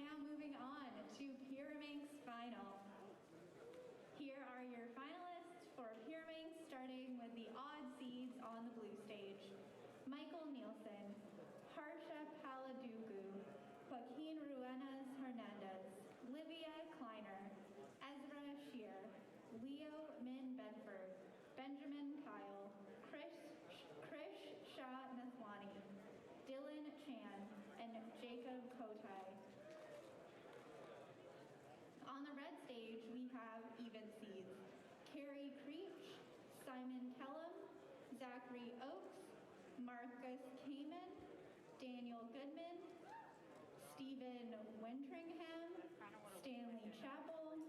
now moving on to Pyraminx Final. Here are your finalists for Pyraminx, starting with the odd seeds on the blue stage. Michael Nielsen, Harsha Paladugu, Joaquin Ruenas Hernandez, Livia Kleiner, Ezra Shear, Leo Min Bedford, Benjamin Kyle, Krish Shah Nathwani, Dylan Chan, and Jacob Kotai. On the red stage, we have even seeds. Carrie Creech, Simon Kellum, Zachary Oakes, Marcus Kamen, Daniel Goodman, Stephen Wintringham, Stanley Chappell,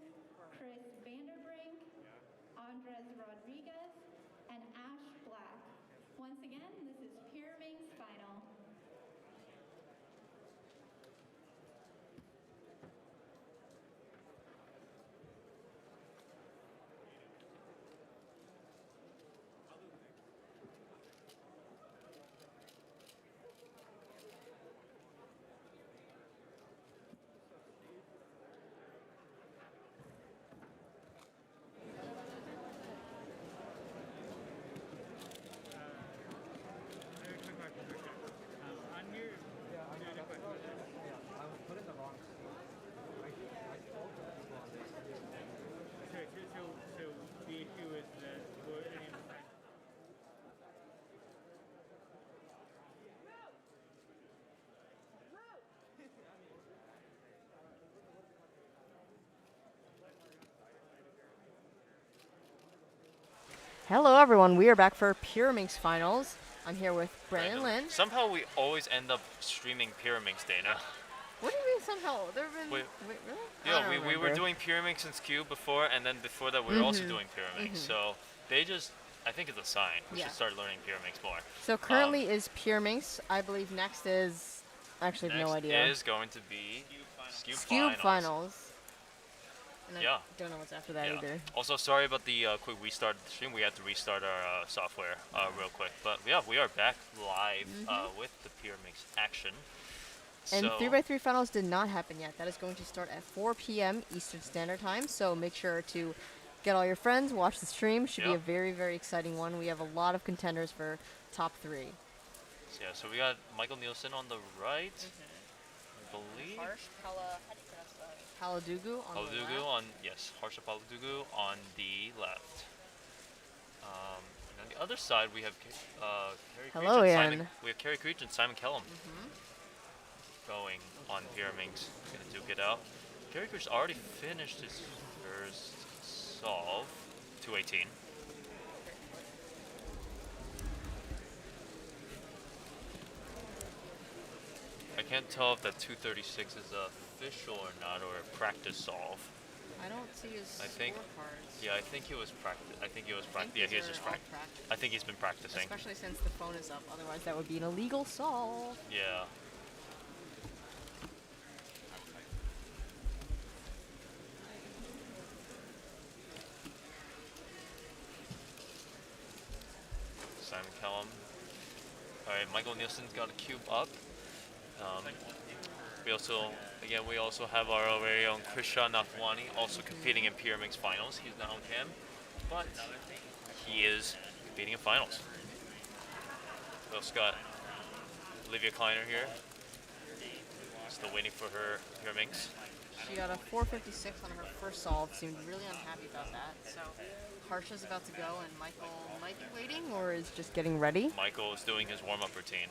Chris Vanderbrink, Andres Rodriguez, and Ash Black. Once again, this is Pyraminx Final. Hello everyone, we are back for Pyraminx Finals. I'm here with Brandon Lynn. Somehow we always end up streaming Pyraminx, Dana. What do you mean somehow? There have been... Wait, really? Yeah, we were doing Pyraminx and Skewb before, and then before that we were also doing Pyraminx. So they just, I think it's a sign. We should start learning Pyraminx more. So currently is Pyraminx. I believe next is, actually I have no idea. Next is going to be Skewb Finals. And yeah. I don't know what's after that either. Also, sorry about the quick restart of the stream. We had to restart our software real quick. But yeah, we are back live with the Pyraminx action. And 3x3 Finals did not happen yet. That is going to start at 4 p.m. Eastern Standard Time. So make sure to get all your friends, watch the stream. Should be a very, very exciting one. We have a lot of contenders for top 3. So, yeah, so we got Michael Nielsen on the right. I believe. Paladugu on the left. Yes, Harsha Paladugu on the left. And on the other side, we have Carrie Creech and Simon Kellum going on Pyraminx. Gonna duke it out. Carrie Creech already finished his first solve, 218. I can't tell if that 236 is official or not, or a practice solve. I don't see his scorecards. Yeah, I think he was practice. Yeah, he was just practice. I think he's been practicing. Especially since the phone is up. Otherwise, that would be an illegal solve. Yeah. Simon Kellum. All right, Michael Nielsen's got a cube up. We also have our very own Krisha Nathwani also competing in Pyraminx Finals. He's not on cam, but he is competing in finals. We also got Olivia Kleiner here, still waiting for her Pyraminx. She got a 456 on her first solve, seemed really unhappy about that. So Harsha's about to go, and Michael might be waiting, or is just getting ready. Michael is doing his warm-up routine.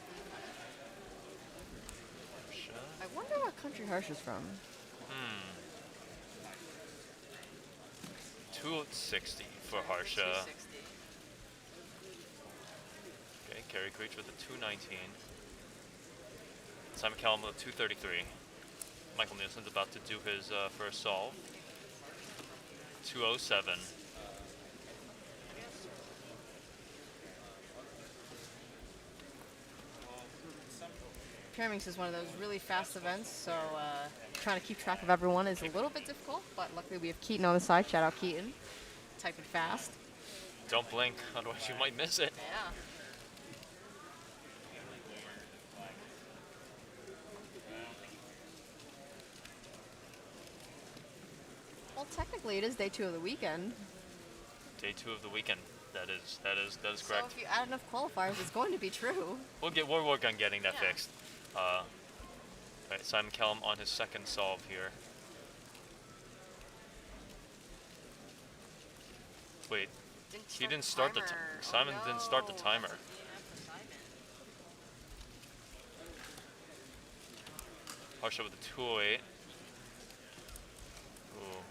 I wonder what country Harsha's from. 260 for Harsha. 260. Okay, Carrie Creech with a 219. Simon Kellum with a 233. Michael Nielsen's about to do his first solve. 207. Pyraminx is one of those really fast events, so trying to keep track of everyone is a little bit difficult, but luckily we have Keaton on the side. Shout out Keaton. Typing fast. Don't blink, otherwise you might miss it. Yeah. Well, technically, it is day 2 of the weekend. Day 2 of the weekend. That is So correct. if you add enough qualifiers, it's going to be true. We'll work on getting that Yeah. fixed. Right, Simon Kellum on his second solve here. Wait, he didn't start the timer. Simon Oh, didn't start the no. timer. That's a DNF for Simon. Harsha with the 208. Ooh.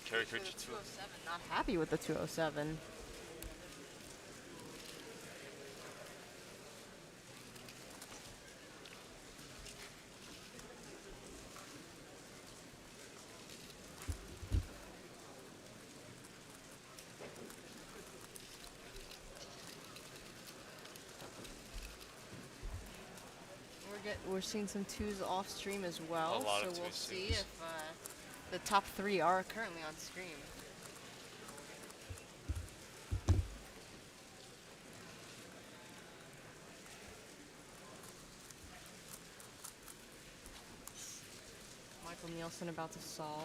Kerry Creech Creech with a 207. Not happy with the 207. We're seeing some 2s off stream as well, A lot so of we'll 2s. see if the top 3 are currently on stream. Michael Nielsen about to solve.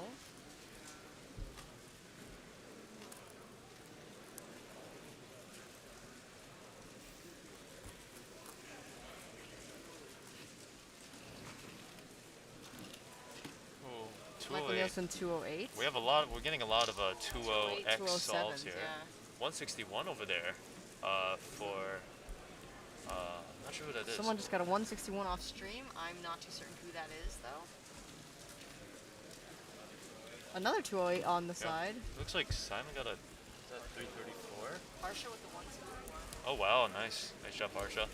Ooh, Michael 208. Nielsen 208. We're getting a lot of 208X 207s, solves here. yeah. 161 over there for not sure who that is. Someone just got a 161 off stream. I'm not too certain who that is, though. Another 208 on the side. Looks like Simon got a 334. Harsha with the 161. Oh wow, nice job, Harsha.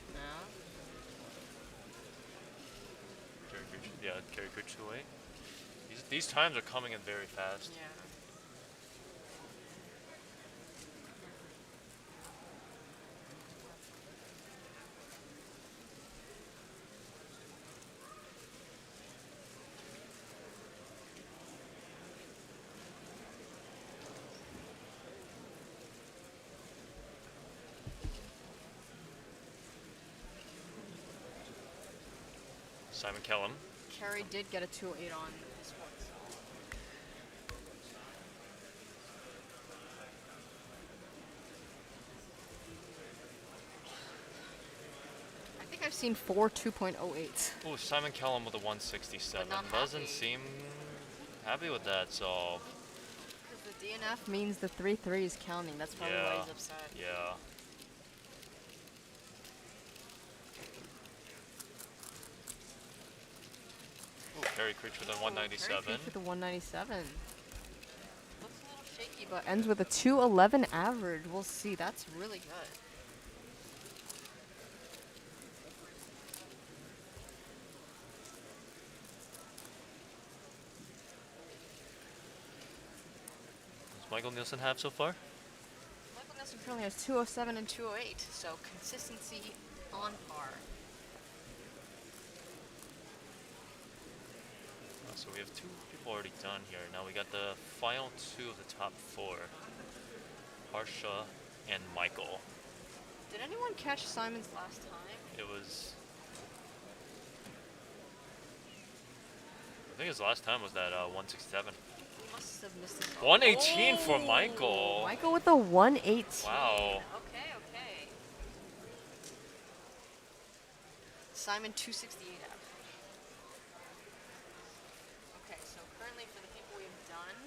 Yeah. Kerry Creech 208. These times are coming in very fast. Yeah. Simon Kellum. Kerry did get a 208 on this one. I think I've seen 4 2.08s. Oh, Simon Kellum with a 167. But not Doesn't happy. seem happy with that solve. Because the DNF means the 3-3 is counting. That's probably why he's upset. Yeah. Ooh, Kerry Creech with a 197. Kerry Creech with a 197. Looks a little shaky, but ends with a 211 average. We'll see. That's really good. Does Michael Nielsen have so far? Michael Nielsen currently has 207 and 208, so consistency on par. So we have 2 people already done here. Now we got the final 2 of the top 4. Harsha and Michael. Did anyone catch Simon's last time? It was... I think his last time was that 167. He must have missed it. 118 for Michael. Michael with a 118. Wow. Okay. Simon 268 average. Okay, so currently for the people we've done,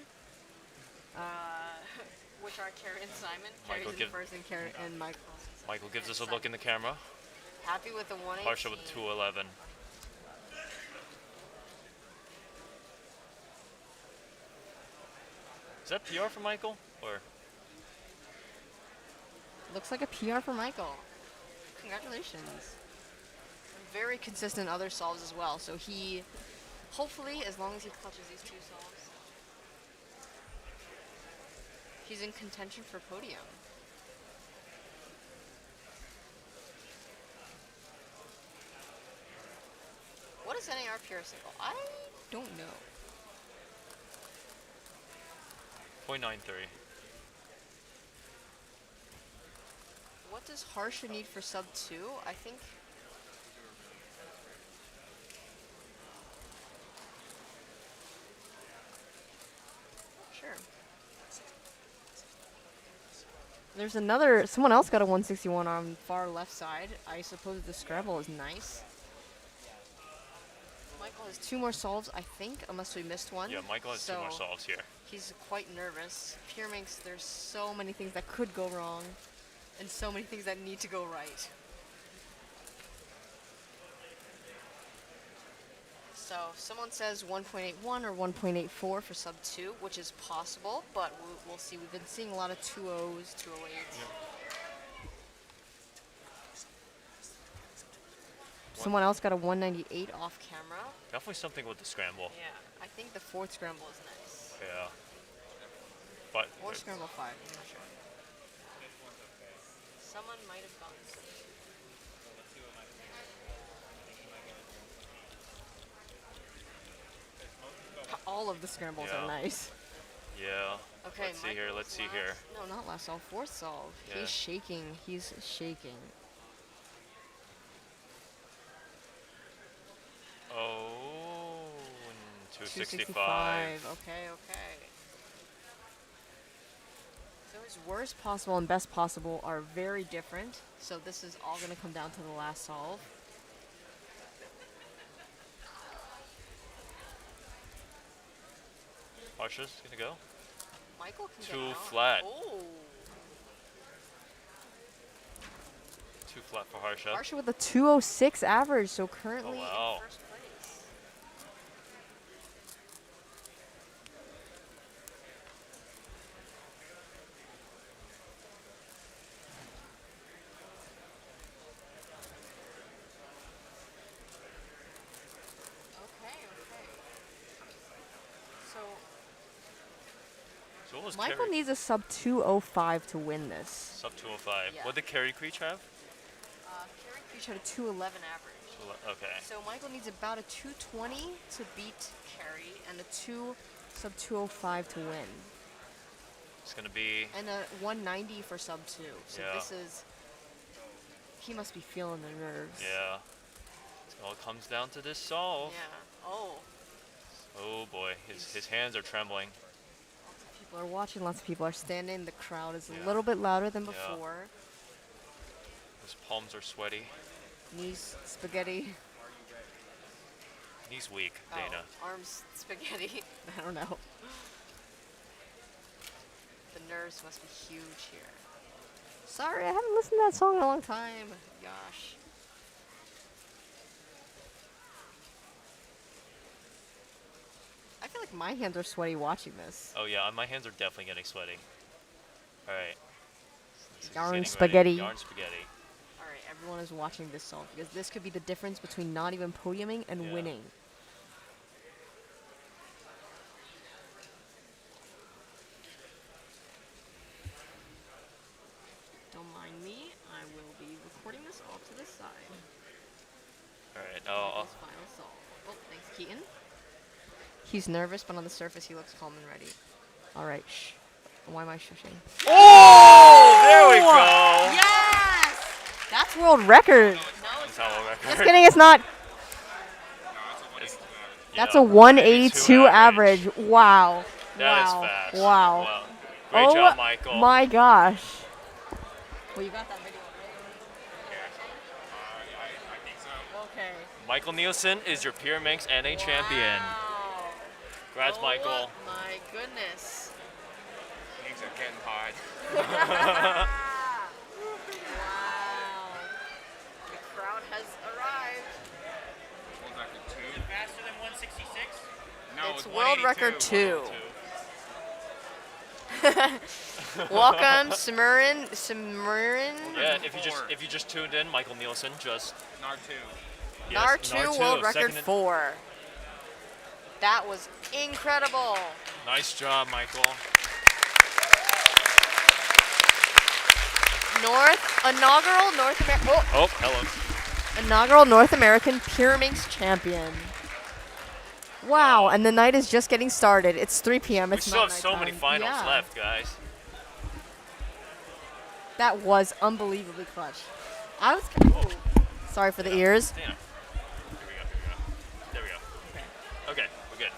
which are Kerry and Simon. Kerry's in first and Michael. Michael gives us a look in the camera. Happy with the 118. Harsha with 211. Is that PR for Michael? Or Looks like a PR for Michael. Congratulations. Very consistent other solves as well. So he, hopefully, as long as he clutches these 2 solves, he's in contention for podium. What is NAR PR single? I don't know. 0.93. What does Harsha need for sub 2? I think... There's another. Someone else got a 161 on the far left side. I suppose the scramble is nice. Michael has 2 more solves, I think, unless we missed one. Yeah, Michael has 2 more solves here. He's quite nervous. Pyraminx, there's so many things that could go wrong, and so many things that need to go right. So someone says 1.81 or 1.84 for sub 2, which is possible, but we'll see. We've been seeing a lot of 2.0s, 2.08s. Someone else got a 198 off camera. Definitely something with the scramble. Yeah, I think the 4th scramble is nice. Yeah. But Or scramble 5, I'm not sure. Someone might have gone. All of the scrambles are nice. Yeah. Okay, Let's see here. Let's see here. No, not last solve. 4th solve. Yeah. He's shaking. He's shaking. Oh, 265. Okay, okay. So his worst possible and best possible are very different. So this is all going to come down to the last solve. Harsha's gonna go. Michael can 2 get out. flat. Oh. 2 flat for Harsha. Harsha with a 206 average, so currently in first place. So what was Michael needs a sub 205 to win this. Sub 205. Yeah. What did Carrie Creech have? Carrie Creech had a 211 average. Okay. So Michael needs about a 220 to beat Carrie and a sub 205 to win. It's gonna be. And a 190 for sub 2. So this is. He must be feeling the nerves. Yeah. It all comes down to this solve. Yeah. Oh. Oh boy, his hands are trembling. Lots of people are watching. Lots of people are standing. The crowd is a little bit louder than before. His palms are sweaty. Knees spaghetti. Knees weak, Dana. Arms spaghetti. I don't know. The nerves must be huge here. Sorry, I haven't listened to that song in a long time. Gosh. I feel like my hands are sweaty watching this. Oh yeah, my hands are definitely getting sweaty. All right. Yarn spaghetti. Yarn spaghetti. All right, everyone is watching this song because this could be the difference between not even podiuming and winning. Don't mind me. I will be recording this off to the side. All right. Oh. Final solve. Oh, thanks, Keaton. He's nervous, but on the surface, he looks calm and ready. All right, shh. Why am I shushing? Oh! There we go! Yes! That's world record. No, it's not world record. Just kidding, it's not. That's a 182 average. Wow. That is fast. Wow. Wow. Great job, Michael. My gosh. Well, you got that video, right? I think so. Okay. Michael Nielsen is your Pyraminx NA champion. Congrats, Michael. Oh my goodness. Things are getting hard. Wow. The crowd has arrived. World record 2. Is it faster than 166? No, It's world record 2. 2. Welcome, Simirin. Yeah, if you just tuned in, Michael Nielsen just NAR 2. NAR 2 world record second 4. That was incredible. Nice job, Michael. Inaugural North American. Oh, hello. Inaugural North American Pyraminx champion. Wow, and the night is just getting started. It's 3 p.m. We It's still not have so many nighttime. finals left, guys. That was unbelievably clutch. I was. Sorry for the ears. Dana. Here we go. There we go. Okay, we're good.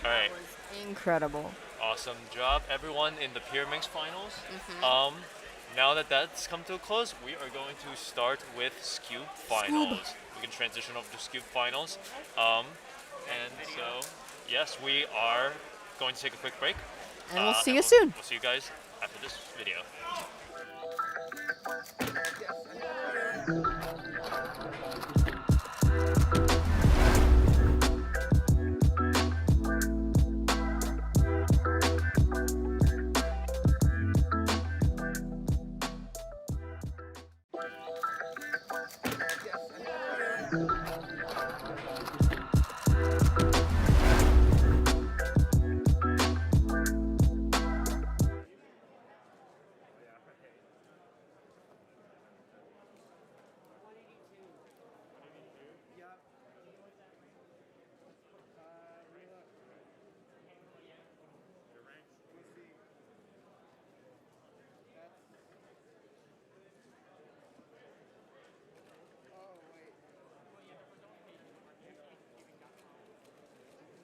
All right. That was incredible. Awesome. Awesome job, everyone in the Pyraminx Finals. Now that that's come to a close, we are going to start with Skewb Finals. We can transition over to Skewb Finals. And so, yes, we are going to take a quick break. And we'll see you soon. We'll see you guys after this video.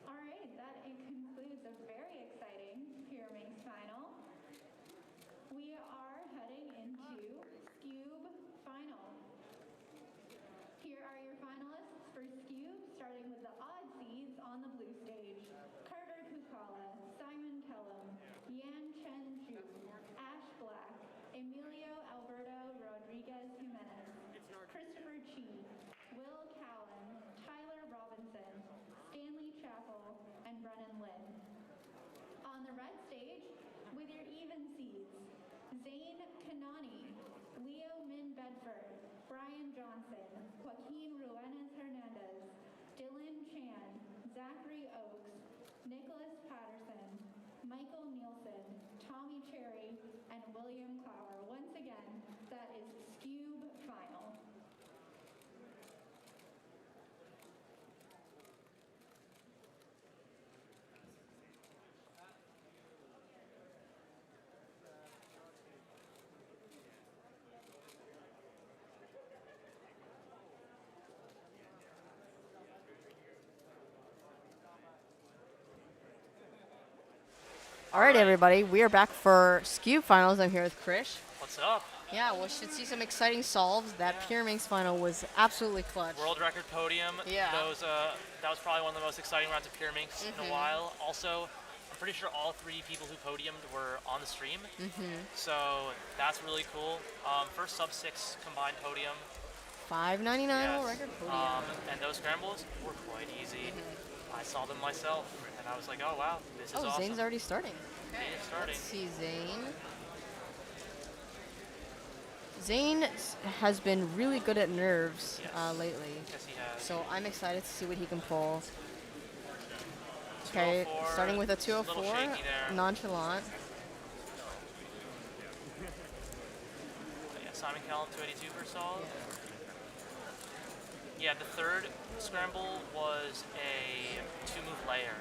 All right, that concludes a very exciting Pyraminx final. We are heading into Skewb Finals. Here are your finalists for Skewb, starting with the odd seeds on the blue stage. Carter Kukala, Simon Kellum, Yan Chen Ju, Ash Black, Emilio Alberto Rodriguez Jimenez, Christopher Chi, Will Cowan, Tyler Robinson, Stanley Chappell, and Brennan Lynn. On the red stage, with your even seeds, Zane Kanani, Leo Min Bedford, Brian Johnson, Joaquin Ruenes Hernandez, Dylan Chan, Zachary Oakes, Nicholas Patterson, Michael Nielsen, Tommy Cherry, and William Clower. Once again, that is Skewb Final. All right, everybody. We are back for Skewb Finals. I'm here with Krish. What's up? Yeah, we should see some exciting solves. That Pyraminx final was absolutely clutch. World record podium. Yeah. That was probably one of the most exciting rounds of Pyraminx in a while. Also, I'm pretty sure all 3 people who podiumed were on the stream. So that's really cool. First sub-6 combined podium. $5.99 Yes. record podium. And those scrambles were quite easy. I saw them myself, and I was like, oh wow, this is awesome. Zane's already starting. Zane's starting. Let's see, Zane. Zane has been really good at nerves lately. Yes, he has. So I'm excited to see what he can pull. Okay, 204, starting with a little 204, shaky there. nonchalant. Yeah, Simon Callum, 282 for solve. Yeah, the third scramble was a 2-move layer.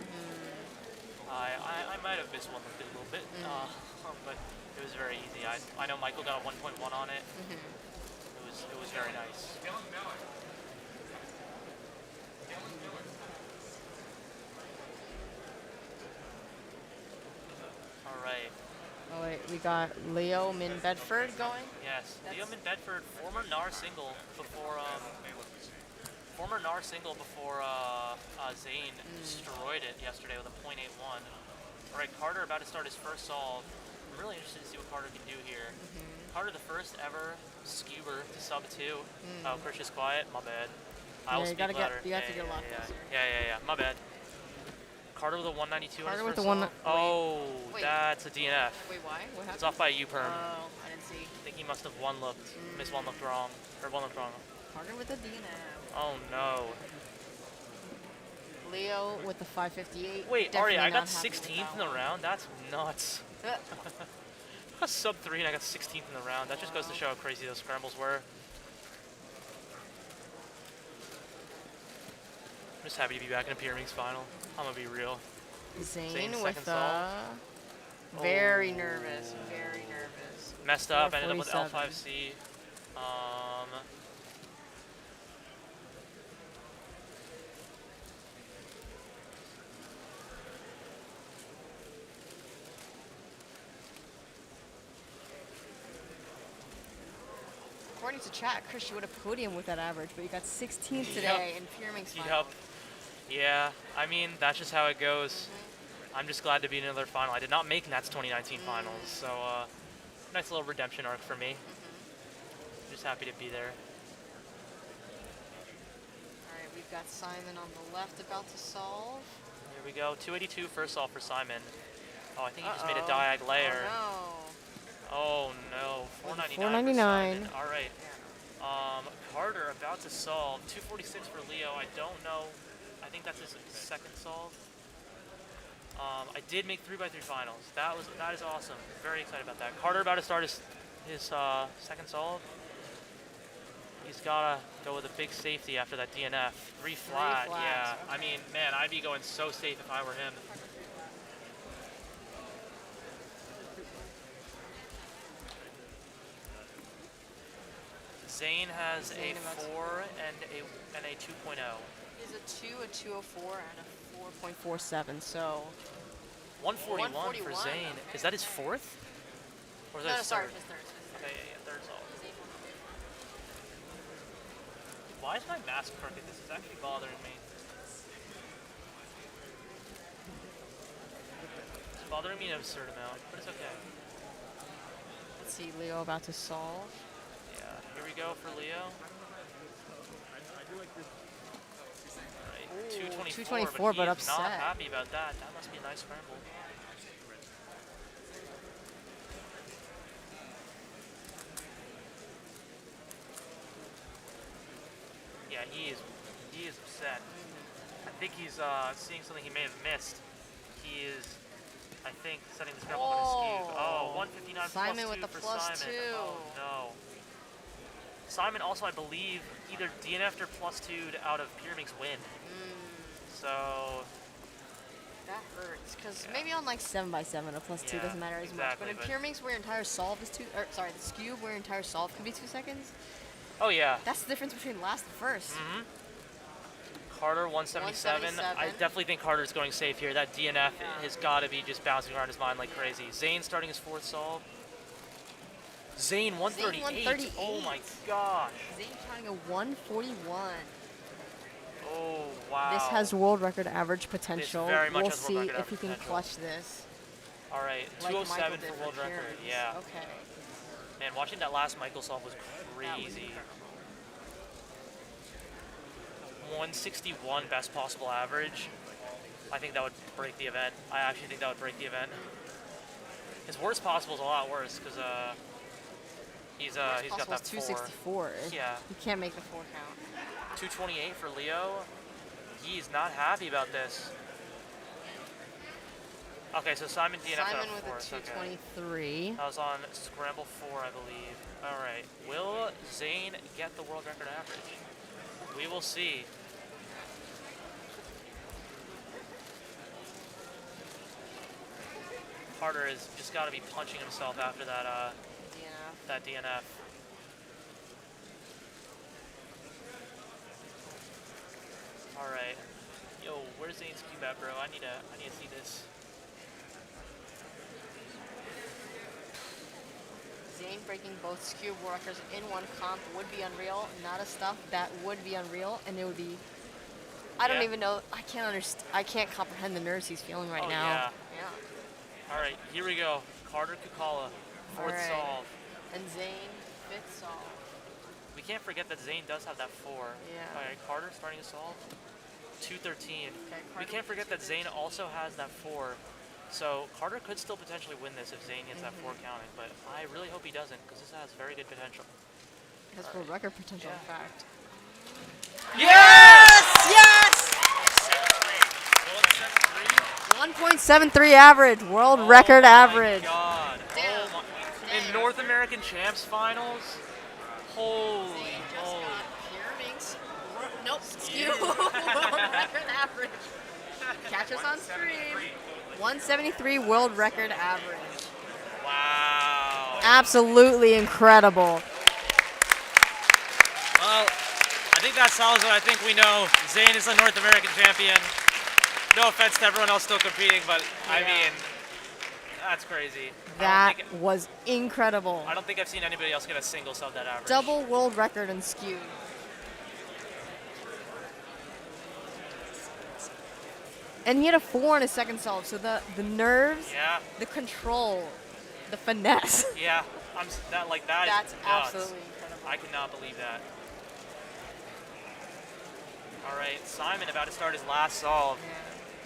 I might have missed one a little bit, but it was very easy. I know Michael got a 1.1 on it. It was very nice. All right. Oh wait, we got Leo Min Bedford going. Yes, Leo Min Bedford, former NAR single before Zane destroyed it yesterday with a .81. All right, Carter about to start his first solve. I'm really interested to see what Carter can do here. Carter, the first ever skewer to sub 2. Oh, Krish is quiet. My bad. I will speak louder. You have to get a lot closer. Yeah. My bad. Carter with a 192 on his Carter with first the one. solve. Oh, Wait. that's a DNF. Wait, why? What happened? It's off by a U-perm. Oh, I didn't see. I think he must have missed one looked wrong. Or one looked wrong. Carter with the DNF. Oh no. Leo with the 558. Wait, Definitely Ari, I got not happy with 16th in that the round? That's nuts. one. I got sub 3 and I got 16th in the round. That just goes to show how crazy those scrambles were. I'm just happy to be back in a Pyraminx final. I'm gonna be real. Zane Zane's with second the very nervous, very nervous. Messed up, ended up with 447. L5C. according to chat, Chris, you would have podium with that average, but you got 16th today in Pyraminx Finals. Yeah, I mean, that's just how it goes. I'm just glad to be in another final. I did not make Nats 2019 finals, so nice little redemption arc for me. Just happy to be there. All right, we've got Simon on the left about to solve. Here we go. 282 first solve for Simon. Oh, I think he just made a diag layer. Oh no. 499. 499. All right. Carter about to solve. 246 for Leo. I don't know. I think that's his second solve. I did make 3x3 finals. That is awesome. Very excited about that. Carter about to start his second solve. He's gotta go with a big safety after that DNF. 3 flat. Yeah. I mean, man, I'd be going so safe if I were him. Zane has a 4 and a 2.0. He's a 2, a 204, and a 4.47. So 141 for Zane. Is that his fourth? Or is that his third? His third. Okay, yeah, third solve. Why is my mask crooked? This is actually bothering me. It's bothering me an absurd amount, but it's okay. Let's see, Leo about to solve. Yeah, here we go for Leo. Right, 224, but he's upset. not happy about that. That must be a nice scramble. Yeah, he is upset. I think he's seeing something he may have missed. He is, I think, setting the scramble on his Skewb. Oh, 159 Simon plus with 2 the for plus Simon. 2. Oh no. Simon also, I believe, either DNF'd or plus 2'd out of Pyraminx win. So that hurts, because maybe on like 7x7 a plus 2 doesn't matter as much. But in Pyraminx, where your entire solve is the Skewb, where your entire solve can be 2 seconds. Oh yeah. That's the difference between last and first. Carter 177. I definitely think Carter's going safe here. That DNF has got to be just bouncing around his mind like crazy. Zane starting his fourth solve. Zane 138. Oh my gosh. Zane trying a 141. Oh wow. This has world record average potential. This very much we'll has see world record if he can potential. clutch this. All right, Like 207 for world record. Yeah. Okay. Man, watching that last Michael solve was crazy. 161 best possible average. I think that would break the event. I actually think that would break the event. His worst possible is a lot worse because he's got that 264. Yeah. He can't make the 4 count. 228 for Leo. He's not happy about this. Okay, so Simon DNF Simon with a 223. That was on Scramble 4, I believe. All right. Will Zane get the world record average? We will see. Carter has just got to be punching himself after that that DNF. All right. Yo, where's Zane's Cube at, bro? I need to see this. Zane breaking both Skewb records in one comp would be unreal. Not a stuff that would be unreal, and it would be. I don't even know. I can't understand. I can't comprehend the nerves he's feeling right now. Yeah. All right, here we go. Carter Kukala, fourth solve. And Zane, fifth solve. We can't forget that Zane does have that 4. Yeah. All right, Carter starting to solve. 213. Okay, we can't forget that Zane also has that 4. So Carter could still potentially win this if Zane gets that 4 counting, but I really hope he doesn't because this has very good potential. It has world record potential, in fact. Yes! Yes! 1.73 average, world record average. God. Damn. In North American Champs Finals? Holy moly. Pyraminx. Nope, Skewb. World record average. Catch us on stream. 173 world record average. Wow. Absolutely incredible. Well, I think that solves it. I think we know Zane is the North American champion. No offense to everyone else still competing, but I mean, that's crazy. That think- was incredible. I don't think I've seen anybody else get a single sub that average. Double world record in Skewb. And he had a 4 on his second solve, so the nerves, Yeah, the control, the finesse. yeah. That is That's nuts. absolutely incredible. I cannot believe that. All right, Simon about to start his last solve.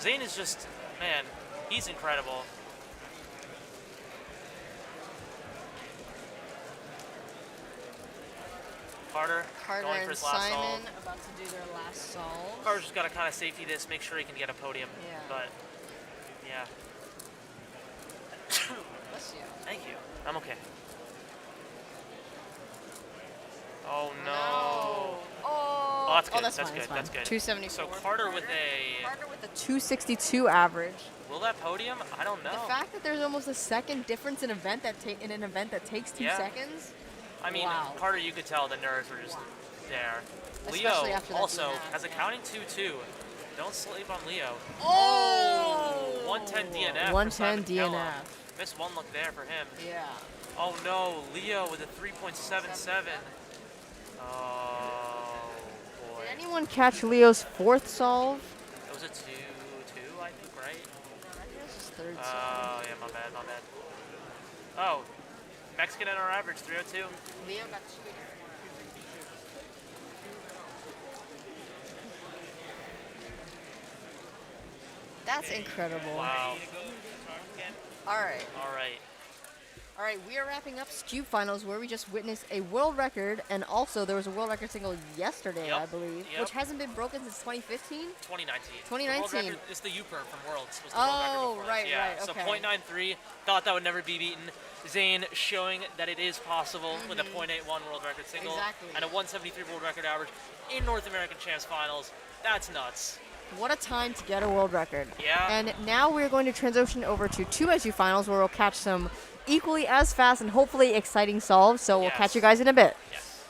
Zane is just, man, he's incredible. Carter Carter going for and his last Simon solve. about to do their last solve. Carter's just got to kind of safety this, make sure he can get a podium. Yeah. But, yeah. Bless you. Thank you. I'm okay. Oh no. Oh, that's good. that's That's fine, good. fine. That's good. 274. So Carter with a. Carter with a 262 average. Will that podium? I don't know. The fact that there's almost a second difference in an event that takes 2 Yeah. seconds. I mean, Wow. Carter, you could tell the nerves were just there. Especially Leo after that also DNF, has a yeah. counting 2-2. Don't sleep on Leo. Oh! 110 DNF. for 110 Simon Kellogg. DNF. Missed one look there for him. Yeah. Oh no, Leo with a 3.77. Oh boy. Did anyone catch Leo's 4th solve? It was a 2-2, I think, right? His 3rd solve. Oh, yeah, my bad, my bad. Oh, Mexican in our average, 302. Leo got 2. That's incredible. Wow. All right. All right. All right, we are wrapping up Skewb Finals, where we just witnessed a world record, and also there was a world record single yesterday, Yep, I believe, yep. which hasn't been broken since 2015. 2019. 2019. The world record is the Uper from Worlds. Was the world record Oh, before right, this. Yeah. right, So okay. .93, thought that would never be beaten. Zane showing that it is possible with a .81 world record single Exactly. and a 173 world record average in North American Champs Finals. That's nuts. What a time to get a world record. Yeah. And now we're going to transition over to 2x2 Finals, where we'll catch some equally as fast and hopefully exciting solves. So we'll Yes. catch you guys in a bit. Yes.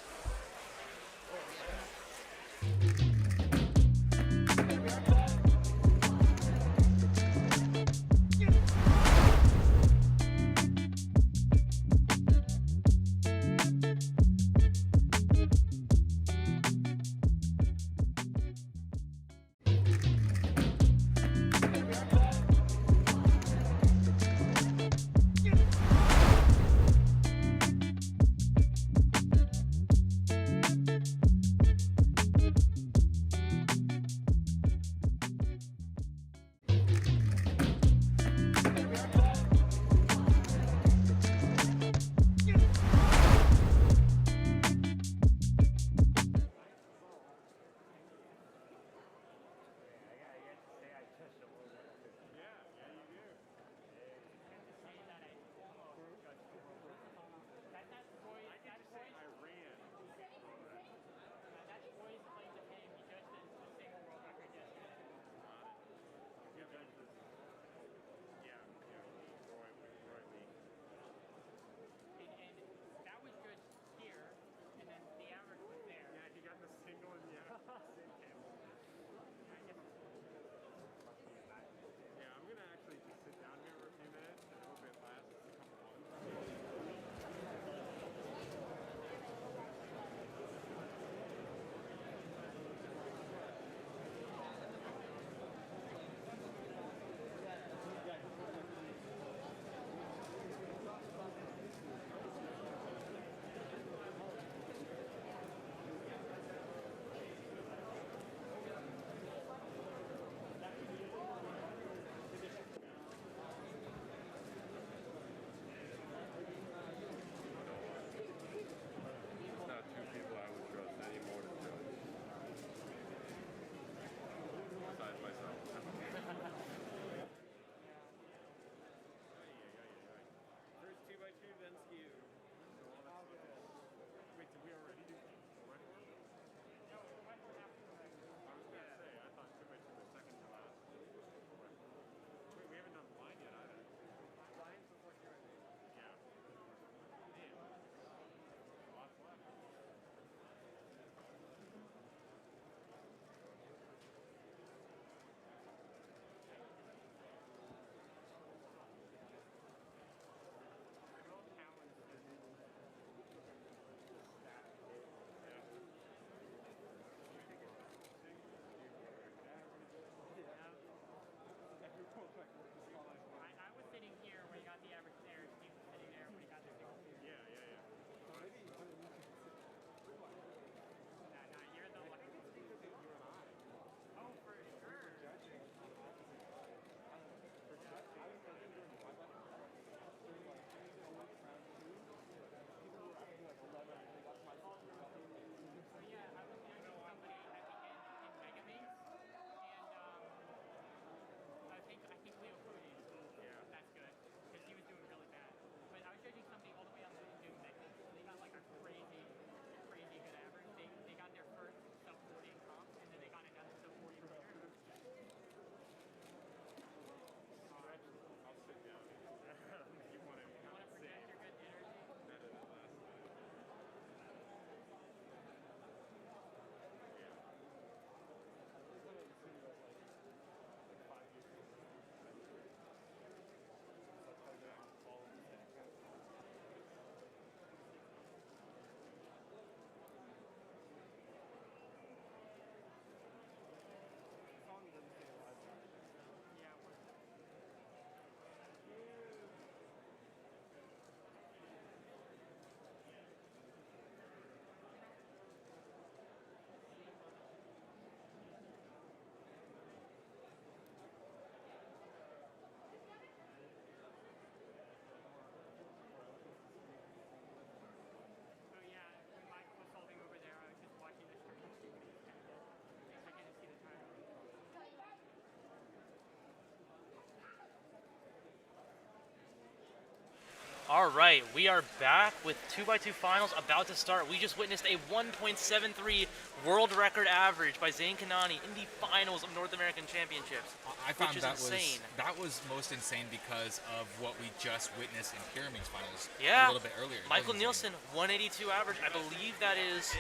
All right, we are back with 2x2 finals about to start. We just witnessed a 1.73 world record average by Zane Kanani in the finals of North American Championships. I found which is that insane. was most insane because of what we just witnessed in Pyraminx Finals Yeah, a little bit earlier. That Michael was insane. Nielsen, 182 average. I believe that is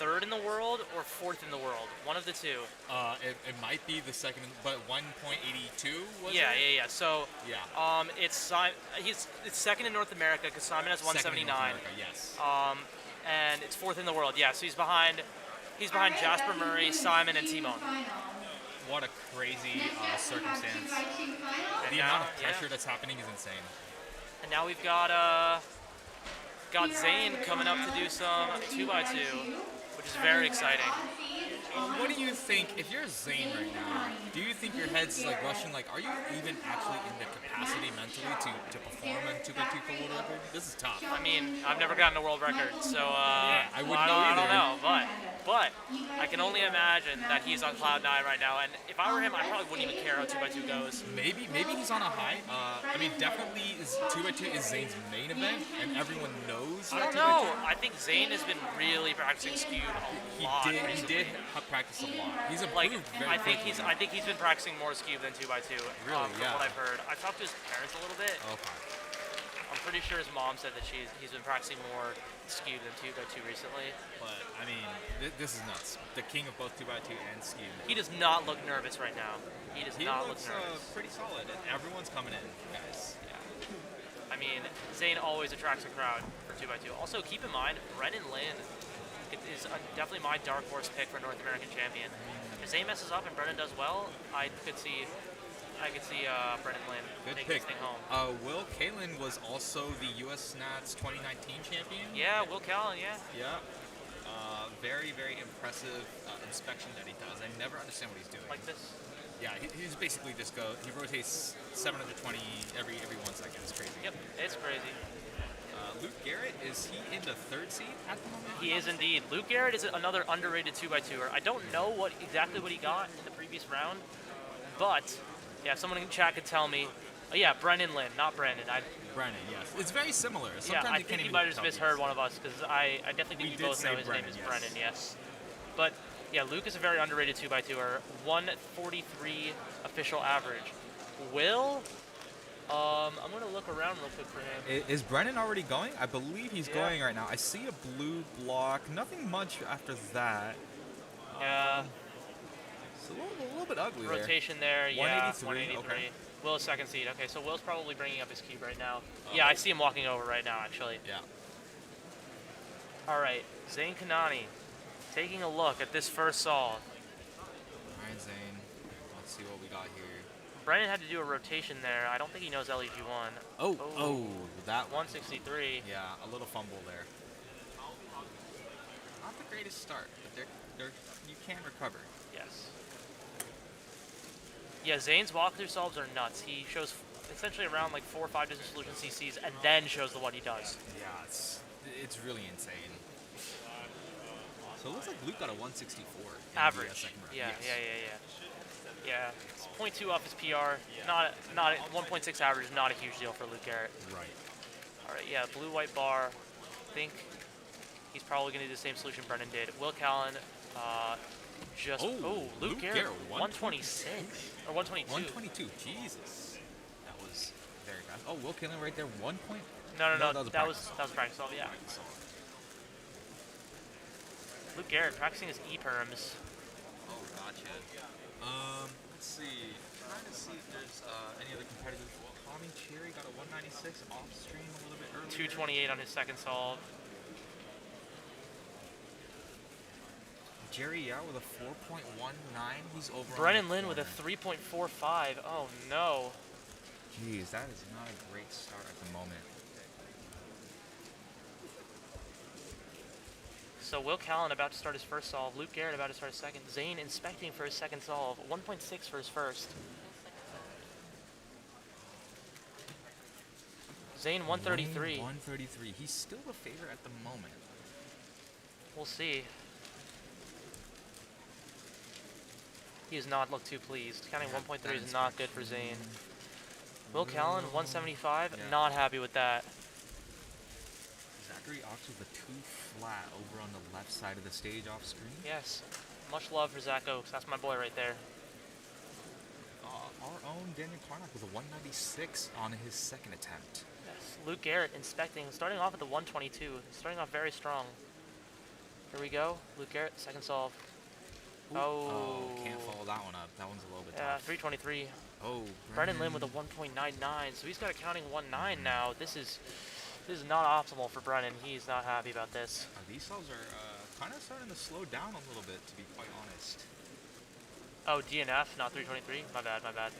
third in the world or fourth in the world. One of the two. It might be the second, but 1.82 was Yeah, it? yeah. So, Yeah. it's second in North America because Simon has Second in 179. North America, yes. And it's fourth in the world. Yeah, so he's behind Jasper Murray, Simon, and Timon. What a crazy circumstance. And The now- amount of yeah. pressure that's happening is insane. And now we've got Zane coming up to do some 2x2, which is very exciting. What do you think, if you're Zane right now, do you think your head's like rushing, like, are you even actually in the capacity mentally to perform on 2x2 for world record? This is tough. I mean, I've never gotten a world record, so I wouldn't know I don't either. know, but I can only imagine that he's on cloud 9 right now. And if I were him, I probably wouldn't even care how 2x2 goes. Maybe he's on a high. I mean, definitely 2x2 is Zane's main event, and everyone knows I that don't know. I think Zane has been really practicing Skewb a lot He recently. did practice a lot. He's improved Like, very I think quickly. he's been practicing more Skewb than 2x2. Really? From Yeah. what I've heard. I've talked to his parents a little bit. Okay. I'm pretty sure his mom said that he's been practicing more Skewb than 2x2 recently. But, I mean, this is nuts. The king of both 2x2 and Skewb. He does not look nervous right now. He does He not looks look nervous. pretty solid, and everyone's coming in, guys. Yeah. I mean, Zane always attracts a crowd for 2x2. Also, keep in mind, Brennan Lynn is definitely my dark horse pick for North American champion. If Zane messes up and Brennan does well, I could see Brennan Lynn Good taking pick. this thing home. Will Kalen was also the US Nats 2019 champion. Yeah, Will Callan, yeah. Yeah. Very, very impressive inspection that he does. I never understand what he's doing. Like this. Yeah, he's basically just he rotates 720 every 1 second. It's crazy. Yep, it's crazy. Luke Garrett, is he in the third seed at the moment? He is indeed. Luke Garrett is another underrated 2x2er. I don't know exactly what he got in the previous round, but yeah, someone in chat could tell me. Oh yeah, Brennan Lynn, not Brandon. Brennan, yes. It's very similar. Yeah, Sometimes I you think can't you even might have tell misheard these. one of us because I definitely We think you did both say know his Brennan, name is yes. Brennan, yes. But yeah, Luke is a very underrated 2x2er. 143 official average. Will, I'm gonna look around real quick for him. Is Brennan already going? I believe he's Yeah. going right now. I see a blue block. Nothing much after that. Yeah, It's a little bit ugly there. rotation there. Yeah, 183, 183. okay. Will's second seed. Okay, so Will's probably bringing up his cube right now. Yeah, I see him walking over right now, actually. Yeah. All right, Zane Kanani taking a look at this first solve. All right, Zane. Let's see what we got here. Brennan had to do a rotation there. I don't think he knows LEG1. Oh, that one. 163. Yeah, a little fumble there. Not the greatest start, but you can recover. Yes. Yeah, Zane's walkthrough solves are nuts. He shows essentially around like 4 or 5 different solutions he sees and then shows what he does. Yeah, it's really insane. So it looks like Luke got a 164 in the, Average. second round. Yeah, Yes. yeah. It's 0.2 off his PR. Not 1.6 average. Not a huge deal for Luke Garrett. Right. All right, yeah, blue-white bar. I think he's probably going to do the same solution Brennan did. Will Callan, Luke Garrett, 126 or 122. 122. Jesus. That was very fast. Oh, Will Killen right there. 1 point. No, that was a that was practice. practice solve. Yeah. Luke Garrett practicing his E-perms. Oh, gotcha. Let's see. Trying to see if there's any other competitors. Tommy Cherry got a 196 off stream a little bit earlier. 228 on his second solve. Jerry Yao with a 4.19. He's over. Brennan on the Lynn with a corner. 3.45. Oh no. Jeez, that is not a great start at the moment. So Will Callan about to start his first solve. Luke Garrett about to start his second. Zane inspecting for his second solve. 1.6 for his first. Zane 133. 133. He's still the favorite at the moment. We'll see. He does not look too pleased. Counting 1.3 is not good for Zane. Will Callan, 175. Yeah. Not happy with that. Zachary Ox with a 2 flat over on the left side of the stage off screen. Yes. Much love for Zach Oaks. That's my boy right there. Our own Daniel Karnak with a 196 on his second attempt. Yes. Luke Garrett inspecting, starting off at the 122. Starting off very strong. Here we go. Luke Garrett, second solve. Oh. Can't follow that one up. That one's a little bit Yeah, tough. 323. Oh, Brennan Lim with a 1.99, so he's got a counting 1.9 now. This is not optimal for Brennan. He's not happy about this. These solves are kind of starting to slow down a little bit, to be quite honest. Oh, DNF, not 323. My bad, my bad.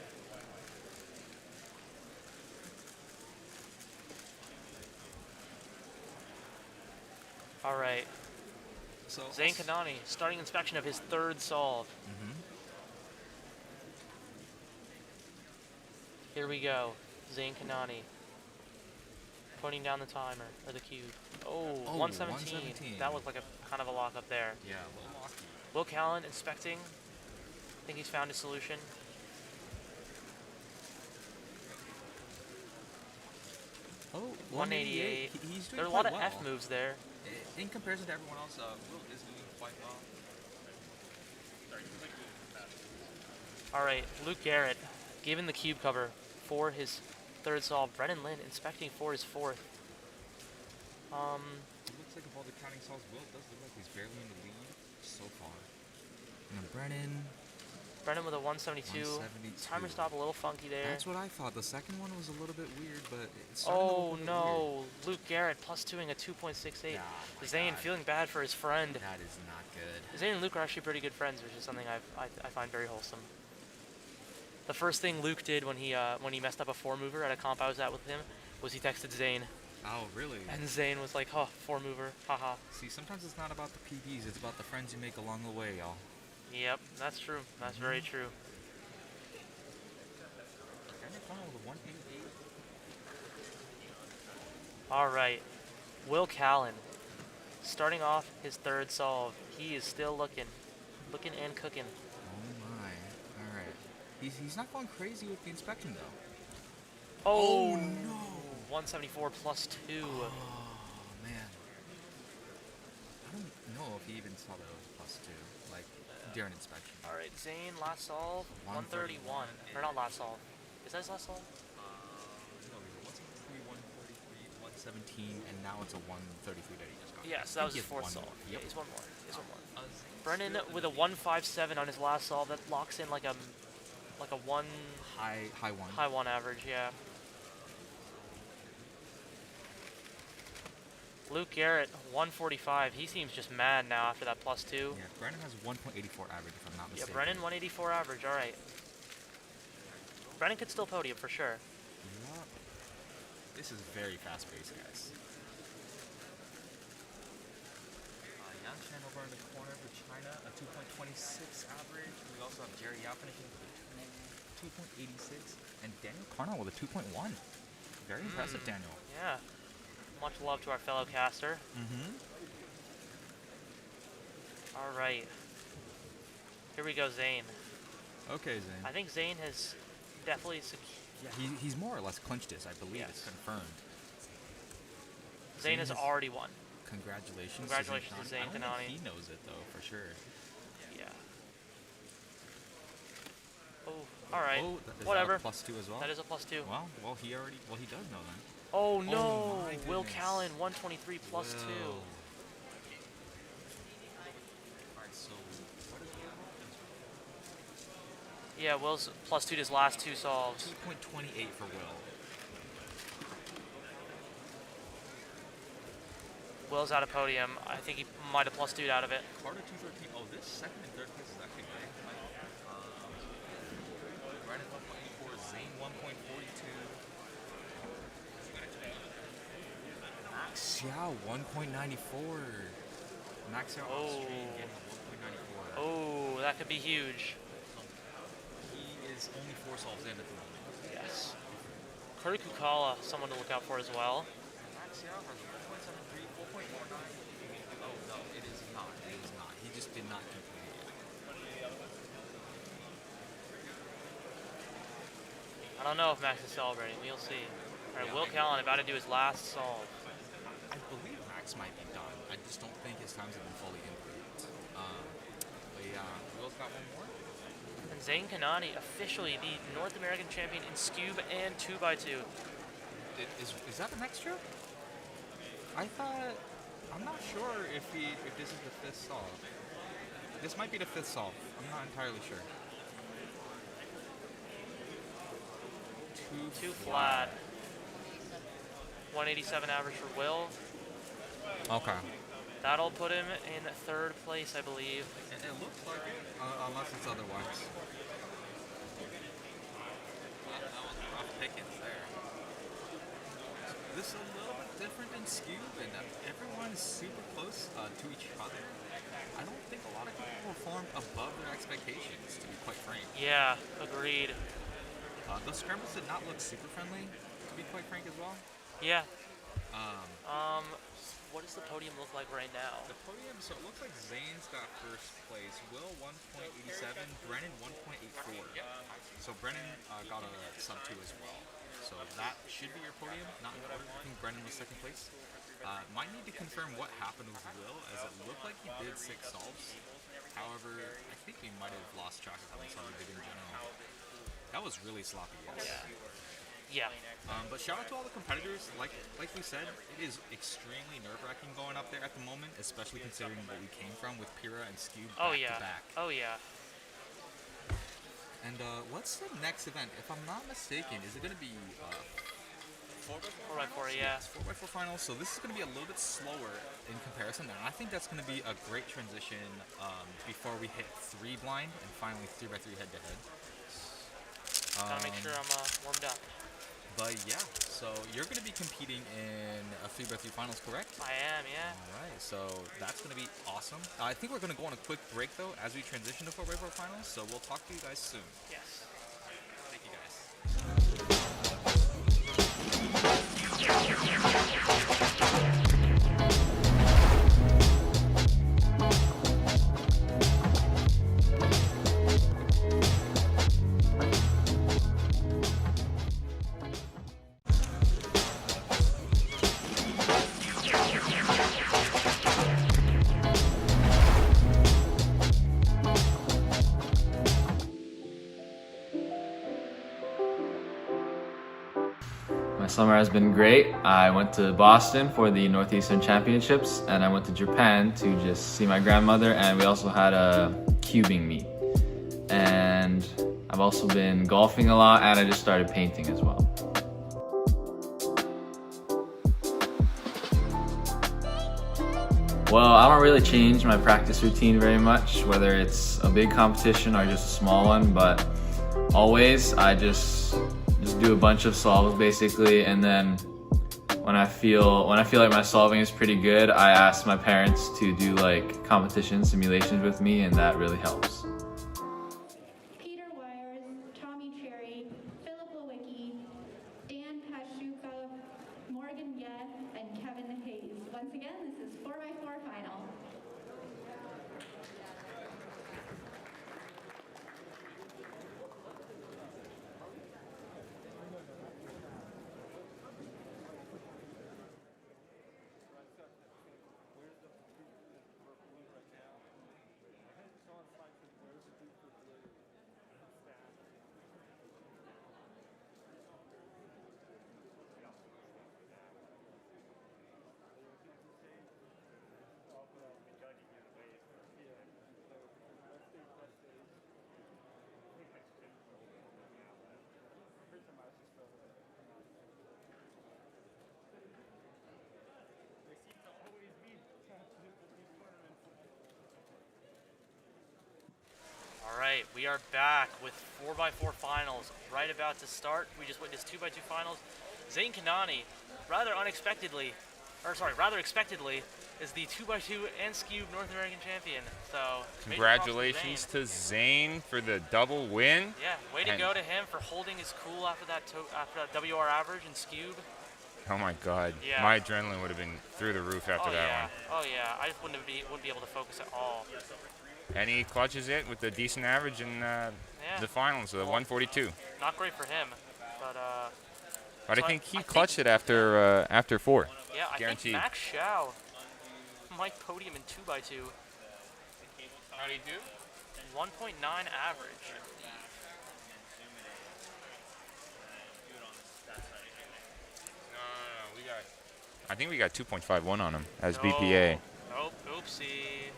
All right. So Zane Kanani starting inspection of his third solve. Here we go. Zane Kanani putting down the timer or the cube. Oh, 117. 117. That was like a kind of a lock up there. Yeah, a little lucky. Will Callan inspecting. I think he's found a solution. Oh, 188. He's doing There are a quite lot of well. F moves there. In comparison to everyone else, Will is doing quite well. All right, Luke Garrett giving the cube cover for his third solve. Brennan Lynn inspecting for his fourth. It looks like of all the counting solves, Will does look like he's barely in the lead so far. And then Brennan with a 172. 172. Timer stop a little funky there. That's what I thought. The second one was a little bit weird, but it's Oh no, Luke Garrett plus twoing a 2.68. Yeah, my Zane God. feeling bad for his friend. That is not good. Zane and Luke are actually pretty good friends, which is something I find very wholesome. The first thing Luke did when he messed up a four mover at a comp I was at with him was he texted Zane, Oh, really? and Zane was like, "Oh, four mover, haha." See, sometimes it's not about the PBs, it's about the friends you make along the way, y'all. Yep, that's true. That's very true. Daniel Karnak with a 188. All right, Will Callan starting off his third solve. He is still looking and cooking. Oh my. Alright. He's not going crazy with the inspection though. Oh, no. 174 plus 2. Oh man. I don't know if he even saw that it was plus 2, like during inspection. All right, Zane, last solve, 131. Or not last solve. Is that his last solve? No, it was 143, 143, 117, and now it's a 133 that he just got. Yes, I that was think his he has fourth one solve. more. Yeah, Yep. he's one more. He's one more. Zane's Brennan still in with a the 157 on his last solve. That locks in like a one high one. high one average. Yeah. Luke Garrett, 145. He seems just mad now after that plus 2. Yeah, Brennan has 1.84 average if I'm not Yeah, mistaken. Brennan 184 average. All right. Brennan could still podium for sure. Yup. This is very fast paced, guys. Yan Chen over in the corner for China, a 2.26 average. We also have Jerry Yao finishing with a 2.86, and Daniel Karnak with a 2.1. Very impressive, Daniel. Yeah. Much love to our fellow caster. Mm-hmm. All right. Here we go, Zane. Okay, Zane. I think Zane has definitely Yeah, he's more or less clinched this. I believe it's Yes. confirmed. Zane has already won. Congratulations. Congratulations to Zane I don't think Kanani. he knows it though, for sure. Yeah. Oh, all right. Oh, is Whatever. that a plus 2 as well? That is a plus 2. Well, he does know then. Oh no! my Will goodness. Callan 123 plus 2. Whoa. Alright, so what is Yeah, Will's plus 2 to his last 2 solves. 2.28 for Will. Will's out of podium. I think he might have plus 2'd out of it. Carter 213. Oh, this second and third place is actually great. Brennan 1.84, Zane 1.42. Max Xiao 1.94. Max Xiao off stream getting 1.94. Oh, that could be huge. He is only 4 solves in at the moment. Yes. Kurt Kukala, someone to look out for as well. Max Xiao has 4.73, 4.49. Oh no, it is not. It is not. He just did not complete it. I don't know if Max is celebrating. We'll see. All right, Will Callan about to do his last solve. I believe Max might be done. I just don't think his times have been fully input yet. But yeah, Will's got one more. And Zane Kanani, officially the North American champion in Skewb and 2x2. Is that the next year? I thought, I'm not sure if this is the 5th solve. This might be the 5th solve. I'm not entirely sure. Two flat. 187 average for Will. Okay. That'll put him in 3rd place, I believe. It looks like it, unless it's otherwise. That was rough pickings there. This is a little bit different in Skewb, and everyone's super close to each other. I don't think a lot of people performed above their expectations, to be quite frank. Yeah, agreed. The scrambles did not look super friendly, to be quite frank as well. Yeah. What does the podium look like right now? The podium, so it looks like Zane's got 1st place, Will 1.87, Brennan 1.84. So Brennan got a sub 2 as well. So that should be your podium, not in order. I think Brennan was 2nd place. Might need to confirm what happened with Will, as it looked like he did 6 solves. However, I think we might have lost track of how many solves he did in general. That was really sloppy, yes. Yeah. But shout out to all the competitors. Like we said, it is extremely nerve-wracking going up there at the moment, especially considering what we came from with Pyra and Skewb back to back. Oh yeah. And what's the next event? If I'm not mistaken, is it going to be 4x4, yeah. 4x4 finals. So this is going to be a little bit slower in comparison. And I think that's going to be a great transition before we hit 3 blind and finally 3x3 head-to-head. Gotta make sure I'm warmed up. But yeah, so you're going to be competing in a 3x3 finals, correct? I am, yeah. Alright, so that's going to be awesome. I think we're going to go on a quick break though as we transition to 4x4 finals, so we'll talk to you guys soon. Yes. Thank you guys. My summer has been great. I went to Boston for the Northeastern Championships, and I went to Japan to just see my grandmother, and we also had a cubing meet. And I've also been golfing a lot, and I just started painting as well. Well, I don't really change my practice routine very much, whether it's a big competition or just a small one, but always I just do a bunch of solves basically, and then when I feel like my solving is pretty good, I ask my parents to do like competition simulations with me, and that really helps. Peter Wires, Tommy Cherry, Philip Lewicki, Dan Pashuka, Morgan Yeh, and Kevin Hayes. Once again, this is 4x4 final. Alright, we are back with 4x4 finals right about to start. We just witnessed 2x2 finals. Zane Kanani, rather expectedly, is the 2x2 and Skewb North American champion. So Congratulations to Zane for the double win. Yeah, way to go to him for holding his cool after that WR average in Skewb. Oh my God, Yeah. my adrenaline would have been through the roof after that one. Oh yeah, I just wouldn't be able to focus at all. And he clutches it with a decent average in the finals, the 142. Not great for him. But So I think he I clutched it after 4. Yeah, I Guaranteed. think Max Xiao might podium in 2x2. How do you do? 1.9 average. No. I think we got 2.51 on him as BPA. Nope, oopsie.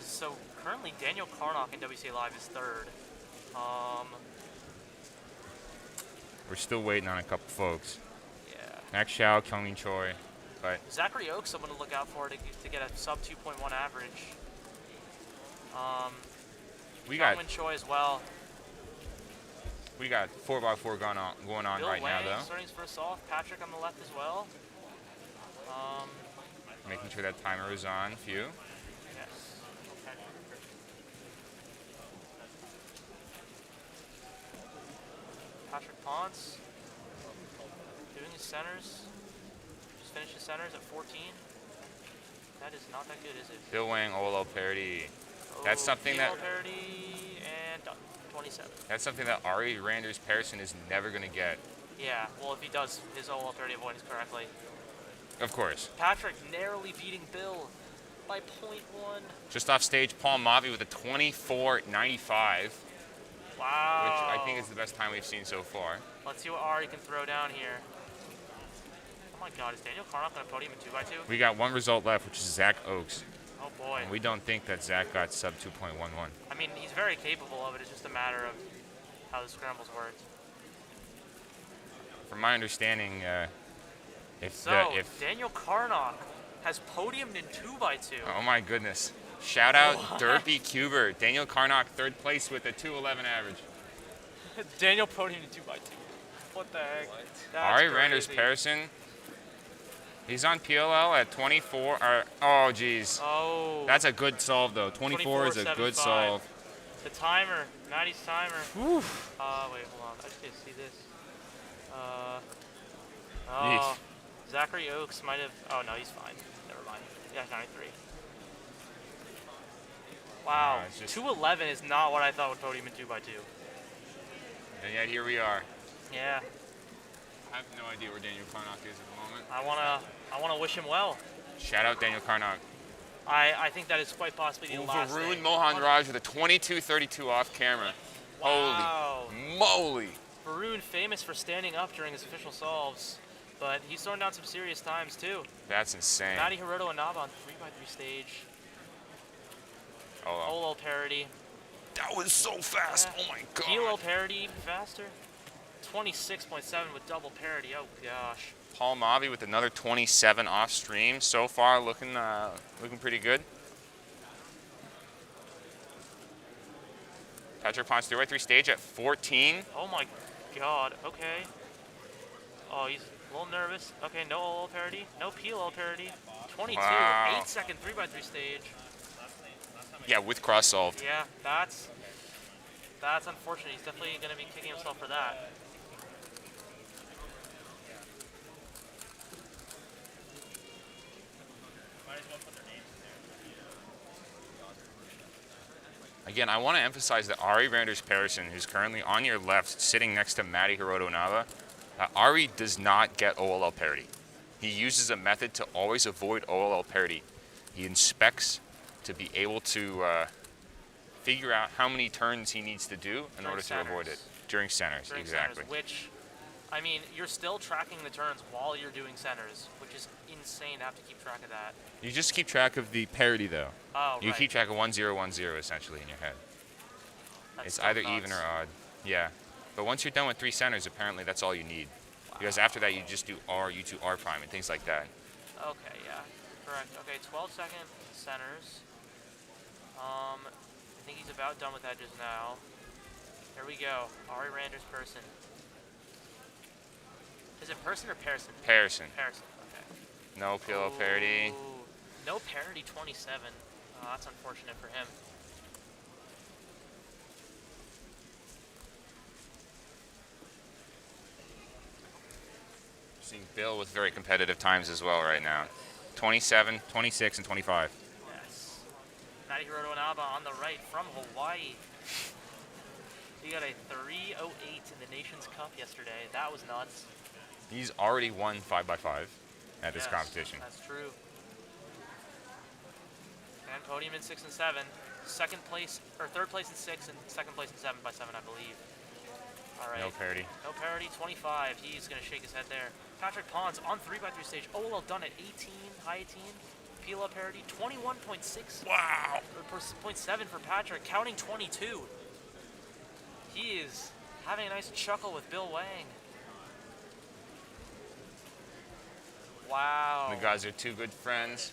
So currently Daniel Karnock in WCA Live is 3rd. We're still waiting on a couple folks. Yeah. Max Xiao, Kyungmin Choi, but Zachary Oak's someone to look out for to get a sub 2.1 average. we got Kyungmin Choi as well. 4x4 going on Bill right Wang now though. starting his first off. Patrick on the left as well. Making sure that timer is on. Few. Yes. Patrick Ponce doing his centers. Just finished his centers at 14. That is not that good, is it? Bill Wang, OLL parity. That's something that parity and done. 27. That's something that Ari Randers Persson is never going to get. Yeah, well, if he does his OL parity avoidance correctly. Of course. Patrick narrowly beating Bill by 0.1. Just off stage, Paul Mavi with a 24.95. Wow. Which I think is the best time we've seen so far. Let's see what Ari can throw down here. Oh my god, is Daniel Karnock going to podium in 2x2? We got one result left, which is Zach Oakes. Oh boy. And we don't think that Zach got sub 2.11. I mean, he's very capable of it. It's just a matter of how the scrambles worked. From my understanding, if Daniel Karnock has podiumed in 2x2. Oh my goodness. Shout out Derpy Cuber. Daniel Karnock, 3rd place with a 2.11 average. Daniel podiumed in 2x2. What the heck? Ari Randers Persson. He's on PLL at 24. Oh, geez. Oh. That's a good solve, though. 24 is a good solve. The timer. Maddie's timer. Whew. Wait, hold on. I just need to see this. Yeesh. Zachary Oakes might have. Oh, no, he's fine. Never mind. Yeah, 93. Wow. 211 is not what I thought would podium in 2x2. And yet here we are. Yeah. I have no idea where Daniel Karnock is at the moment. I wanna wish him well. Shout out Daniel Karnock. I think that is quite possibly the last Varun thing. Mohan Raj with a 22.32 off camera. Wow. Holy moly. Varun famous for standing up during his official solves, but he's throwing down some serious times too. That's insane. Matty Hiroto and Naba on 3x3 stage. Oh, Olo parity. that was so fast. Yeah. Oh my god. Kilo parity even faster. 26.7 with double parity. Oh gosh. Paul Mavi with another 27 off stream. So far, looking pretty good. Patrick Ponce 3x3 stage at 14. Oh my god. Okay. Oh, he's a little nervous. Okay, no OL parity. No PLL parity. 22. Wow. 8-second 3x3 stage. Yeah, with cross solved. Yeah, that's unfortunate. He's definitely going to be kicking himself for that. Again, I want to emphasize that Ari Randers Persson, who's currently on your left, sitting next to Matty Hiroto Nava, Ari does not get OLL parity. He uses a method to always avoid OLL parity. He inspects to be able to figure out how many turns he needs to do in order to avoid it. During centers, exactly. Centers, which, I mean, you're still tracking the turns while you're doing centers, which is insane to have to keep track of that. You just keep track of the parity, though. Oh, You right. keep track of 1-0-1-0 essentially in your head. That's It's still either nuts. even or odd. Yeah. But once you're done with 3 centers, apparently that's all you need. Because after that, you just do R, U2 R prime, and things like that. Okay, yeah, correct. Okay, 12-second centers. I think he's about done with edges now. Here we go. Ari Randers Persson. Is it Persson or Persson? Persson. Persson. Okay. No PLL parity. Ooh, no parity 27. Oh, that's unfortunate for him. Seeing Bill with very competitive times as well right now. 27, 26, and 25. Yes. Matty Hiroto Inaba on the right from Hawaii. He got a 3:08 in the Nations Cup yesterday. That was nuts. He's already won 5x5 at this competition. That's true. And podium in 6 and 7. Second place, or third place in 6 and second place in 7x7, I believe. All right. No parity. No parity, 25. He's going to shake his head there. Patrick Pons on 3x3 stage. Oh, well done at 18, high 18. Peel up parity, 21.6. Wow. Or 0.7 for Patrick, counting 22. He is having a nice chuckle with Bill Wang. Wow. The guys are two good friends.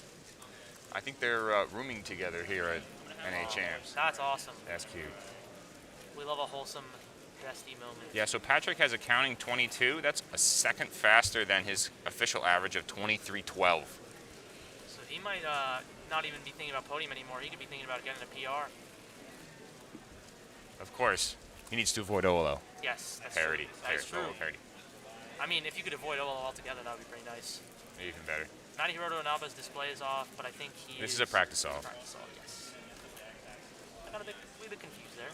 I think they're rooming together here at NA Champs. That's awesome. That's cute. We love a wholesome bestie moment. Yeah, so Patrick has a counting 22. That's a second faster than his official average of 23.12. So he might not even be thinking about podium anymore. He could be thinking about getting a PR. Of course, he needs to avoid OLO. Yes, that's Parity. true. That's true. OLO parity. I mean, if you could avoid OLO altogether, that would be pretty nice. Even better. Matty Hiroto Inaba's display is off, but I think This is a practice solve. Practice solve, yes. I got a bit confused there.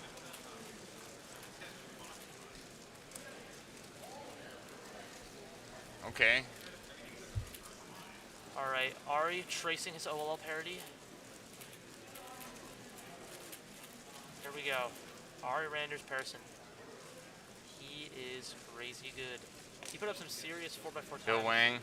Okay. All right, Ari tracing his OLL parity. Here we go. Ari Randers Persson. He is crazy good. He put up some serious 4x4 time. Bill Wang.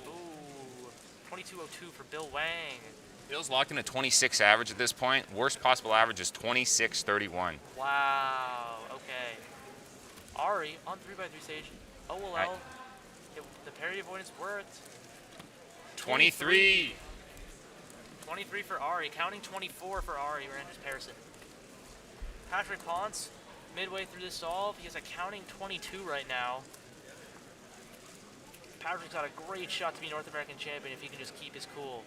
Ooh, 22.02 for Bill Wang. Bill's locked in a 26 average at this point. Worst possible average is 26.31. Wow, okay. Ari on 3x3 stage. OLL. The parity avoidance worked. 23. 23 for Ari, counting 24 for Ari Randers Persson. Patrick Ponce, midway through this solve, he has a counting 22 right now. Patrick's got a great shot to be North American champion if he can just keep his cool.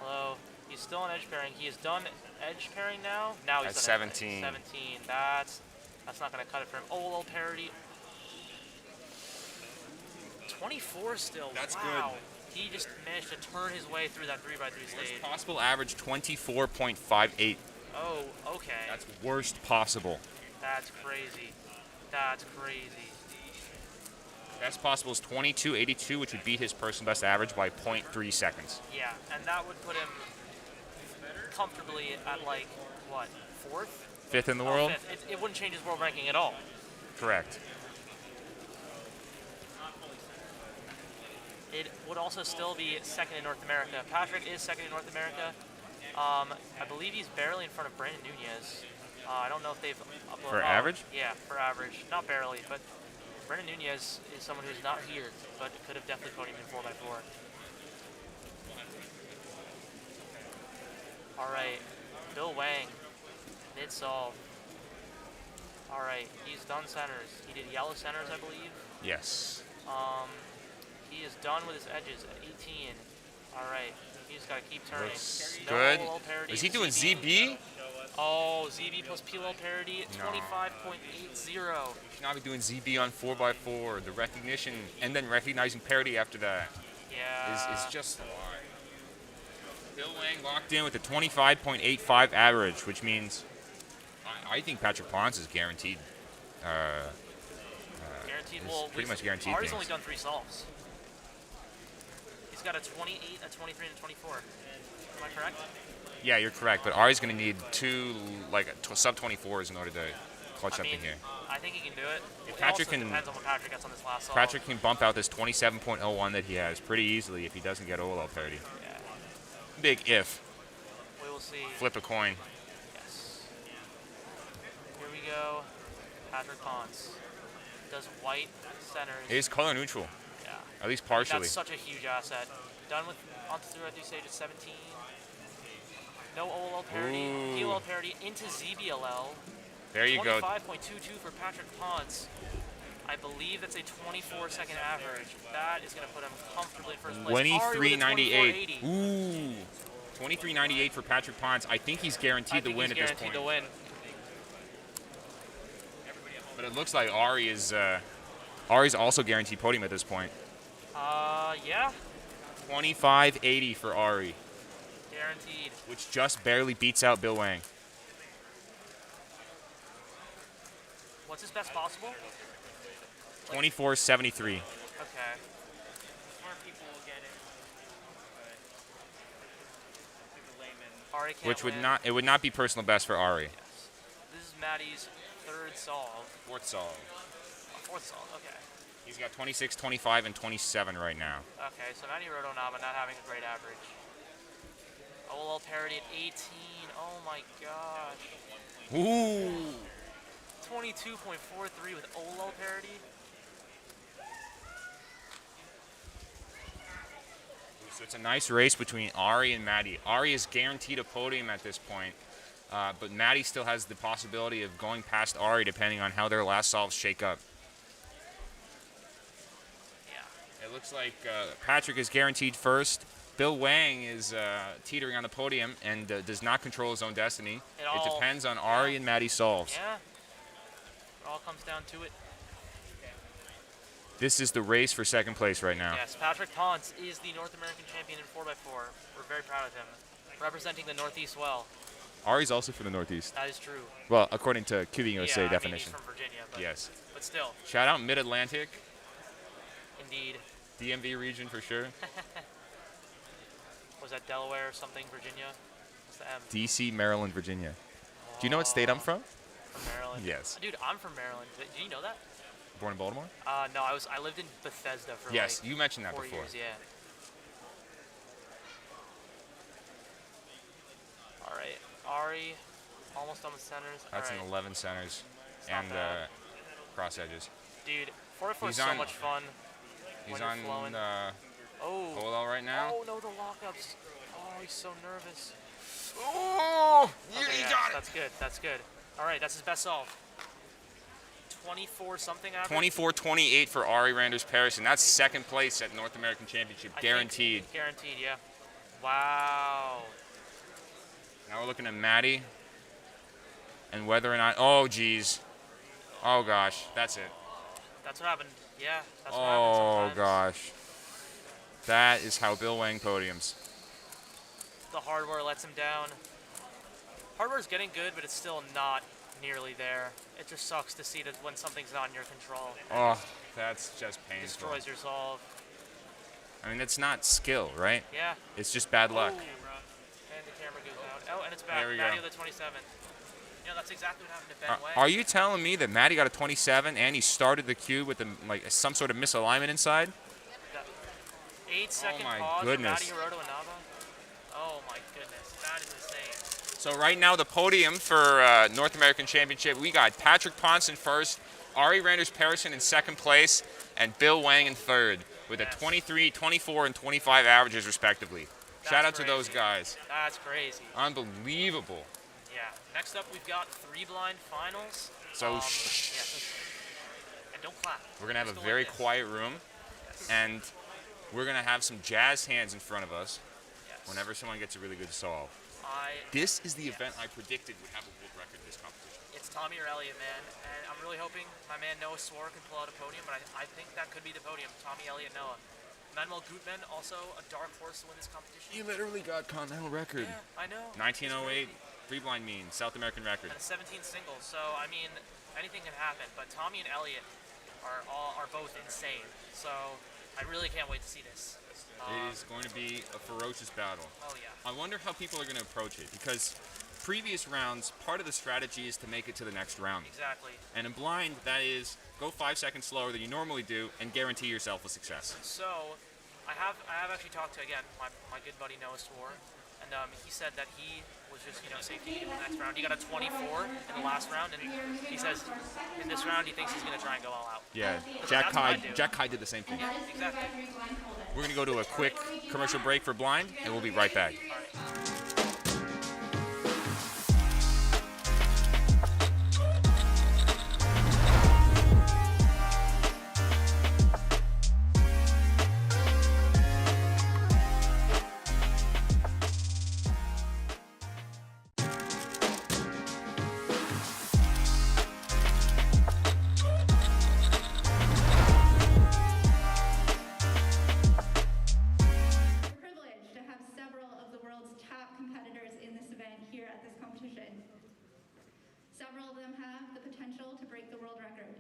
Although, he's still on edge pairing. He is done edge pairing now. Now he's At done 17. 17. That's not going to cut it for him. OLL parity. 24 still. That's wow. good. He just managed to turn his way through that 3x3 stage. Worst possible average 24.58. Oh, okay. That's worst possible. That's crazy. That's crazy. Best possible is 22.82, which would beat his personal best average by 0.3 seconds. Yeah, and that would put him comfortably at like, what, 4th? 5th in the world? 5th. It wouldn't change his world ranking at all. Correct. It would also still be 2nd in North America. Patrick is 2nd in North America. I believe he's barely in front of Brandon Nunez. I don't know if they've uploaded. For average? Yeah, for average. Not barely, but Brandon Nunez is someone who's not here, but could have definitely podiumed in 4x4. All right, Bill Wang, mid-solve. All right, he's done centers. He did yellow centers, I believe. Yes. He is done with his edges at 18. All right, he's got to keep turning. Looks No good. OLL parity. Is he doing ZB? Oh, ZB plus PLL parity at No. 25.80. You should not be doing ZB on 4x4. The recognition and then recognizing parity after that Yeah. is just a lie. Bill Wang locked in with a 25.85 average, which means I think Patrick Ponce is guaranteed. Guaranteed. It's Well, pretty much guaranteed Ari's things. only done 3 solves. He's got a 28, a 23, and a 24. Am I correct? Yeah, you're correct. But Ari's going to need 2 sub 24s in order to clutch I up mean, in here. I think he can do it. If It Patrick also can- depends on what Patrick gets on this last solve. Patrick can bump out this 27.01 that he has pretty easily if he doesn't get OLL parity. Yeah. Big if. We will see. Flip a coin. Yes. Here we go. Patrick Ponce does white centers. It is color neutral, Yeah. at least partially. That's such a huge asset. Done with onto 3x3 stage at 17. No OLL parity. Ooh. PLL parity into ZBLL. There you go. 25.22 for Patrick Ponce. I believe that's a 24-second average. That is going to put him comfortably in first place. Ari with a 23.98. 24.80. Ooh. 23.98 for Patrick Ponce. I think he's guaranteed to win at this point. To win. But it looks like Ari's also guaranteed podium at this point. Yeah, 25.80 for Ari, guaranteed. which just barely beats out Bill Wang. What's his best possible? 2473. Okay. Smart people will get it. The layman. Ari can't Which would win. not, it would not be personal best for Ari. Yes. This is Maddie's third solve. Fourth solve. Fourth solve, okay. He's got 26, 25, and 27 right now. Okay, so Maddie Rodonaba not having a great average. OLL parity at 18. Oh my gosh. Ooh. 22.43 with OLL parity. So it's a nice race between Ari and Maddie. Ari is guaranteed a podium at this point, but Maddie still has the possibility of going past Ari depending on how their last solves shake up. Yeah. It looks like Patrick is guaranteed first. Bill Wang is teetering on the podium and does not control his own destiny. It depends on Ari and Maddie's solves. Yeah. It all comes down to it. This is the race for second place right now. Yes, Patrick Ponce is the North American champion in 4x4. We're very proud of him. Representing the Northeast well. Ari's also from the Northeast. That is true. Well, according to QB USA yeah, definition. I mean, he's from Virginia, but, Yes. but still. Shout out Mid-Atlantic. Indeed. DMV region for sure. Was that Delaware or something, Virginia? What's the M? DC, Maryland, Virginia. Do you know what state I'm from? From Maryland. Yes. Dude, I'm from Maryland. Did you know that? Born in Baltimore? No, I lived in Bethesda for Yes, like you mentioned that 4 before. years, yeah. All right, Ari, almost on the centers. That's All right. an 11 centers not and bad. cross edges. Dude, 4x4 is He's so on- much fun. He's when you're on flowing. Oh. OLL right now. Oh no, the lockups. Oh, he's so nervous. Oh, Okay, he yeah, got it. That's good. That's good. All right, that's his best solve. 24 something average. 24-28 for Ari Randers Paris, and that's second place at North American Championship, I guaranteed. think, guaranteed, yeah. Wow. Now we're looking at Maddie and whether or not. Oh, geez. Oh gosh, that's it. That's what happened. Yeah, that's what Oh happened sometimes. gosh. That is how Bill Wang podiums. The hardware lets him down. Hardware's getting good, but it's still not nearly there. It just sucks to see that when something's not in your control. Oh, that's just painful. Destroys your solve. I mean, it's not skill, right? Yeah. It's just bad luck. Oh, and the camera goes out. Oh, and it's back. There we Maddie go. with the 27. You know, that's exactly what happened to Ben Way. Are you telling me that Maddie got a 27 and he started the cube with like some sort of misalignment inside? 8-second my pause goodness. for Maddie Hiroto and Nava. Oh my goodness, that is insane. So right now the podium for North American Championship, we got Patrick Ponce in first, Ari Randers Parison in second place, and Bill Wang in third with Yes. a 23, 24, and 25 averages respectively. Shout out That's to those crazy. guys. That's crazy. Unbelievable. Yeah. Next up, we've got 3 blind finals. So Yeah, so and don't clap. we're going to have Just a go very like this. quiet room, and we're going to have some jazzed hands in front of us Yes. whenever someone gets a really good solve. I This is the event I predicted would have a world record this competition. It's Tommy or Elliott, man. And I'm really hoping my man Noah Swore can pull out a podium, but I think that could be the podium. Tommy, Elliott, Noah. Manuel Gutmann, also a dark horse to win this competition. He literally got continental record. Yeah, I know. 1908, three blind mean, South American record. And 17 singles. So, I mean, anything can happen. But Tommy and Elliott are both insane. So, I really can't wait to see this. It is going to be a ferocious battle. Oh, yeah. I wonder how people are going to approach it, because previous rounds, part of the strategy is to make it to the next round. Exactly. And in blind, that is go 5 seconds slower than you normally do and guarantee yourself a success. So, I have actually talked to, again, my good buddy Noah Swore, and he said that he was just, safety in the next round. He got a 24 in the last round, and he says in this round he thinks he's going to try and go all out. Yeah, That's Jack what I Kai, do. Jack Kai did the same thing. Yeah, exactly. We're going to go to a quick commercial break for blind, and we'll be right back. We're privileged to have several of the Several of them have the potential to break the world record.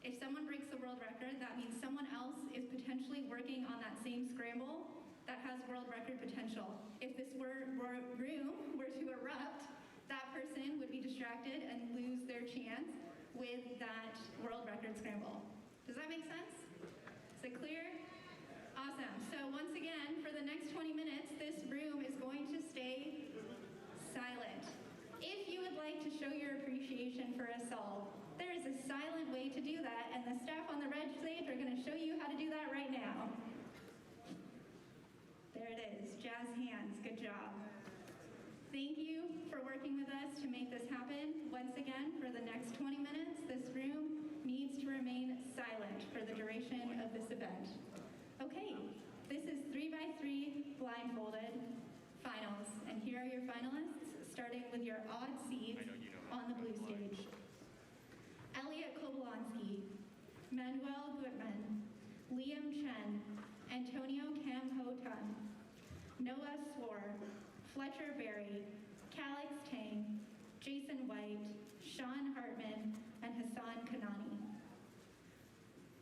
If someone breaks the world record, that means someone else is potentially working on that same scramble that has world record potential. If this room were to erupt, that person would be distracted and lose their chance with that world record scramble. Does that make sense? Is it clear? Awesome. So once again, for the next 20 minutes, this room is going to stay silent. If you would like to show your appreciation for a solve, there is a silent way to do that, and the staff on the red stage are going to show you how to do that right now. There it is. Jazz hands. Good job. Thank you for working with us to make this happen. Once again, for the next 20 minutes, this room needs to remain silent for the duration of this event. Okay, this is 3x3 Blindfolded Finals, and here are your finalists, starting with your odd seeds on the blue stage. Elliot Kobolonsky, Manuel Gutman, Liam Chen, Antonio Cam Ho Tun, Noah Swore, Fletcher Berry, Calix Tang, Jason White, Sean Hartman, and Hassan Kanani.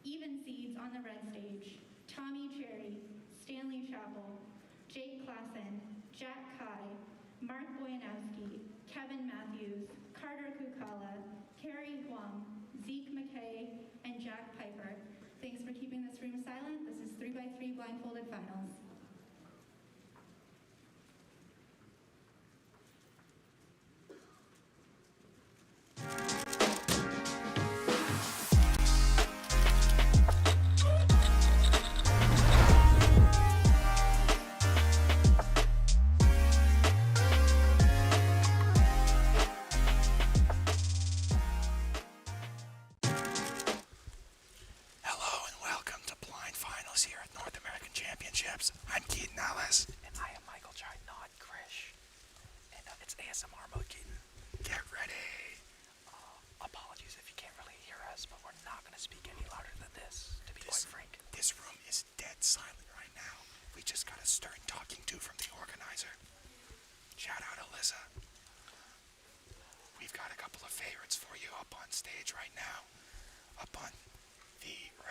Even seeds on the red stage: Tommy Cherry, Stanley Chappell, Jake Klassen, Jack Kai, Mark Boyanowski, Kevin Matthews, Carter Kukala, Carrie Huang, Zeke McKay, and Jack Piper. Thanks for keeping this room silent. This is 3x3 Blindfolded Finals.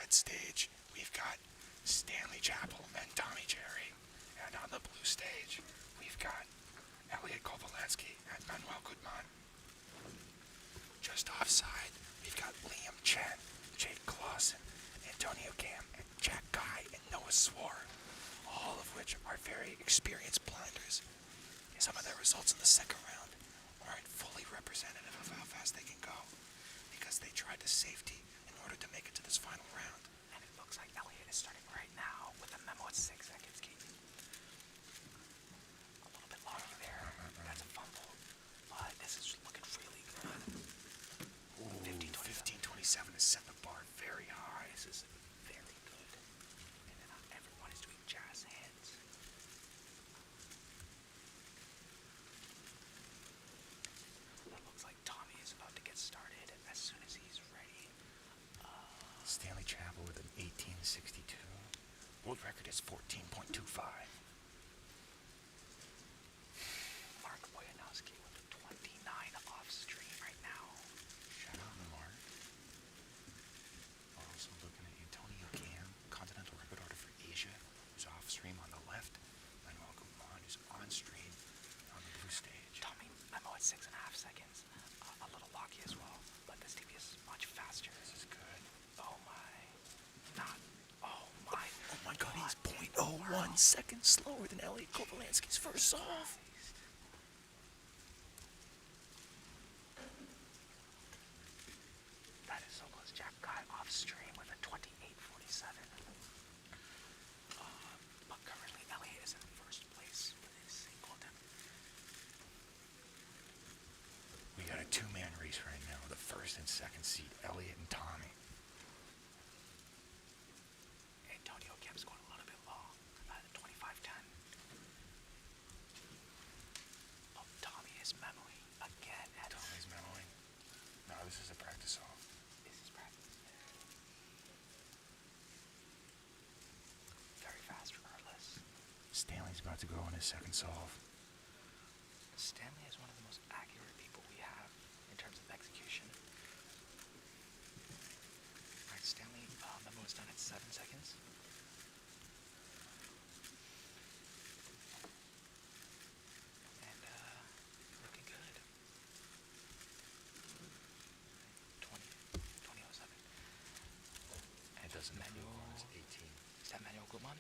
Stage, we've got Stanley Chappell and Tommy Cherry, and on the blue stage, we've got Elliot Kobolonsky and Manuel Gutman. Just offside, we've got Liam Chen, Jake Clausen, Antonio Cam, and Jack Guy, and Noah Swore, all of which are very experienced blinders. Some of their results in the second round aren't fully representative of how fast they can go, because they tried to safety in order to make it to this final round. And it looks like Elliot is starting right now with a memo at 6 seconds, Keith. A little bit long there. That's a fumble. But this is looking really good. 15:27 has set the bar very high. This is very good. And then everyone is doing jazz hands. It looks like Tommy is about to get started as soon as he's ready. Stanley Chappell with an 18.62. World record is 14.25. Mark Boyanowski with a 29 off stream right now. Shout out to Mark. We're also looking at Antonio Cam, continental record order for Asia, who's off stream on the left. Manuel Gutman, who's on stream on the blue stage. Tommy, memo at 6.5 seconds. A little locky as well, but this TV is much faster. This is good. Oh my. Not. Oh my. Oh my god, he's 0.01 seconds slower than Elliot Kobolonsky's first solve. That is so close. Jack Guy off stream with a 28.47. But currently Elliot is in first place with his singleton. We got a two-man race right now. The first and second seed, Elliot and Tommy. Antonio Kemp's going a little bit long. 25.10. Oh, Tommy is memoing again. Tommy's memoing. No, this is a practice solve. This is practice. Very fast regardless. Stanley's about to go on his second solve. Stanley is one of the most accurate people we have in terms of execution. almost done at 7 seconds. And looking good. 20:07. It doesn't manual. It's 18. Is that manual Gutmann?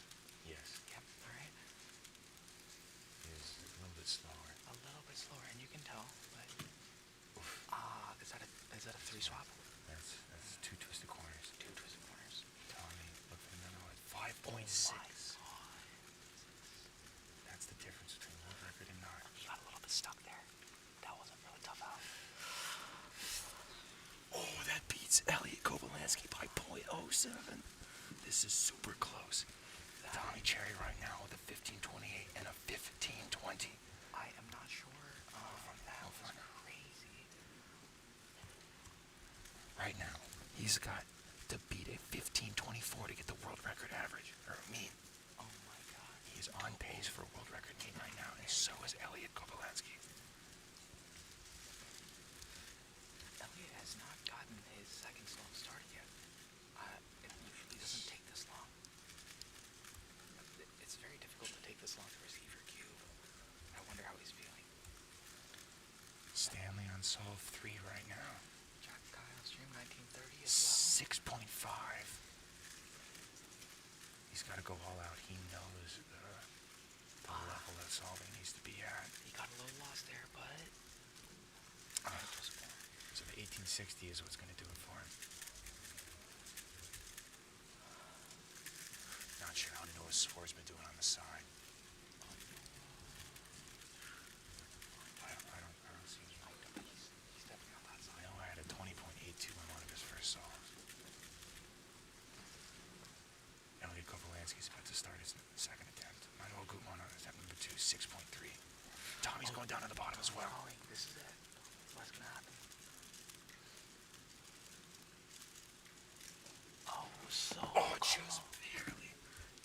Yes. Yep. All right. It's a little bit slower. A little bit slower, and you can tell. But is that a 3 swap? That's 2 twisted corners. 2 twisted corners. Tommy, look for the memo at 5.6. Oh my God. That's the difference between world record and not. He got a little bit stuck there. That wasn't really tough out. Oh, that beats Elliot Kovalansky by .07. This is super close. Tommy Cherry right now with a 15:28 and a 15:20. I am not sure. That was crazy. Right now, he's got to beat a 15:24 to get the world record average, or mean. Oh my God. He is on pace for a world record mean right now, and so is Elliot Kovalansky. Elliot has not gotten his second slow start yet. It usually doesn't take this long. It's very difficult to take this long to receive your cube. I wonder how he's feeling. Stanley on solve 3 right now. Jack Kyle stream 1930 as well. 6.5. He's got to go all out. He knows the level that solving needs to be at. He got a little lost there, but So the 1860 is what's going to do it for him. Not sure how Noah Swar's been doing on the side. I don't see him. he's definitely on that side. Noah had a 20.82 on one of his first solves. Elliot Kovalansky's about to start his second attempt. Manuel Gutmann on attempt number 2, 6.3. Tommy's going down to the bottom as well. This is it. What's going to happen? Oh, so close.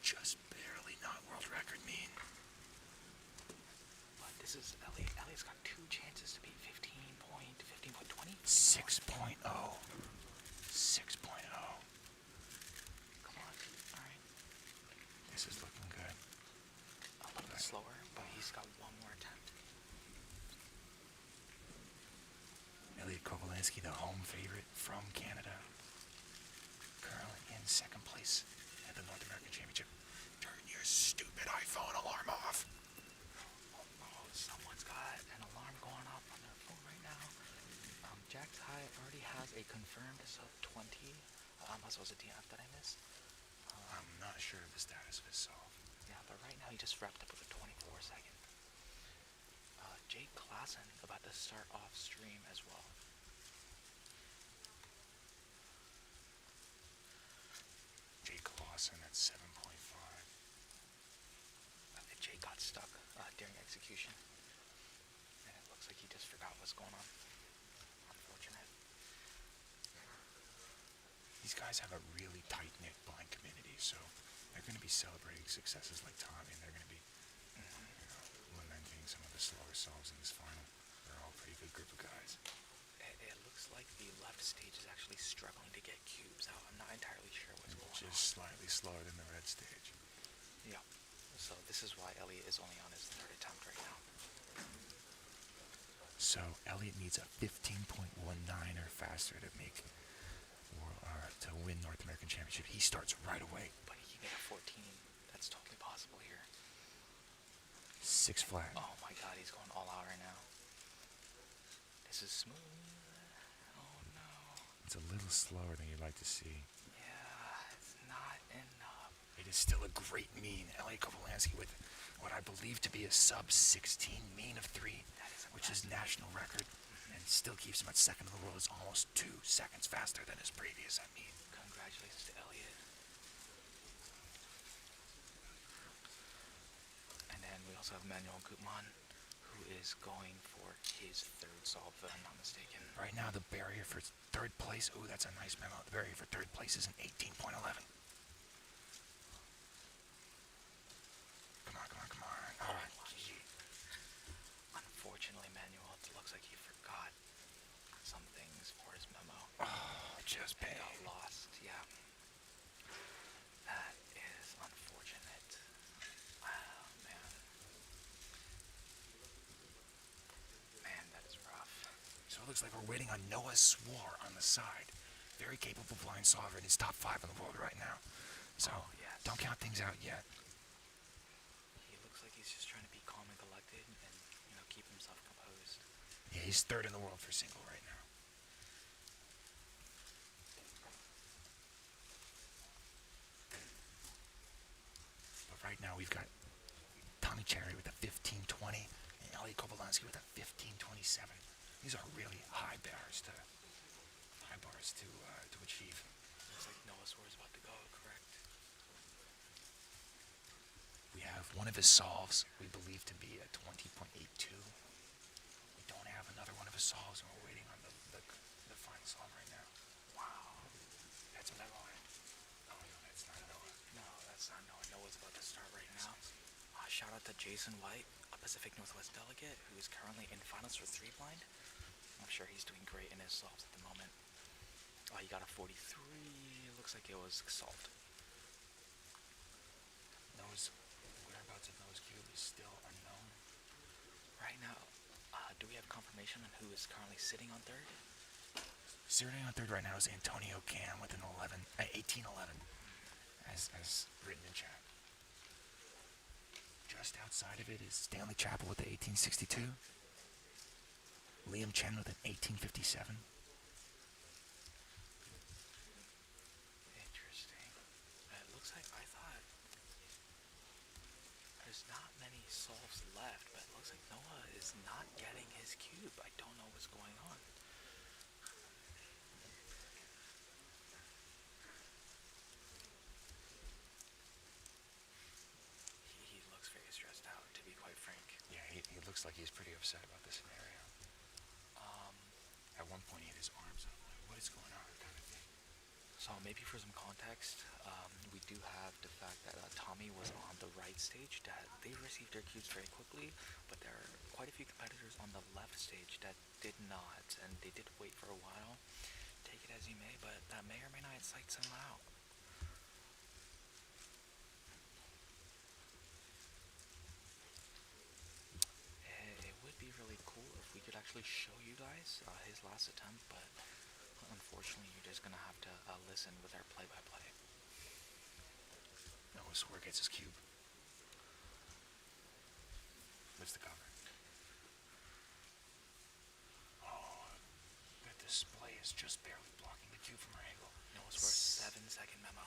Just barely not world record mean. But this is Elliot. Elliot's got 2 chances to beat 15.20. 6.0. 6.0. Come on. All right. This is looking good. A little bit slower, but he's got 1 more attempt. Elliot Kovalansky, the home favorite from Canada, currently in second place at the North American Championship. Turn your stupid iPhone alarm off. Oh, someone's got an alarm going off on their phone right now. Jack Ty already has a confirmed sub 20. Unless it was a DNF that I missed. I'm not sure of the status of his solve. Yeah, but right now he just wrapped up with a 24 second. Jake Klassen about to start off stream as well. Jake Clausen at 7.5. Jake got stuck during execution. And it looks like he just forgot what's going on. Unfortunate. These guys have a really tight-knit blind community, so they're going to be celebrating successes like Tommy, and they're going to be lamenting some of the slower solves in this final. They're all a pretty good group of guys. It looks like the left stage is actually struggling to get cubes out. I'm not entirely sure what's going on. Just slightly slower than the red stage. Yeah. So this is why Elliot is only on his 3rd attempt right now. So Elliot needs a 15.19 or faster to make to win North American Championship. He starts right away. But he can get a 14. That's totally possible here. 6 flat. Oh my God, he's going all out right now. This is smooth. Oh no. It's a little slower than you'd like to see. Yeah, it's not enough. It is still a great mean. Elliot Kovalansky with what I believe to be a sub 16 mean of 3, which is national record, and still keeps him at second in the world. It's almost 2 seconds faster than his previous mean. Congratulations to Elliot. And then we also have Manuel Gutmann, who is going for his 3rd solve, if I'm not mistaken. Right now, the barrier for 3rd place, ooh, that's a nice memo. The barrier for 3rd place is an 18.11. Come on. Oh, gee. Unfortunately, Manuel, it looks like he forgot some things for his memo. Oh, just and paid. got lost, yeah. looks like we're waiting on Noah Swore on the side. Very capable blind solver. He's top 5 in the world right now. So don't count things out yet. He looks like he's just trying to be calm and collected and, keep himself composed. Yeah, he's 3rd in the world for single right now. But right now we've got Tommy Cherry with a 15.20 and Elliot Kobolansky with a 15.27. These are really high bars to achieve. Looks like Noah Swore is about to go, correct? We have one of his solves we believe to be a 20.82. We don't have another one of his solves, and we're waiting on the final solve right now. Wow. That's Noah. Oh, no, that's not Noah. No, that's not Noah. Noah's about to start right now. Shout out to Jason White, a Pacific Northwest delegate who is currently in finals for 3 blind. I'm sure he's doing great in his solves at the moment. He got a 43. Looks like it was solved. Noah's whereabouts of Noah's cube is still unknown. Right now, do we have confirmation on who is currently sitting on 3rd? Sitting on 3rd right now is Antonio Cam with an 1811, as written in chat. Just outside of it is Stanley Chappell with the 1862. Liam Chen with an 1857. Interesting. It looks like I thought there's not many solves left, but it looks like Noah is not getting his cube. I don't know what's going on. He looks very stressed out, to be quite frank. Yeah, he looks like he's pretty upset about this scenario. At one point he had his arms up, like, what is going on, kind of thing. So maybe for some context, we do have the fact that Tommy was on the right stage, that they received their cubes very quickly, but there are quite a few competitors on the left stage that did not, and they did wait for a while. Take it as you may, but that may or may not excite someone out. It would be really cool if we could actually show you guys his last attempt, but unfortunately you're just gonna have to listen with our play-by-play. Noah Swore gets his cube. Where's the cover? Oh, the display is just barely blocking the cube from our angle. Noah Swore 7-second memo.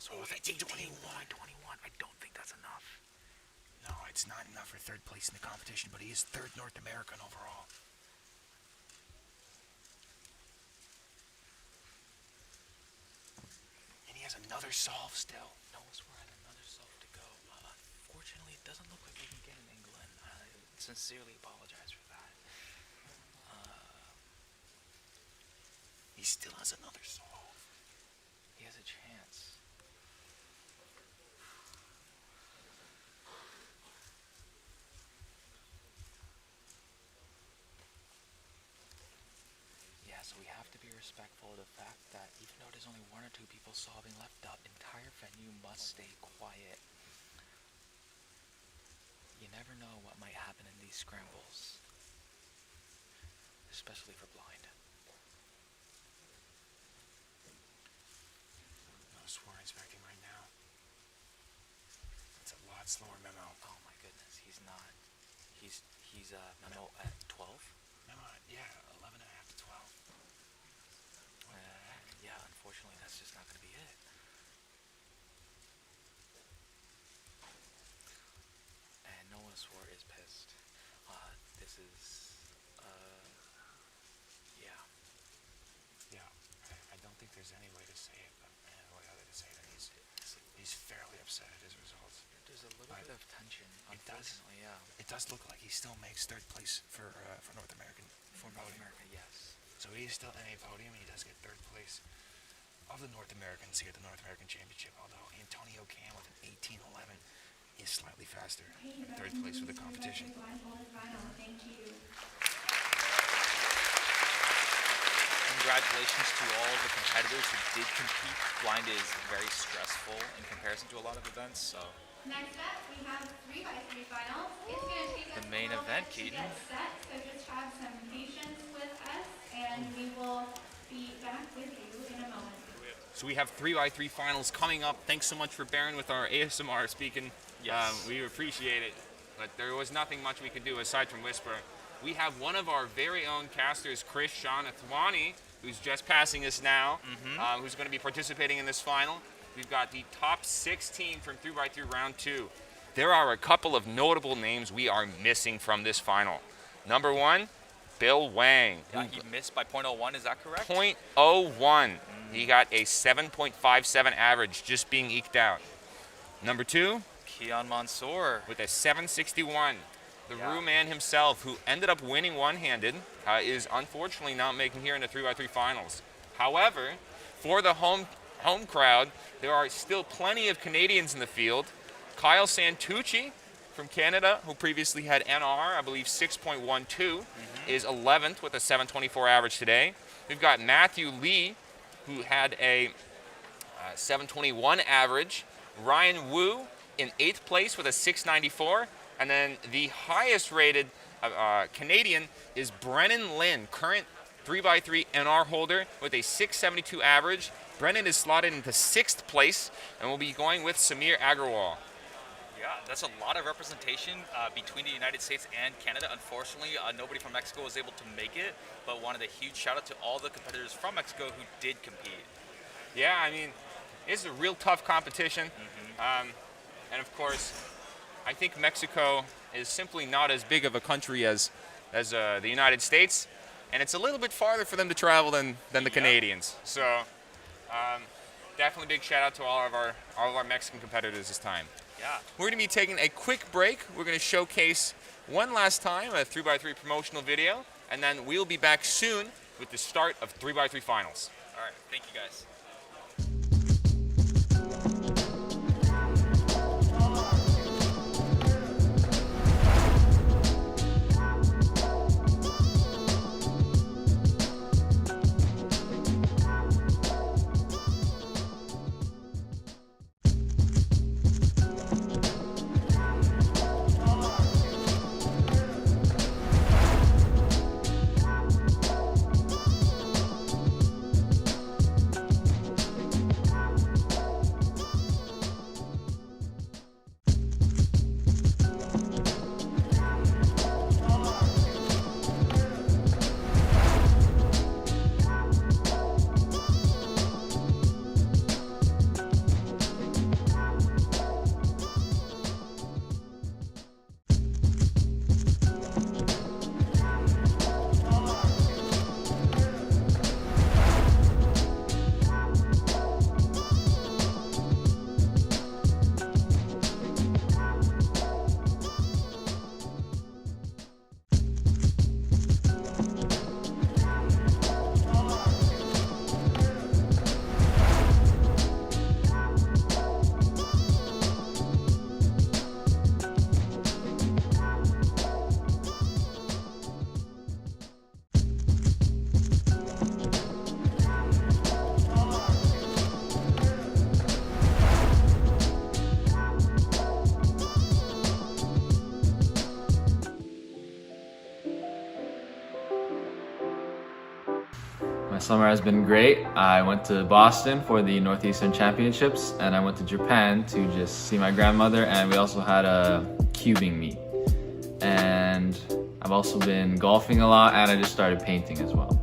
Oh, 1821. I don't think that's enough. No, it's not enough for 3rd place in the competition, but he is 3rd North American overall. And he has another solve still. Noah Swore had another solve to go. Unfortunately, it doesn't look like we can get in England. I sincerely apologize for that. He still has another solve. He has a chance. Yeah, so we have to be respectful of the fact that even though there's only 1 or 2 people solving left, the entire venue must stay quiet. You never know what might happen in these scrambles, especially for blind. Noah Swore inspecting right now. It's a lot slower memo. Oh my goodness, he's not. He's memo at 12? Memo, yeah, 11 and a half to 12. Yeah, unfortunately, that's just not going to be it. And Noah Swore is pissed. This is, yeah. Yeah, I don't think there's any way to say it, but other to say that he's fairly upset at his results. There's a little bit of tension, unfortunately, yeah. It does look like he still makes 3rd place for North American. For North America, yes. So he is still in a podium, and he does get 3rd place of the North Americans here at the North American Championship, although Antonio Cam with an 1811 is slightly faster. 3rd place for the competition. Blindfolded Finals. Thank you. congratulations to all of the competitors who did compete. Blind is very stressful in comparison to a lot of events, so. Next up, we have 3x3 finals. It's going to take us The main a little event, bit to Keaton. get set, so just have some patience with us, and we will be back with you in a moment. So we have 3x3 finals coming up. Thanks so much for bearing with our ASMR speaking. Yes. We appreciate it. But there was nothing much we could do aside from whisper. We have one of our very own casters, Krishna Nathwani, who's just passing us now, who's going to be participating in this final. We've got the top 16 from 3x3 round 2. There are a couple of notable names we are missing from this final. Number 1, Bill Wang. Yeah, he missed by 0.01, is that correct? 0.01. He got a 7.57 average just being eked out. Number 2, Kian Mansour. with a 761. The Rue man himself, who ended up winning one-handed, is unfortunately not making here in the 3x3 finals. However, for the home crowd, there are still plenty of Canadians in the field. Kyle Santucci from Canada, who previously had NR, I believe 6.12, is 11th with a 724 average today. We've got Matthew Lee, who had a 721 average. Ryan Wu in 8th place with a 694. And then the highest rated Canadian is Brennan Lin, current 3x3 NR holder with a 672 average. Brennan is slotted into 6th place and will be going with Samir Agrawal. Yeah, that's a lot of representation between the United States and Canada. Unfortunately, nobody from Mexico was able to make it, but wanted a huge shout out to all the competitors from Mexico who did compete. Yeah, I mean, it's a real tough competition. And of course, I think Mexico is simply not as big of a country as the United States, and it's a little bit farther for them to travel than the Canadians. So definitely big shout out to all of our Mexican competitors this time. Yeah. We're going to be taking a quick break. We're going to showcase one last time a 3x3 promotional video, and then we'll be back soon with the start of 3x3 finals. All right, thank you guys. My summer has been great. I went to Boston for the Northeastern Championships, and I went to Japan to just see my grandmother, and we also had a cubing meet. And I've also been golfing a lot, and I just started painting as well.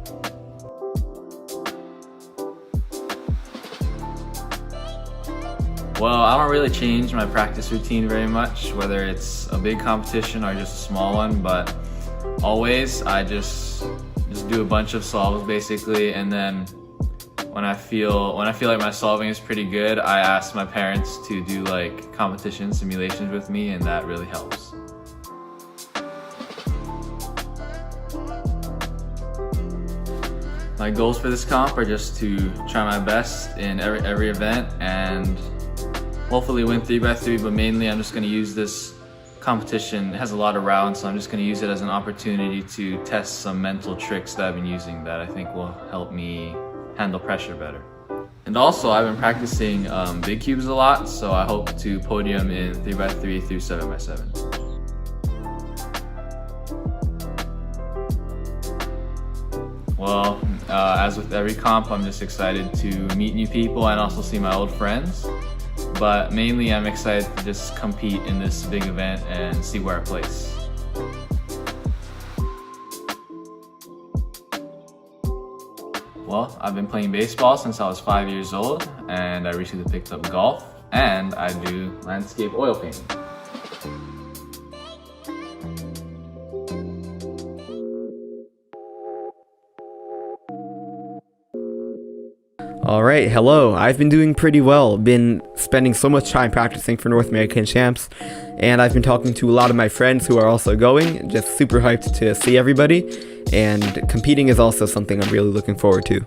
Well, I don't really change my practice routine very much, whether it's a big competition or just a small one, but always I just do a bunch of solves basically, and then when I feel like my solving is pretty good, I ask my parents to do like competition simulations with me, and that really helps. My goals for this comp are just to try my best in every event and hopefully win 3x3, but mainly I'm just going to use this competition has a lot of rounds, so I'm just going to use it as an opportunity to test some mental tricks that I've been using that I think will help me handle pressure better. And also, I've been practicing big cubes a lot, so I hope to podium in 3x3 through 7x7. Well, as with every comp, I'm just excited to meet new people and also see my old friends. But mainly, I'm excited to just compete in this big event and see where I place. Well, I've been playing baseball since I was 5 years old, and I recently picked up golf, and I do landscape oil painting. Alright, hello. I've been doing pretty well. Been spending so much time practicing for North American Champs, and I've been talking to a lot of my friends who are also going. Just super hyped to see everybody, and competing is also something I'm really looking forward to.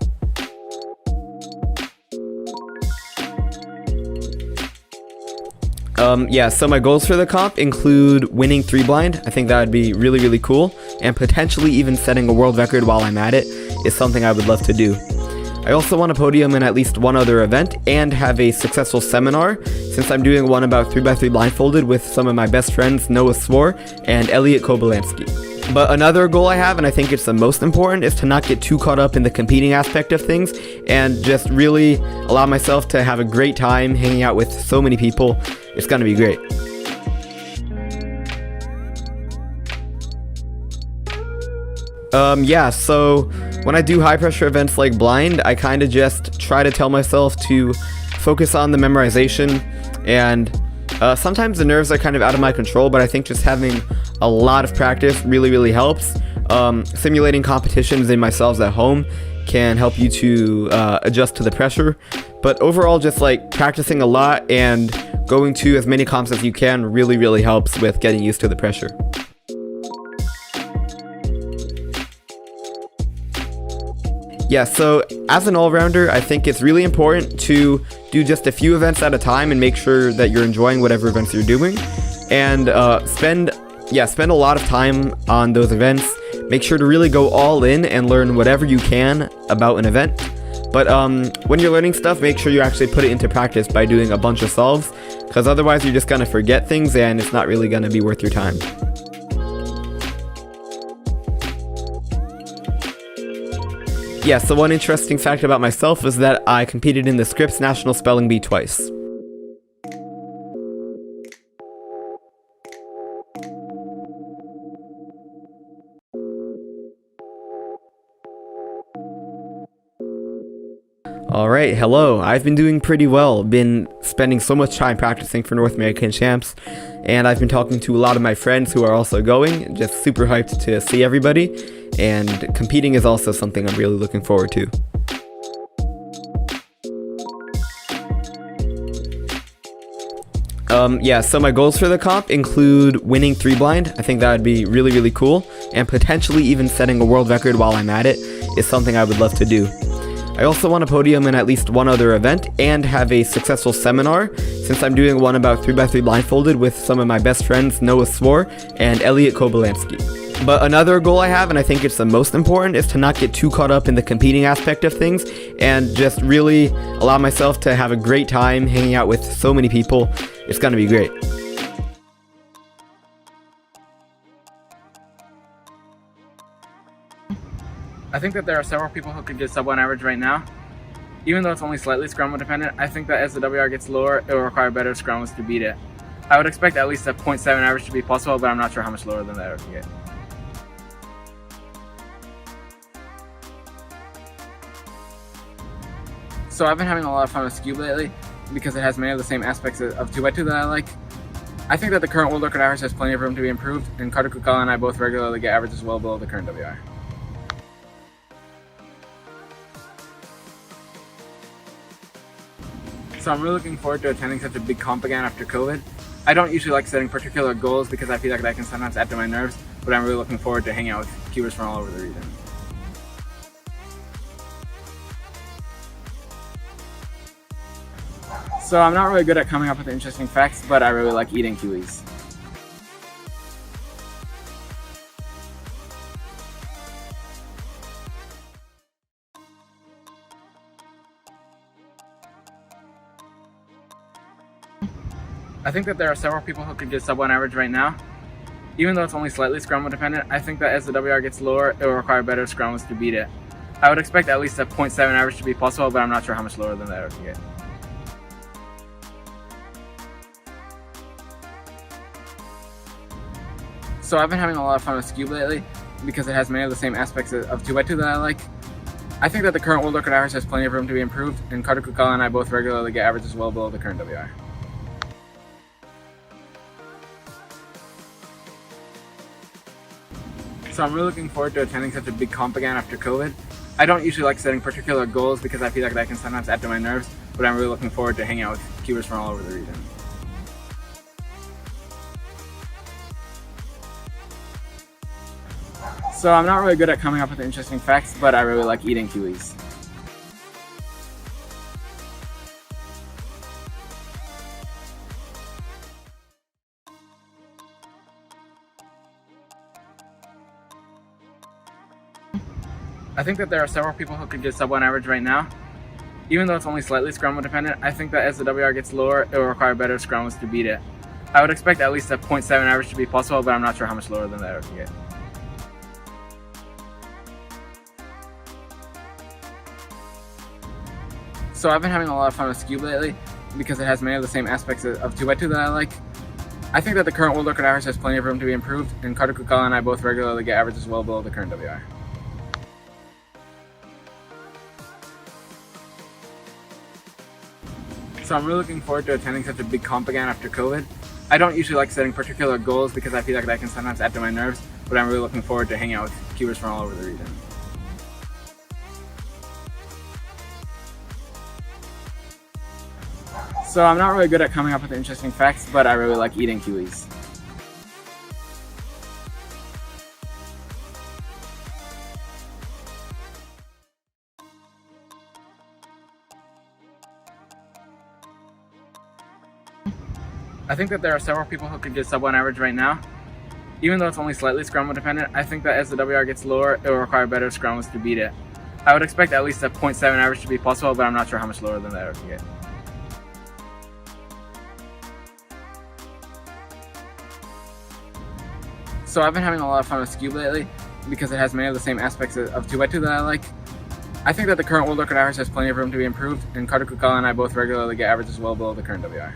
Yeah, so my goals for the comp include winning 3 blind. I think that would be really, really cool, and potentially even setting a world record while I'm at it is something I would love to do. I also want a podium in at least one other event and have a successful seminar, since I'm doing one about 3x3 blindfolded with some of my best friends Noah Swore and Elliot Kobolansky. But another goal I have, and I think it's the most important, is to not get too caught up in the competing aspect of things and just really allow myself to have a great time hanging out with so many people. It's gonna be great. Yeah, so when I do high pressure events like blind, I kind of just try to tell myself to focus on the memorization, and sometimes the nerves are kind of out of my control, but I think just having a lot of practice really, really helps. Simulating competitions in myself at home can help you to adjust to the pressure, but overall just like practicing a lot and going to as many comps as you can really, really helps with getting used to the pressure. Yeah, so as an all-rounder, I think it's really important to do just a few events at a time and make sure that you're enjoying whatever events you're doing, and spend a lot of time on those events. Make sure to really go all in and learn whatever you can about an event. But when you're learning stuff, make sure you actually put it into practice by doing a bunch of solves, because otherwise you're just gonna forget things and it's not really gonna be worth your time. Yeah, so one interesting fact about myself is that I competed in the Scripps National Spelling Bee twice. Alright, hello. I've been doing pretty well. Been spending so much time practicing for North American Champs, and I've been talking to a lot of my friends who are also going. Just super hyped to see everybody, and competing is also something I'm really looking forward to. Yeah, so my goals for the comp include winning 3 blind. I think that would be really, really cool, and potentially even setting a world record while I'm at it is something I would love to do. I also want a podium in at least one other event and have a successful seminar, since I'm doing one about 3x3 blindfolded with some of my best friends Noah Swore and Elliot Kobolansky. But another goal I have, and I think it's the most important, is to not get too caught up in the competing aspect of things and just really allow myself to have a great time hanging out with so many people. It's gonna be great. I think that there are several people who could get sub 1 average right now. Even though it's only slightly scramble dependent, I think that as the WR gets lower, it will require better scrambles to beat it. I would expect at least a 0.7 average to be possible, but I'm not sure how much lower than that I can get. So I've been having a lot of fun with Skewb lately because it has many of the same aspects of 2x2 that I like. I think that the current world record average has plenty of room to be improved, and TheCubicle and I both regularly get averages well below the current WR. So I'm really looking forward to attending such a big comp again after COVID. I don't usually like setting particular goals because I feel like that can sometimes add to my nerves, but I'm really looking forward to hanging out with cubers from all over the region. So I'm not really good at coming up with interesting facts, but I really like eating kiwis. I think that there are several people who could get sub 1 average right now. Even though it's only slightly scramble dependent, I think that as the WR gets lower, it will require better scrambles to beat it. I would expect at least a 0.7 average to be possible, but I'm not sure how much lower than that it would get. So I've been having a lot of fun with Skewb lately because it has many of the same aspects of 2x2 that I like. I think that the current world record average has plenty of room to be improved, and TheCubicle and I both regularly get averages well below the current WR. So I'm really looking forward to attending such a big comp again after COVID. I don't usually like setting particular goals because I feel like that can sometimes add to my nerves, but I'm really looking forward to hanging out with cubers from all over the region. So I'm not really good at coming up with interesting facts, but I really like eating kiwis. I think that there are several people who could get sub 1 average right now. Even though it's only slightly scramble dependent, I think that as the WR gets lower, it will require better scrambles to beat it. I would expect at least a 0.7 average to be possible, but I'm not sure how much lower than that it would get. So I've been having a lot of fun with Skewb lately because it has many of the same aspects of 2x2 that I like. I think that the current world record average has plenty of room to be improved, and TheCubicle and I both regularly get averages well below the current WR. So I'm really looking forward to attending such a big comp again after COVID. I don't usually like setting particular goals because I feel like that can sometimes add to my nerves, but I'm really looking forward to hanging out with cubers from all over the region. So I'm not really good at coming up with interesting facts, but I really like eating kiwis. I think that there are several people who could get sub 1 average right now. Even though it's only slightly scramble dependent, I think that as the WR gets lower, it will require better scrambles to beat it. I would expect at least a 0.7 average to be possible, but I'm not sure how much lower than that it would get. So I've been having a lot of fun with Skewb lately because it has many of the same aspects of 2x2 that I like. I think that the current world record average has plenty of room to be improved, and TheCubicle and I both regularly get averages well below the current WR.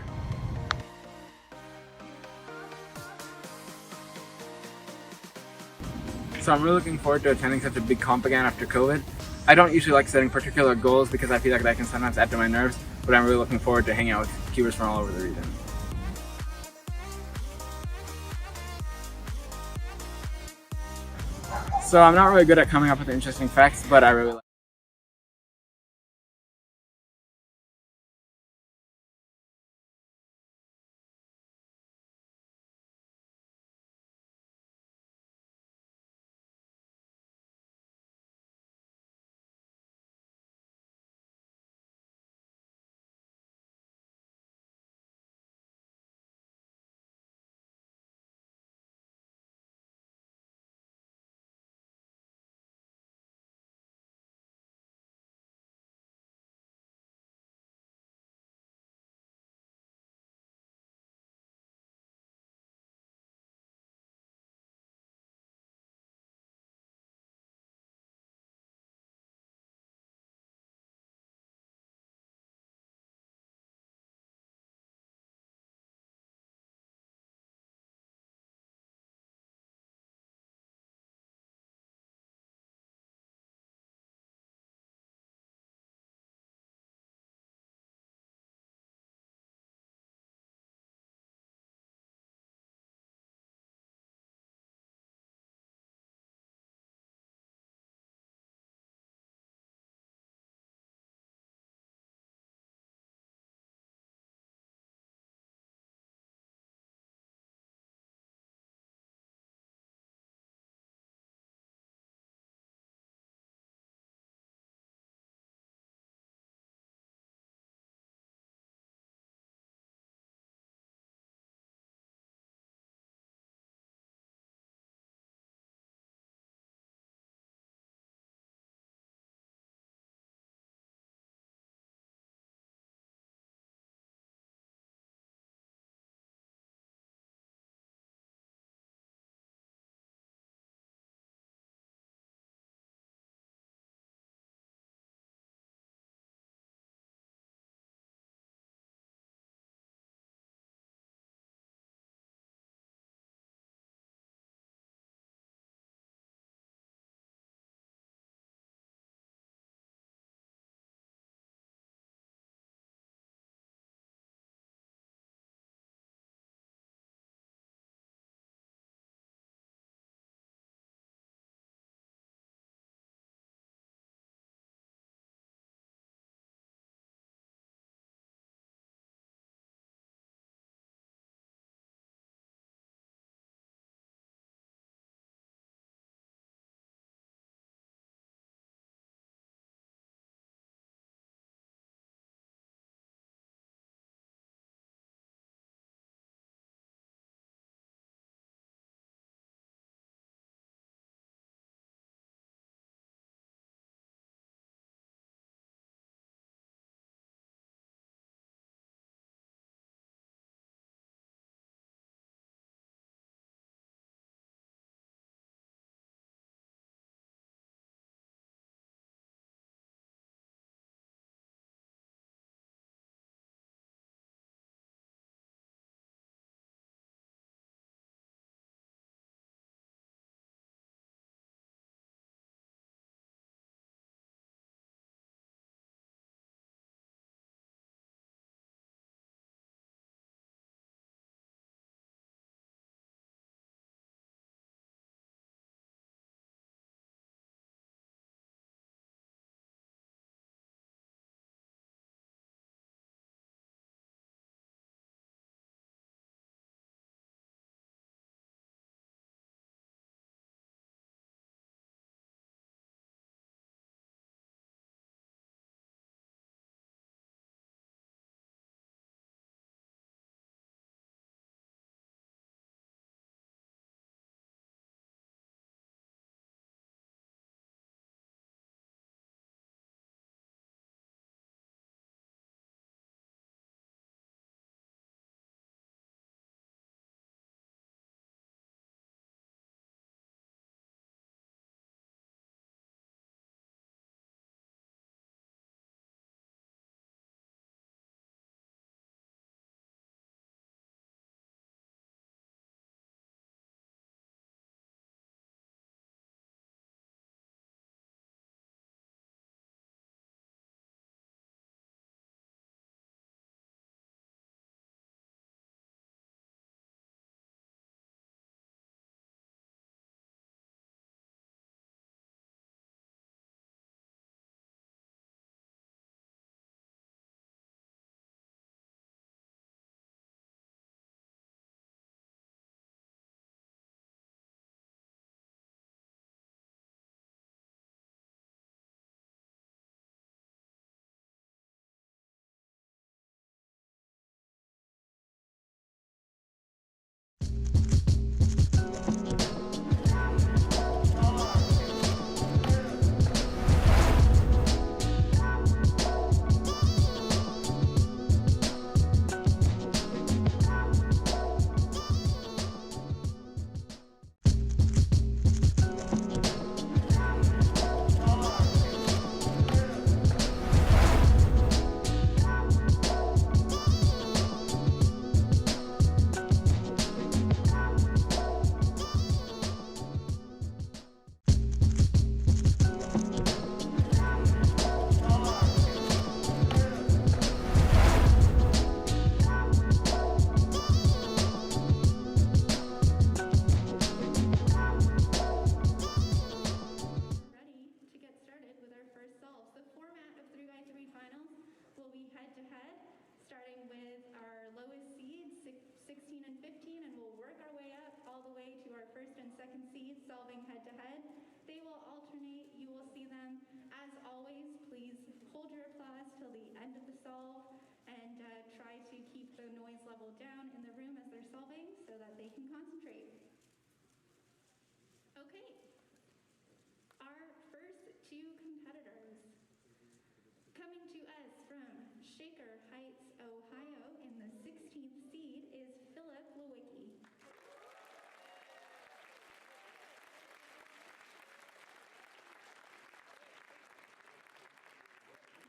So I'm really looking forward to attending such a big comp again after COVID. I don't usually like setting particular goals because I feel like that can sometimes add to my nerves, but I'm really looking forward to hanging out with cubers from all over the region. So I'm not really good at coming up with interesting facts, but I really like second seed solving head-to-head. They will alternate. You will see them. As always, please hold your applause till the end of the solve and try to keep the noise level down in the room as they're solving so that they can concentrate. Okay. Our first two competitors. Coming to us from Shaker Heights, Ohio, in the 16th seed is Philip Lewicki.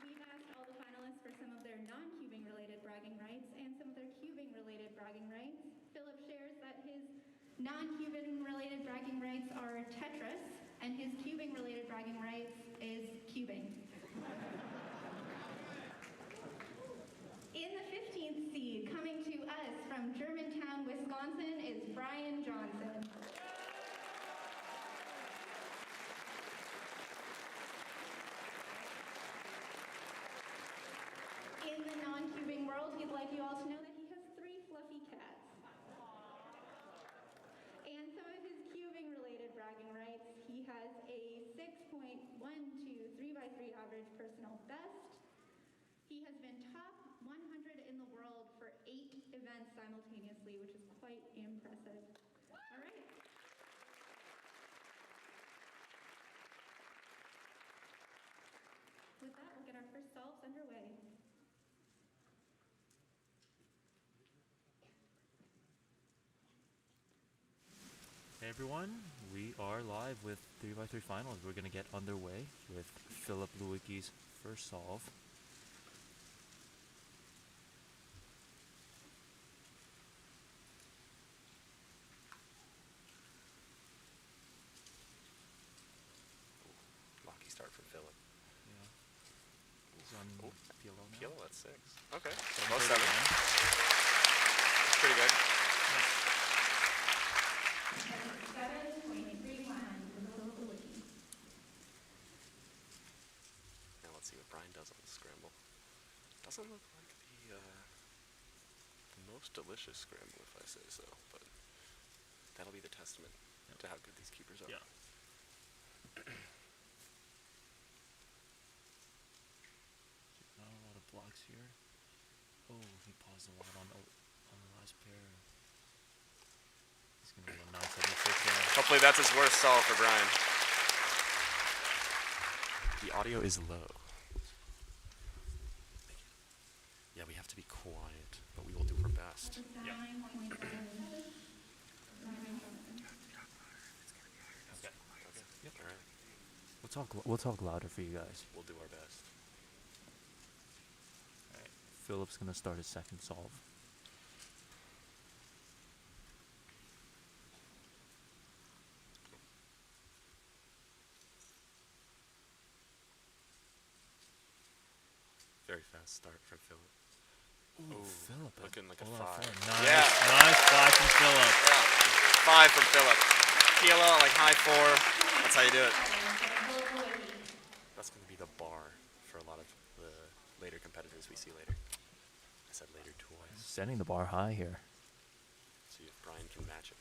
We've asked all the finalists for some of their non-cubing related bragging rights and some of their cubing related bragging rights. Philip shares that his non-cubing related bragging rights are Tetris, and his cubing related bragging rights is cubing. In the 15th seed, coming to us from Germantown, Wisconsin, is Brian Johnson. In the non-cubing world, he'd like you all to know that he has 3 fluffy cats. And some of his cubing related bragging rights, he has a 6.12 3x3 average personal best. He has been top 100 in the world for 8 events simultaneously, which is quite impressive. All right. With that, we'll get our first solves underway. Hey everyone, we are live with 3x3 Finals. We're going to get underway with Philip Lewicki's first solve. Lucky start from Philip. Yeah. He's on PLO now. PLO at 6. Okay. Low 7. That's pretty good. Now let's see what Brian does on the scramble. Doesn't look like the most delicious scramble, if I say so, but that'll be the testament to how good these keepers are. Yeah. Not a lot of blocks here. Oh, he paused a lot on the last pair. He's going to be a 976 there. Hopefully that's his worst solve for Brian. The audio is low. Yeah, we have to be quiet, but we will do our best. Yeah. Okay. Yep. All right. We'll talk louder for you guys. We'll do our best. All right. Philip's going to start his second solve. Very fast start from Philip. Ooh, Philip. Looking like a Pull out 5. Nice. Yeah. Nice 5 from Philip. Yeah. 5 from Philip. PLO like high 4. That's how you do it. That's going to be the bar for a lot of the later competitors we see later. I said later twice. Setting the bar high here. See if Brian can match it.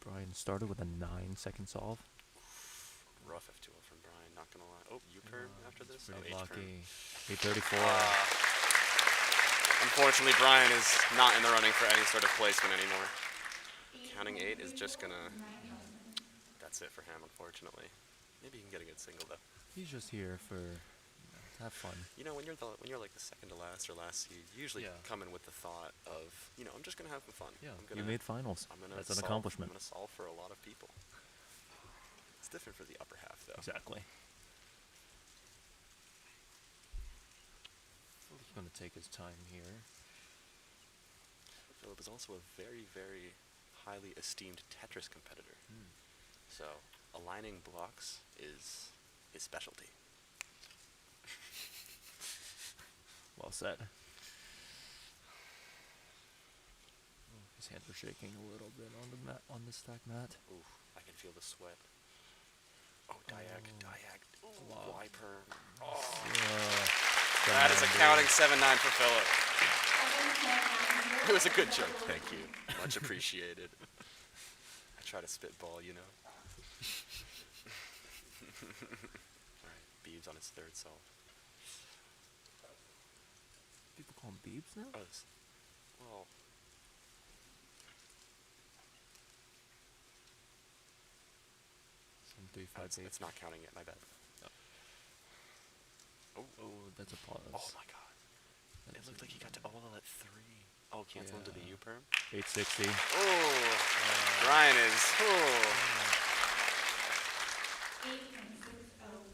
Brian started with a 9-second solve. Rough F2L from Brian, not gonna lie. Oh, U-turn after this? Pretty Oh, lucky. H-turn. 834. Unfortunately, Brian is not in the running for any sort of placement anymore. Counting 8 is just gonna... That's it for him, unfortunately. Maybe he can get a good single, though. He's just here for to have fun. You know, when you're like the second to last or last seed, you usually come in with the thought of, you know, I'm just gonna have some fun. Yeah, I'm gonna, you made finals. That's an accomplishment. I'm gonna solve for a lot of people. It's different for the upper half, though. Exactly. He's going to take his time here. Philip is also a very, very highly esteemed Tetris competitor. So aligning blocks is his specialty. Well said. Oh, his hands are shaking a little bit on the mat, on the stack mat. Oof. I can feel the sweat. Oh, diag. Ooh, wiper. Oh. That is a counting 7-9 for Philip. It was a good joke, thank you. Much appreciated. I try to spitball, you know. Alright, Beebs on his third solve. People call him Beebs now? Well, Some 3, 5, 8. it's not counting yet, my bad. Oh, that's a pause. Oh my god. It looked like he got to all at 3. Oh, cancel into the U-perm? 860. Oh, Brian is.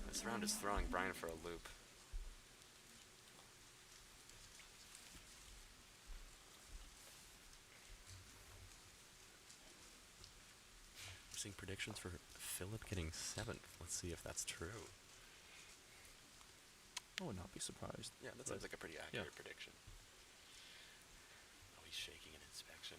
This round is throwing Brian for a loop. We're seeing predictions for Philip getting 7th. Let's see if that's true. I would not be surprised. Yeah, that sounds like a pretty accurate prediction. Oh, he's shaking in inspection.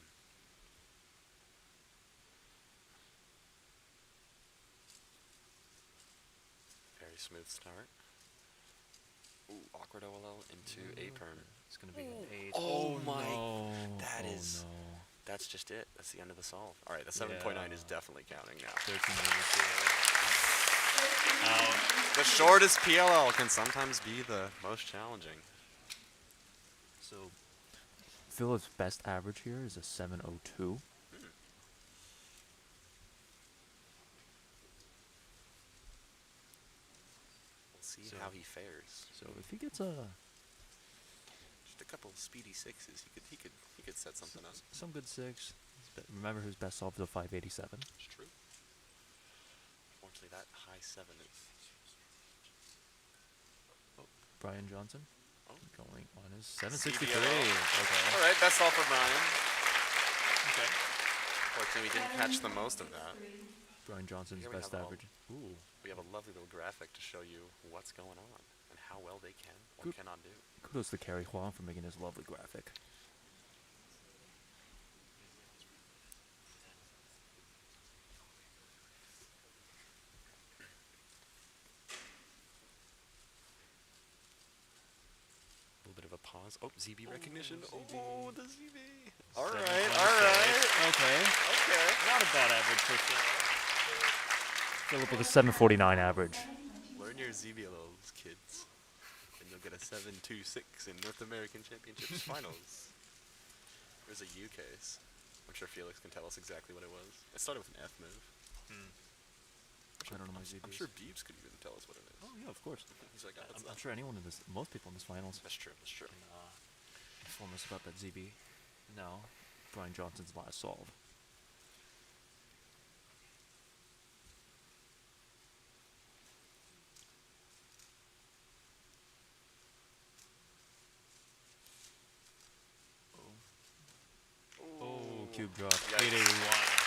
Very smooth start. Ooh, awkward OLL into A-perm. It's going to be an 8. Oh my. No. That's just it. That's the end of the solve. All right, the 7.9 is definitely counting now. 13 The shortest PLL can sometimes be the most challenging. So, Philip's best average here is a 702. We'll see how he fares. So if he gets a just a couple of speedy 6s, he could set something up. Some good 6. Remember his best solve is a 587. It's true. Unfortunately, that high 7 is. Brian Johnson going on his 763. CBO. Okay. All right, best solve for Brian. Okay. Unfortunately, we didn't catch the most of that. Brian Johnson's Here we best have average. Ooh. We have a lovely little graphic to show you what's going on and how well they can or cannot do. Kudos to Kerry Huang for making this lovely graphic. Pause. Oh, ZB recognition. Oh, the ZB. All 7.6. right. Okay. Not a bad average for Philip. Philip with a 749 average. Learn your ZBLs, kids, and you'll get a 7.26 in North American Championships Finals. There's a U case. I'm sure Felix can tell us exactly what it was. It started with an F move. I don't know my ZBs. I'm sure Beebs could even tell us what it is. Oh yeah, of course. He's like, I'm sure anyone in this, most people in this finals. That's true. That's true. Can, inform us about that ZB. Now, Brian Johnson's last solve. Oh, cube drop. 881.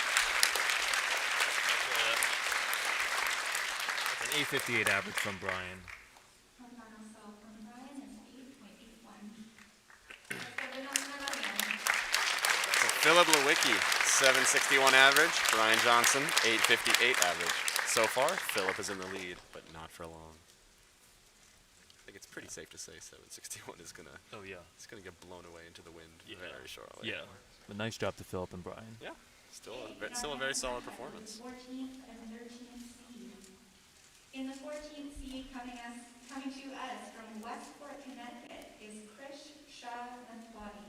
An 858 average from Brian. So Philip Lewicki, 761 average. Brian Johnson, 858 average. So far, Philip is in the lead, but not for long. I think it's pretty safe to say 761 is gonna. Oh yeah. It's gonna get blown away into the wind very shortly. Yeah. But nice job to Philip and Brian. Yeah. Still a very solid performance. 14th and 13th seed. In the 14th seed, coming to us from Westport, Connecticut, is Krish Shah Nantwani.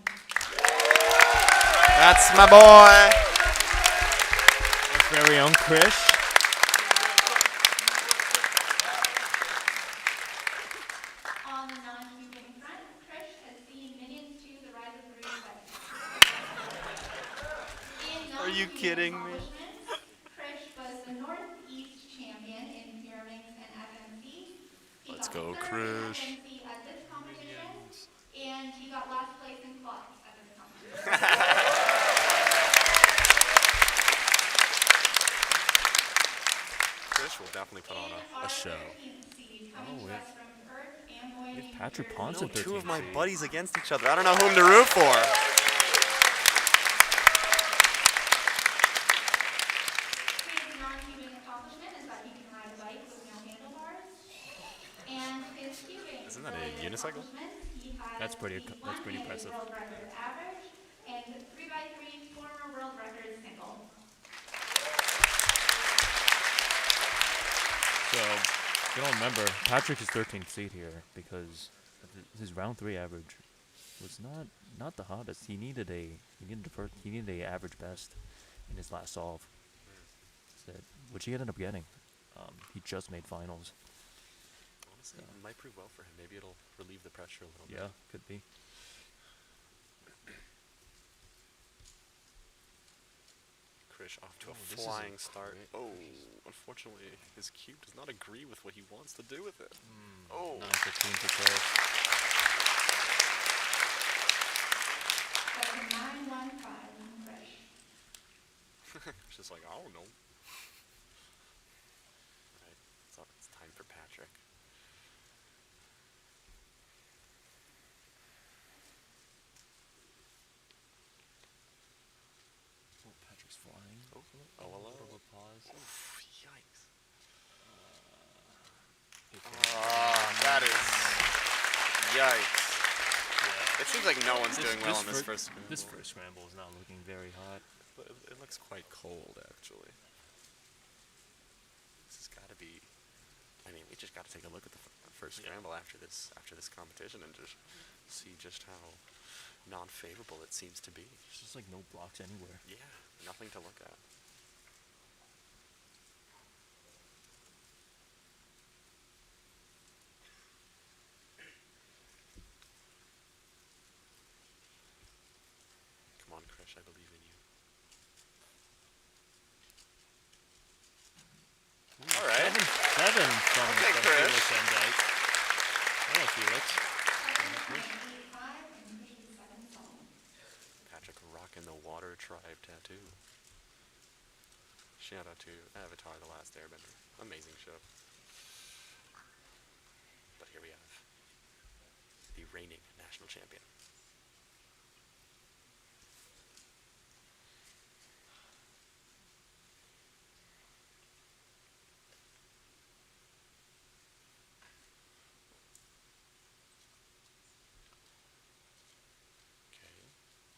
That's my boy. Our very own Krish. On the non-cubing front, Krish has seen Minions 2, The Rise of the Rubik. Are you kidding me? Krish was the Northeast champion in Pyraminx and FMC. Let's go, Krish. FMC at this competition, and he got last place in clubs at this competition. Krish will definitely put on a show. Patrick Ponce at Two of 13th my seed. buddies against each other. I don't know whom to root for. unicycle? accomplishments. He has That's pretty the impressive. world record average and 3x3 former world record single. So, you don't remember, Patrick is 13th seed here because his round 3 average was not the hottest. He needed a average best in his last solve, which he ended up getting. He just made finals. Honestly, it might prove well for him. Maybe it'll relieve the pressure a little bit. Yeah, could be. Krish off to a this is flying a start. crit. Oh, unfortunately, his cube does not agree with what he wants to do with it. Oh. 9-15 to Krish. That's a 9-1-5 Krish. It's just like, I don't know. Alright, so it's time for Patrick. Oh, Patrick's flying. Oh, hello. Little pause. Oof, yikes. That is... Yikes. Yeah. It seems like no one's doing well on this first scramble. This first scramble is not looking very hot. But it looks quite cold, actually. This has got to be... I mean, we just got to take a look at the first scramble after this competition and just see just how non-favorable it seems to be. There's just like no blocks anywhere. Yeah, nothing to look at. Come on, Krish, I believe in you. All right. 7 from Okay, Felix Krish. and Dyke. Hello, Felix. Patrick rocking the Water Tribe tattoo. Shout out to Avatar: The Last Airbender. Amazing show. But here we have the reigning national champion.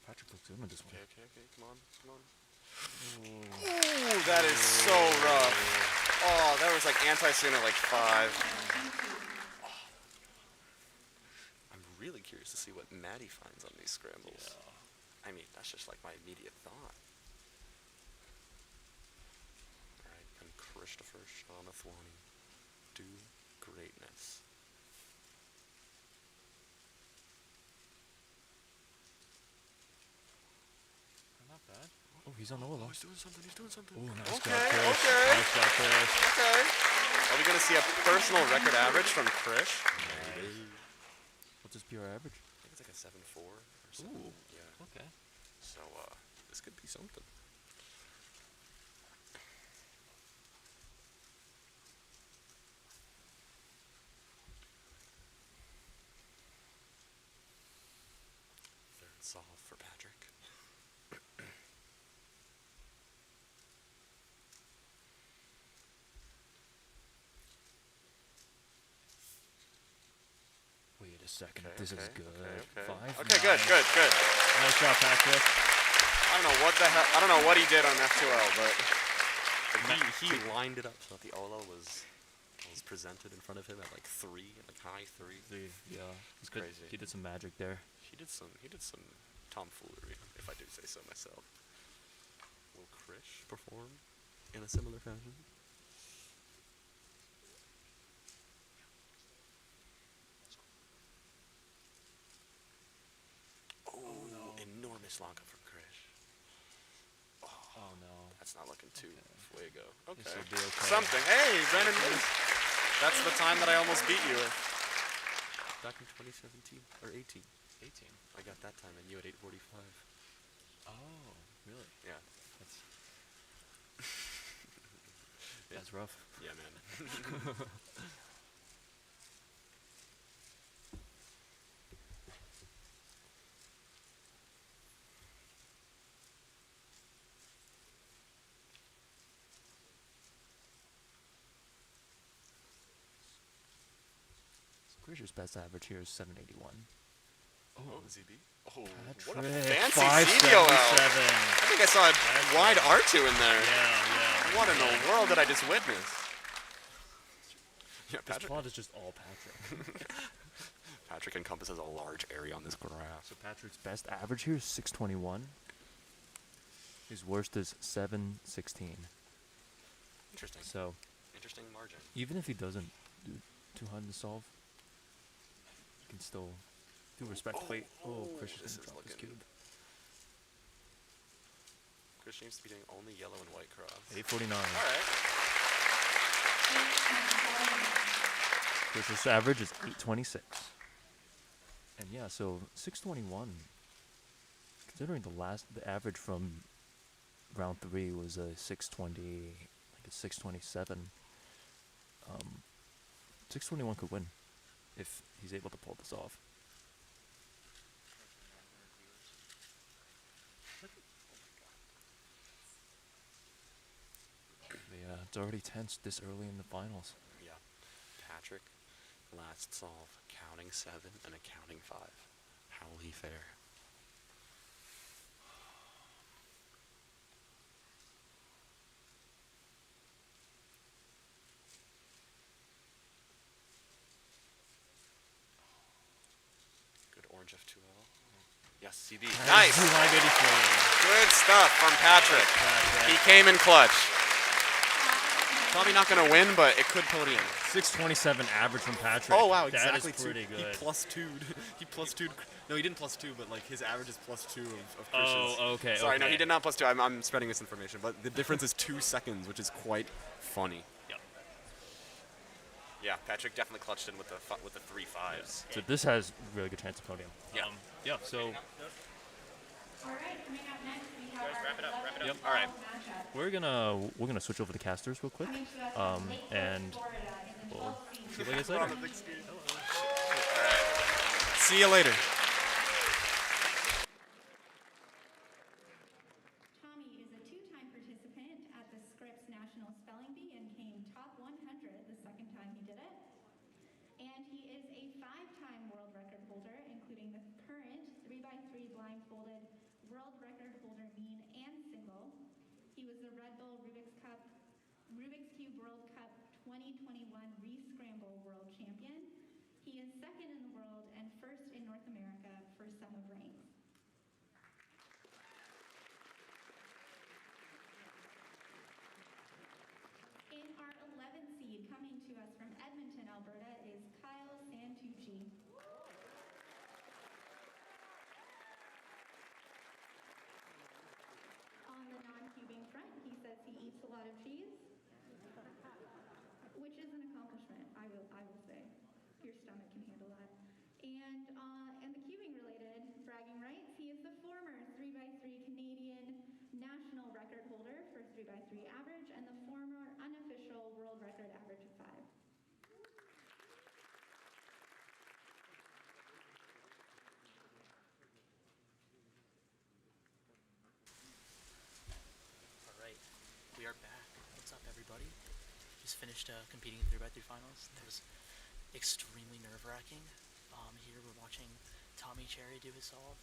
Patrick looks good with this one. Okay, come on. Ooh, that is so rough. Oh, that was like anti-sin at like 5. I'm really curious to see what Maddie finds on these scrambles. I mean, that's just like my immediate thought. Alright, and Christopher Shanathwani. Do greatness. Not bad. Oh, he's on Ola. Oh, he's doing something. Oh, nice Okay, job, Krish. okay. Nice job, Krish. Okay. Are we going to see a personal record average from Krish? What's his PR average? I think it's like a 7.4 or something. Ooh. Yeah. Okay. So, this could be something. Third solve for Patrick. Wait a second. This is good. Okay. 5. Okay, good. Nice job, Patrick. I don't know what the hell. I don't know what he did on F2L, but He lined it up so that the Ola was presented in front of him at like 3, like high 3. Yeah, It's crazy. He did some magic there. He did some tomfoolery, if I do say so myself. Will Krish perform in a similar fashion? Oh no! Enormous lock up from Krish. Oh no. That's not looking too fuego. Okay. This'll be okay. something. Hey, Brennan. That's the time that I almost beat you with. Back in 2017 or 18. 18. I got that time and you at 8:45. Oh, really? Yeah. That's rough. Yeah, man. Krish Krisher's best average here is 781. Oh, ZB. Oh, Patrick, what a fancy 577. CDOL. I think I saw a wide R2 in there. Yeah. What in the world did I just witness? Yeah, This Patrick. plot is just all Patrick. Patrick encompasses a large area on this graph. So Patrick's best average here is 621. His worst is 716. Interesting. So, Interesting margin. even if he doesn't do too hard to solve, he can still do respectfully. Chris this is is gonna drop his looking- cube. Chris seems to be doing only yellow and white cross. 849. All right. Chris's average is 826. And yeah, so 621. Considering the average from round 3 was a 620, like a 627. 621 could win if he's able to pull this off. Yeah, it's already tense this early in the finals. Yeah. Patrick, last solve, counting 7 and a counting 5. How will he fare? Good orange F2L. Yes, CB. Nice! 583. Good stuff from Patrick. He came in clutch. Probably not going to win, but it could pull it in. 627 average from Patrick. Oh, wow, That exactly. is pretty good. He plus 2'd. He plus 2'd. No, he didn't plus 2, but like his average is plus 2 of Chris's. Oh, okay. Sorry, no, okay. he did not plus 2. I'm spreading misinformation, but the difference is 2 seconds, which is quite funny. Yep. Yeah, Patrick definitely clutched in with the 3 5s. So this has really good chance of podium. Yeah. Yeah. So. All right, coming up next, we have wrap it up. Yep. All right. We're gonna switch over to casters real quick, and we'll see you guys later. See you later. Tommy is a two-time participant at the Scripps National Spelling Bee and came top 100 the second time he did it. And he is a 5-time world record holder, including the current 3x3 blindfolded world record holder mean and single. He was the Red Bull Rubik's Cube World Cup 2021 Re-Scramble World Champion. He is second in the world and first in North America for sum of ranks. In our 11th seed, coming to us from Edmonton, Alberta, is Kyle Santucci. On the non-cubing front, he says he eats a lot of cheese, which is an accomplishment, I will say. Your stomach can handle that. And the cubing related bragging rights, he is the former 3x3 Canadian national record holder for 3x3 average and the former unofficial world record average of 5. All right, we are back. What's up, everybody? Just finished competing in 3x3 finals. That was extremely nerve-wracking. Here we're watching Tommy Cherry do his solve.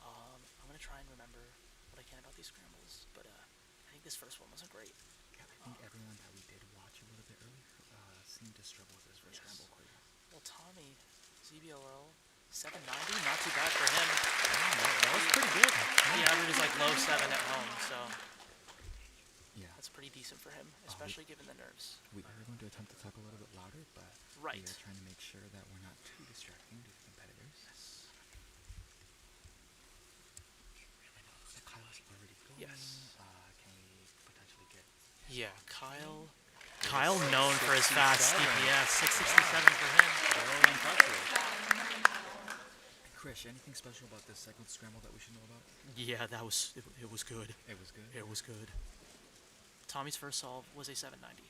I'm gonna try and remember what I can about these scrambles, but I think this first one wasn't great. Yeah, I think everyone that we did watch a little bit earlier seemed to struggle with his first scramble quite well. Well, Tommy, ZBOL, 790, not too bad for him. That was pretty good. The average is like low 7 at home, so Yeah. that's pretty decent for him, especially given the nerves. We are going to attempt to talk a little bit louder, but Right. we are trying to make sure that we're not too distracting to the competitors. Yes. Kyle's already going. Yes. Can we potentially get... Yeah, Kyle known for his fast DPS, 667 for him. Very impressive. Krish, anything special about this second scramble that we should know about? Yeah, it was good. It was good? It was good. Tommy's first solve was a 790.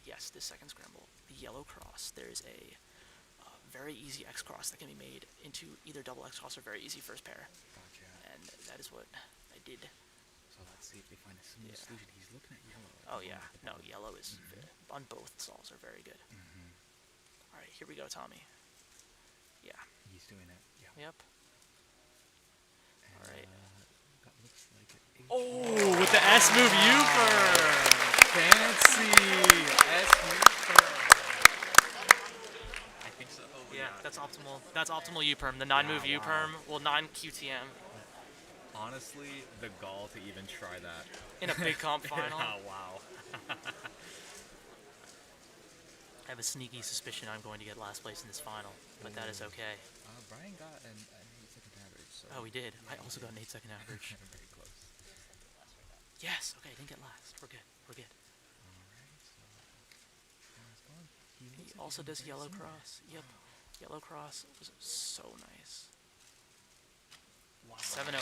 Yes, this second scramble, the yellow cross, there's a very easy X cross that can be made into either double X cross or very easy first pair. Gotcha. And that is what I did. So let's see if they find a similar solution. He's looking at yellow. Oh yeah, no, yellow is on both solves are very good. All right, here we go, Tommy. Yeah. He's doing it. Yeah. Yep. All right. Looks like Oh, with the S move U-perm. Fancy S move. I think so. Oh, Yeah, that's optimal. That's optimal U-perm. The 9-move Yeah, U-perm. Well, 9 QTM. Honestly, the gall to even try that. In a big comp final? Oh, wow. I have a sneaky suspicion I'm going to get last place in this final, but that is okay. Brian got an 8-second average. So Oh, he did. yeah, I also got an 8-second average. Very close. Yes. Okay, I didn't get last. We're good. We're good. Alright, so He also does yellow cross. Yep. Yellow cross was so nice. Wow. 708.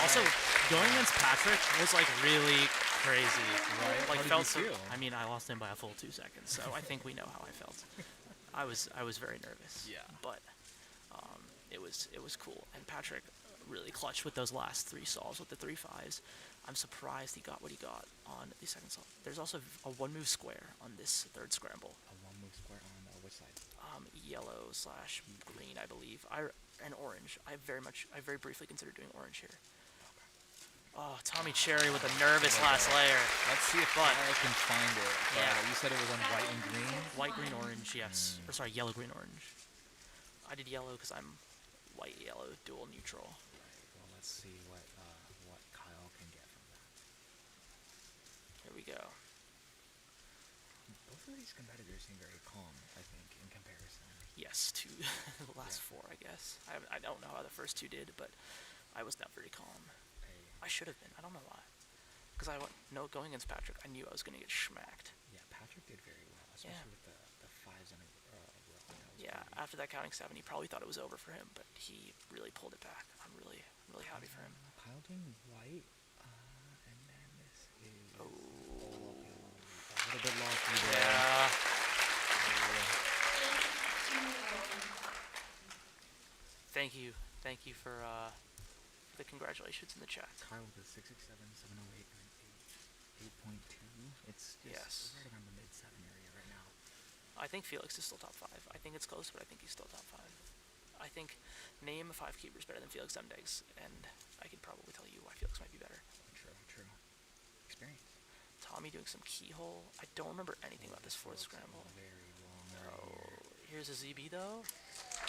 Also, going against Patrick was like really crazy. Right? Like How did felt you feel? I mean, I lost him by a full 2 seconds, so I think we know how I felt. I was very nervous. Yeah. But it was cool, and Patrick really clutched with those last 3 solves with the 3 5s. I'm surprised he got what he got on the second solve. There's also a 1-move square on this 3rd scramble. A 1-move square on which side? Yellow/green, I believe. And orange. I very briefly considered doing orange here. Oh, Tommy Cherry with a nervous last layer. Let's see if I can find it. Yeah. You said it was on white and green? White, green, orange, yes. Or sorry, yellow, green, orange. I did yellow because I'm white, yellow, dual neutral. Well, let's see what Kyle can get from that. Here we go. Both of these competitors seem very calm, I think, in comparison. Yes, to the last 4, I guess. I don't know how the first 2 did, but I was not very calm. I should have been. I don't know why. Because going against Patrick, I knew I was going to get schmacked. Yeah, Patrick did very well, especially with the 5s in a row. Yeah, after that counting 7, he probably thought it was over for him, but he really pulled it back. I'm really happy for him. Kyle doing white, and then this is a little bit lofty there. Yeah. Thank you for the congratulations in the chat. Kyle with a 667, 708, and an 8.2. It's just right around the mid-7 area right now. I think Felix is still top 5. I think it's close, but I think he's still top 5. I think name 5 keepers better than Felix Zemdegs, and I could probably tell you why Felix might be better. True. Experience. Tommy doing some keyhole. I don't remember anything about this 4th scramble. Very long Here's a ZB though.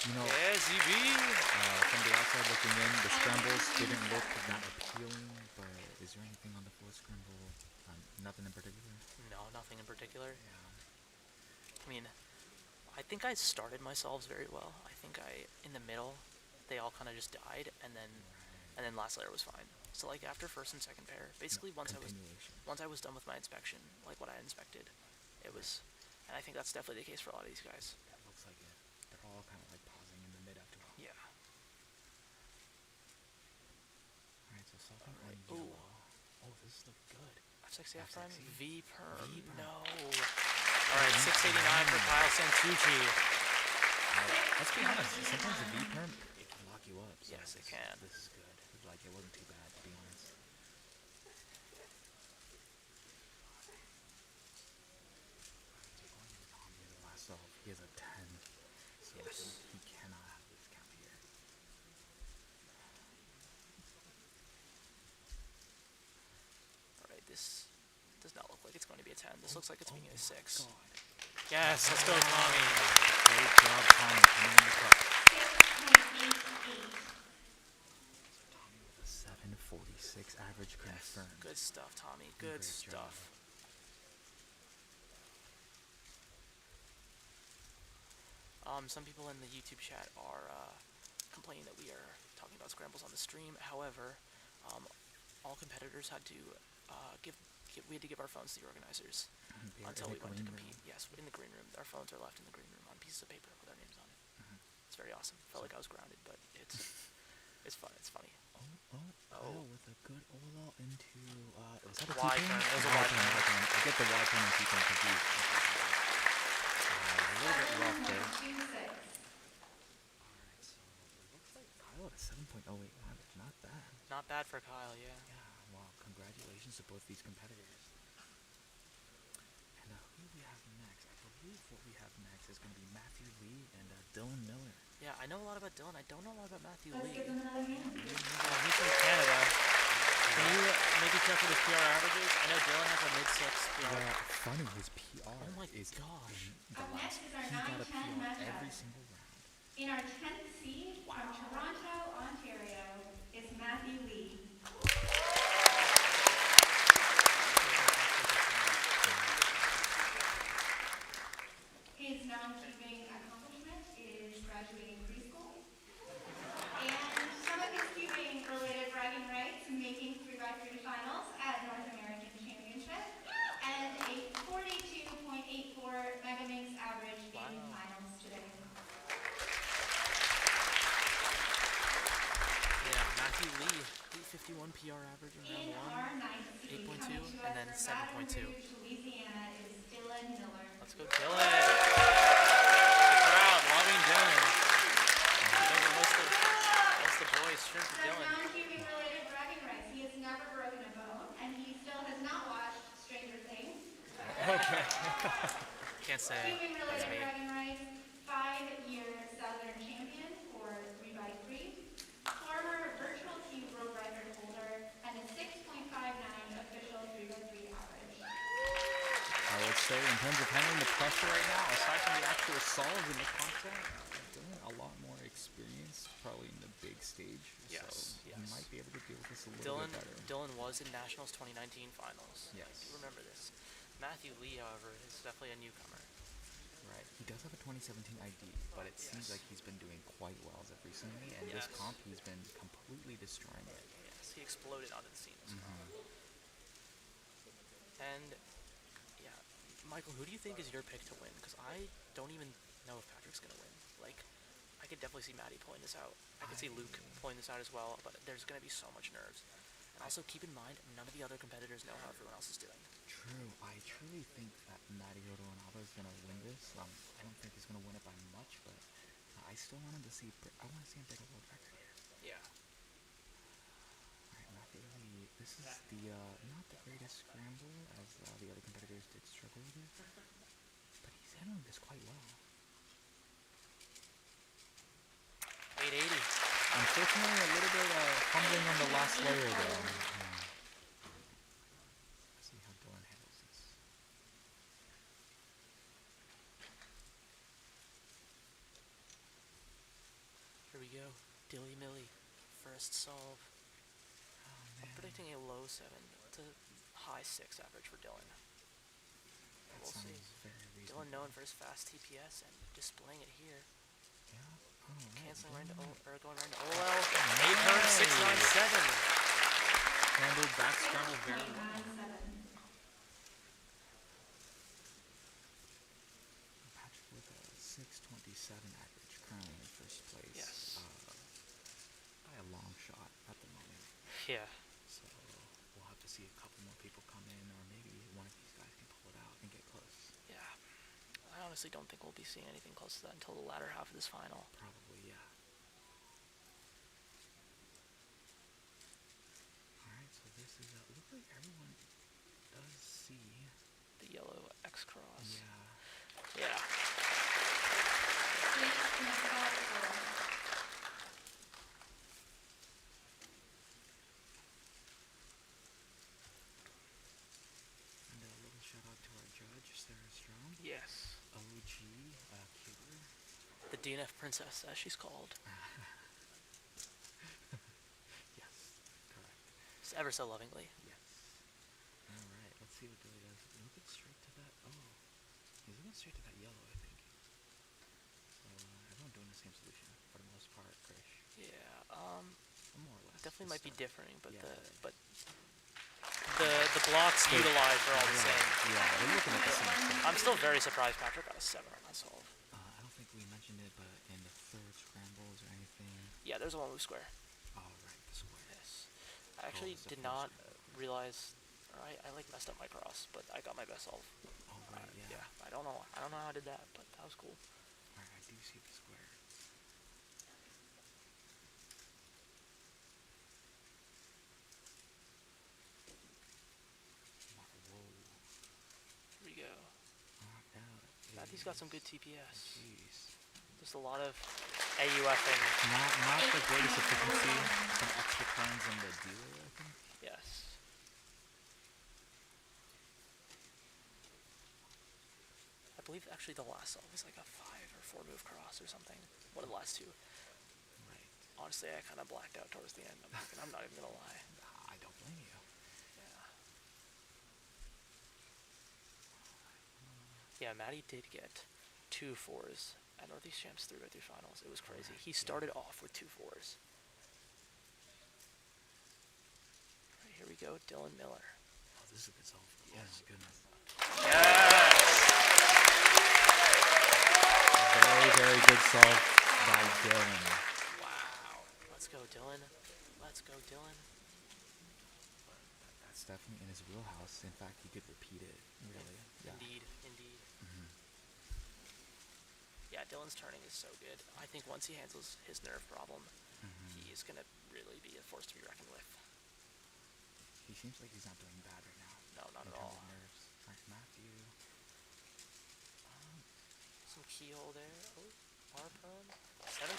You know, yeah, ZB. From the outside looking in, the scrambles didn't look that appealing, but is there anything on the 4th scramble? Nothing in particular? No, nothing in particular. Yeah. I mean, I think I started my solves very well. I think in the middle, they all kind of just died, and then last layer was fine. So like after 1st and 2nd pair, basically once I was done with my inspection, like what I inspected, it was, and I think that's definitely the case for a lot of these guys. That looks like it. They're all kind of like pausing in the mid after all. Yeah. Alright, so solving on Ooh. Oh, this is looking good. F6 half time. V perm. No. Alright, 689 for Kyle Santucci. Let's be honest, sometimes the V perm, it can lock you up. So yes, it can. This is good. Like, it wasn't too bad, to be honest. Last off, he has a 10. So he cannot have this count here. Alright, this does not look like it's going to be a 10. This looks like it's being a 6. Yes, let's go, Tommy. Great job, Tommy. Coming in the cup. Tommy with a 746 average confirmed. Good stuff, Tommy. Good stuff. Some people in the YouTube chat are complaining that we are talking about scrambles on the stream. However, all competitors had to we had to give our phones to the organizers until we went to compete. Yes, in the green room. Our phones are left in the green room on pieces of paper with our names on it. It's very awesome. Felt like I was grounded, but it's fun. It's funny. Oh, with a good Ola into was that a Y turn? It was a Y turn. I get the Y turn and keep them confused. A little bit rough there. Alright, so it looks like Kyle at a 7.08 average. Not bad. Not bad for Kyle, yeah. Yeah, wow, congratulations to both these competitors. And who do we have next? I believe believe what we have next is going to be Matthew Lee and Dylan Miller. Yeah, I know a lot about Dylan. I don't know a lot about Matthew Let's Lee. give them another hand. He's from Canada. Can you maybe check what his PR averages? I know Dylan has a mid-6 PR. Funny, his PR Oh my is gosh. Up next is our he got a 9-10 PR matchup. every single round. In our 10th seed from Toronto, Ontario, is Matthew Lee. His non-keeping accomplishment is graduating preschool. And some of his cubing-related bragging rights, making 3x3 finals at North American Championship, and a 42.84 Pyraminx average in finals today. Yeah, Matthew Lee, 851 PR average in In round our 1, ninth seed, 8.2, coming to and us then from Baton 7.2. Rouge, Louisiana, is Dylan Miller. Let's go, Dylan. The crowd loving Dylan. Most of the boys cheering for That's Dylan. non-keeping-related bragging rights. He has never broken a bone, and he still has not watched Stranger Things. Okay. Can't say. That's Keeping-related me. bragging rights, 5-year Southern champion for 3x3, former virtual cube world record holder, and a 6.59 official 3x3 average. I would say in terms of handling the pressure right now, aside from the actual solves in the content, Dylan a lot more experience, probably in the big stage. Yes, so he might be able to deal with this a little bit better. Dylan was in Nationals 2019 finals. Yes. I do remember this. Matthew Lee, however, is definitely a newcomer. Right. He does have a 2017 ID, but it seems like he's been doing quite well as of recently, and this comp he's been completely destroying it. Yes, he exploded onto the scene this comp. And yeah, Michael, who do you think is your pick to win? Because I don't even know if Patrick's gonna win. Like, I could definitely see Maddie pulling this out. I could see Luke pulling this out as well, but there's gonna be so much nerves. And also keep in mind, none of the other competitors know how everyone else is doing. True. I truly think that Matty Rodoanaba is going to win this. I don't think he's going to win it by much, but I still want him to see. I want to see him break a world record here. Yeah. Alright, Matthew Lee. This is the not the greatest scramble, as the other competitors did struggle with it, but he's handling this quite well. 880. Unfortunately, a little bit fumbling on the last layer though. Let's see how Dylan handles this. Here we go. Dilly Millie. First solve. I'm predicting a low 7 to high 6 average for Dylan. We'll see. Dylan known for his fast TPS and displaying it here. Yeah. Canceling right into going right into OL. 8 turns, 697. Handled back scramble very well. Patrick with a 627 average, currently in first place. Yes. By a long shot at the moment. Yeah. So we'll have to see a couple more people come in, or maybe one of these guys can pull it out and get close. Yeah. I honestly don't think we'll be seeing anything close to that until the latter half of this final. Probably, yeah. Alright, so this is, looks like everyone does see the yellow X cross. Yeah. Yeah. And a little shout out to our judge, Sarah Strong. Yes. OG, Cuber. The DNF princess, as she's called. Yes, correct. Just ever so lovingly. Yes. Alright, let's see what Billy does. Looking straight to that. Oh. He's looking straight to that yellow, I think. So, everyone doing the same solution for the most part, Krish. Yeah, more or less. definitely might be differing, but Yeah. the blocks utilized are all the same. Yeah, they're looking at the same stuff. I'm still very surprised Patrick got a 7 on that solve. I don't think we mentioned it, but in the third scrambles or anything. Yeah, there's a one move square. Oh, right, the square. Yes. I actually did not realize. I like messed up my cross, but I got my best solve. Oh right, yeah. I don't know how I did that, but that was cool. Alright, I do see the square. Whoa. Here we go. Knocked out. Matthew's He's got some good TPS. Jeez. Just a lot of AUFing. Not the greatest efficiency. Some extra turns on the dealer, I think. Yes. I believe actually the last solve was like a 5 or 4 move cross or something. One of the last two. Right. Honestly, I kind of blacked out towards the end. I'm not even gonna lie. I don't blame you. Yeah, Matty did get 2 4s at Northeast Champs 3x3 Finals. It was crazy. He started off with 2 4s. Right, here we go, Dylan Miller. Oh, this is a good solve. Yes. Oh my goodness. Yes! Very, very good solve by Dylan. Wow. Let's go, Dylan. Let's go, Dylan. That's definitely in his wheelhouse. In fact, he could repeat it, really. Yeah. Indeed, indeed. Mm-hmm. Yeah, Dylan's turning is so good. I think once he handles his nerve problem, he is going to really be a force to be reckoned with. He seems like he's not doing bad right now. No, not at in terms all. of nerves. Like Matthew. Some keyhole there. Oh, bar prone. 729.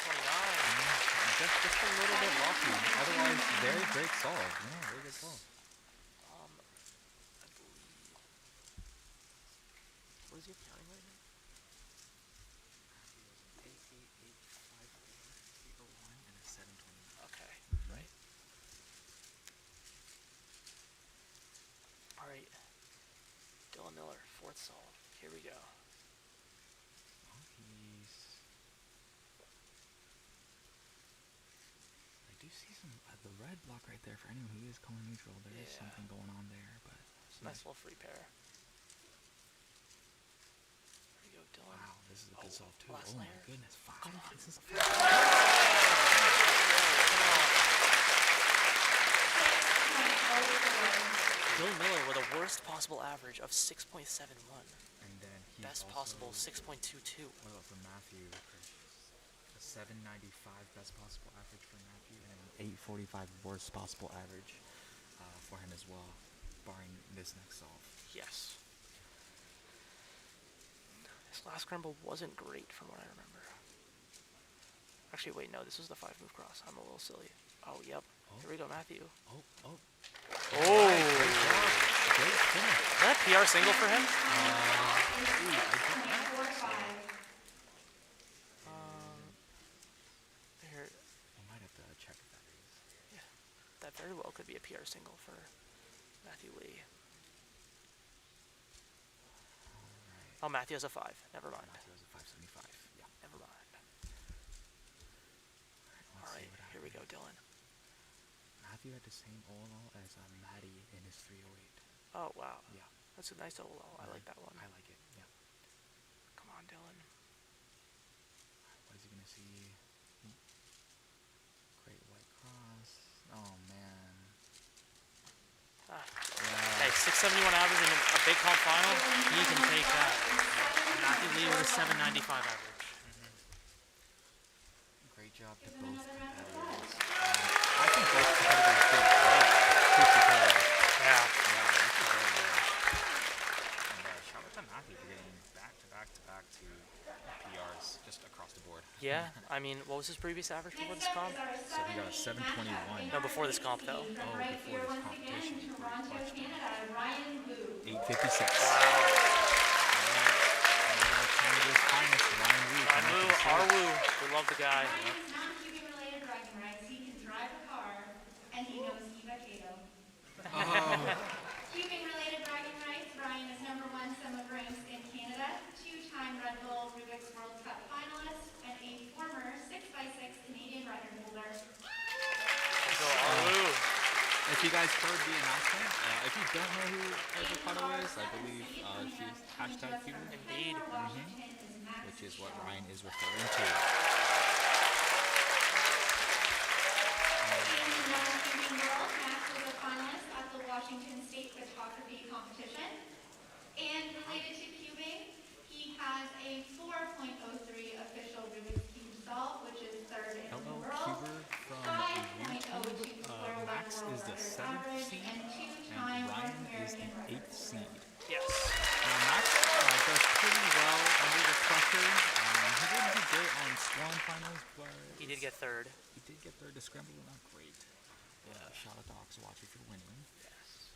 Just a little bit lucky. Otherwise, very great solve. Yeah, very good solve. I believe. What is he counting right now? 885, 801, and a 729. Okay, right. All right. Dylan Miller, 4th solve. Here we go. I do see some the red block right there for anyone who is calling neutral. There is something going on there, but it's a nice little free pair. There you go, Dylan. Wow, this is a good solve too. Last Oh layer. my goodness, 5. Come on. This is Dylan Miller with a worst possible average of 6.71. And then best possible 6.22. What about for Matthew? A 795 best possible average for Matthew, and an 845 worst possible average for him as well, barring this next solve. Yes. His last scramble wasn't great from what I remember. Actually, wait, no, this was the 5 move cross. I'm a little silly. Oh, yep. Here we go, Matthew. Oh. Oh! Great job. Great finish. Is that a PR single for him? Here. I might have to check if that is. Yeah, that very well could be a PR single for Matthew Lee. Oh, Matthew has a 5. Never mind. Matthew has a 575. Yeah. Never mind. Alright, here we go, Dylan. Matthew had the same OLO as Matty in his 308. Oh, wow. Yeah. That's a nice OLO. I like that one. I like it, yeah. Come on, Dylan. What is he going to see? Great white cross. Oh, man. Hey, 671 average in a big comp final. He can take that. Matthew Lee with a 795 average. Great job to both competitors. I think both competitors did great. Yeah. Yeah, this is very good. And shout out to Matthew for getting back-to-back to PRs just across the board. Yeah, I mean, what was his previous average before this comp? So he got a 721. No, before this comp, though. Oh, before this competition. 856. Canada's finest, Ryan Wu. Ryan Wu, we love the guy. Non-cubing related bragging rights. He can drive a car, and he knows Eva Cato. Cubing related bragging rights. Ryan is #1 sum of ranks in Canada, 2-time Red Bull Rubik's World Cup finalist, and a former 6x6 Canadian record holder. If you guys heard the announcement, if you don't know who Eva Cato is, I believe she's #Cuber. Indeed. Which is what Ryan is referring to. Max was a finalist at the Washington State Photography Competition. And related to cubing, he has a 4.03 official Rubik's Cube solve, which is 3rd in the world. Cuber from YouTube. Max is the 7th seed, and Ryan is the 8th seed. Yes. Now Max does pretty well under the scramble were not great. Shout out to Oxwatcher for winning. Yes.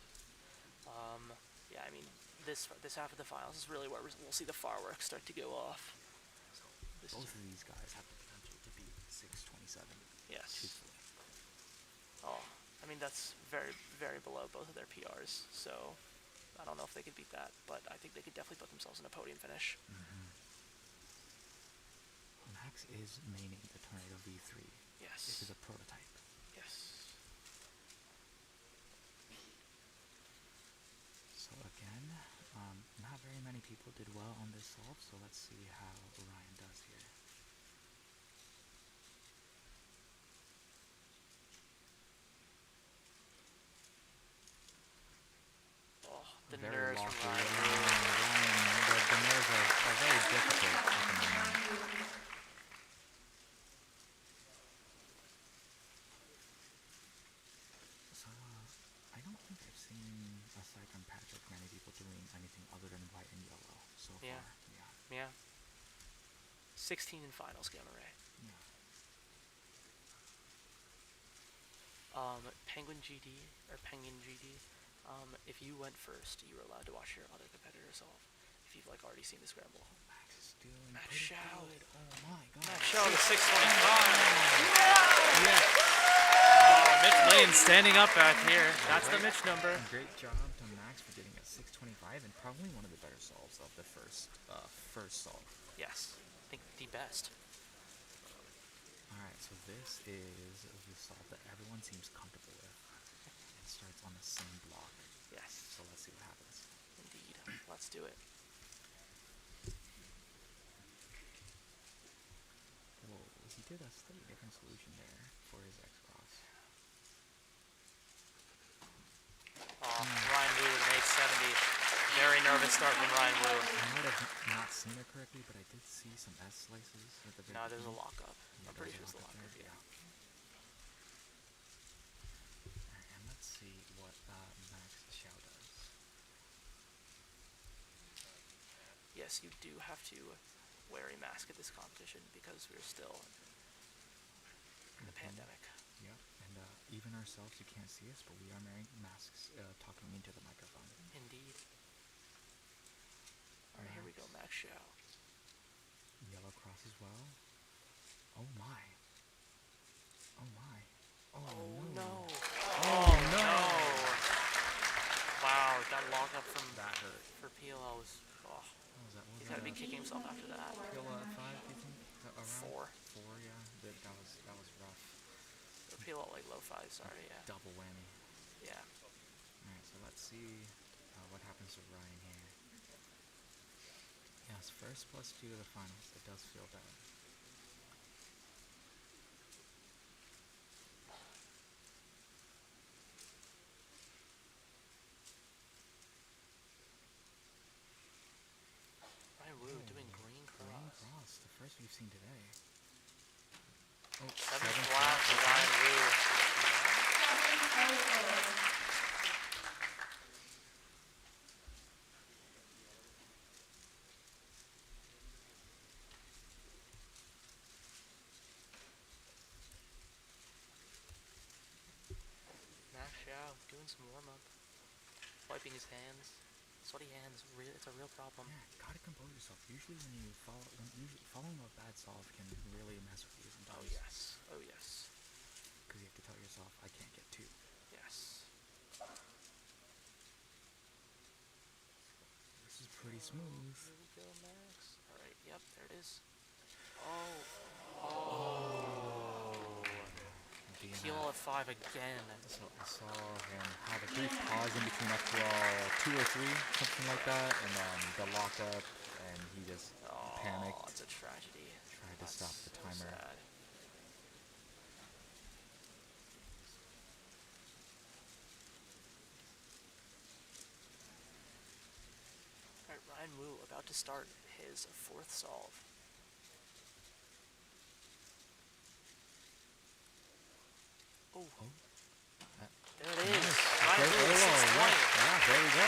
Yeah, I mean, this half of the finals is really where we'll see the fireworks start to go off. So both of these guys have the potential to beat 627. Yes. Truthfully. Oh, I mean, that's very, very below both of their PRs, so I don't know if they could beat that, but I think they could definitely put themselves in a podium finish. Max is maining the Tornado V3. Yes. This is a prototype. Yes. So again, not very many people did well on this solve, so let's see how Ryan does here. Oh, the Very nerves lofty. from Ryan. The nerves are very difficult at the moment. So, I don't think I've seen, aside from Patrick, many people doing anything other than white and yellow so far. Yeah. 16 in finals, Gamma Ray. Yeah. Penguin GD, if you went first, you were allowed to watch your other competitor solve. If you've like already seen the scramble. Max is doing Max pretty Shao. good. Oh my god. Max Shao with 625. Yeah. Mitch Lane standing up back here. That's the Mitch number. Great job to Max for getting a 625 and probably one of the better solves of the first solve. Yes, I think the best. Alright, so this is the solve that everyone seems comfortable with. It starts on the same block. Yes. So let's see what happens. Indeed. Let's do it. Whoa, he did a slightly different solution there for his X-Cross. Ryan Wu with an 870. Very nervous start from Ryan Wu. I might have not seen it correctly, but I did see some S slices at the very No, there's a beginning. lockup. I'm pretty sure it's the lockup, there, yeah. Alright, and let's see what Max Shao does. Yes, you do have to wear a mask at this competition because we're still in the pandemic. Yep, and even ourselves, you can't see us, but we are wearing masks talking into the microphone. Indeed. Alright, here we go, Max Shao. Yellow cross as well. Oh my. Oh my. Oh, no. Oh no. Wow, that lockup from that hurt. For PLL was he's gotta be kicking himself after that. PLL at 5, you think? Around 4. 4, yeah. That was rough. Or PLL like low 5, sorry, yeah. Double whammy. Yeah. Alright, so let's see what happens to Ryan here. Yes, first plus 2 to the finals. It does feel bad. Ryan Wu doing green cross. Green cross, the first we've seen today. Oh, 7 flat for Ryan Wu. Max Shao doing some warm-up. Wiping his hands. Sweaty hands, it's a real problem. Yeah, gotta compose yourself. Usually when you following a bad solve can really mess with you sometimes. Oh yes. Oh yes. Because you have to tell yourself, I can't get 2. Yes. This is pretty smooth. Here we go, Max. Alright, yep, there it is. Oh. Peel at 5 again. So I saw him have a brief pause in between up to 2 or 3, something like that, and then the lockup, and he just panicked. It's a tragedy. Tried to stop the timer. Sad. Alright, Ryan Wu about to start his 4th solve. Oh. There it is. Ryan Wu with 620. Yeah, there we go.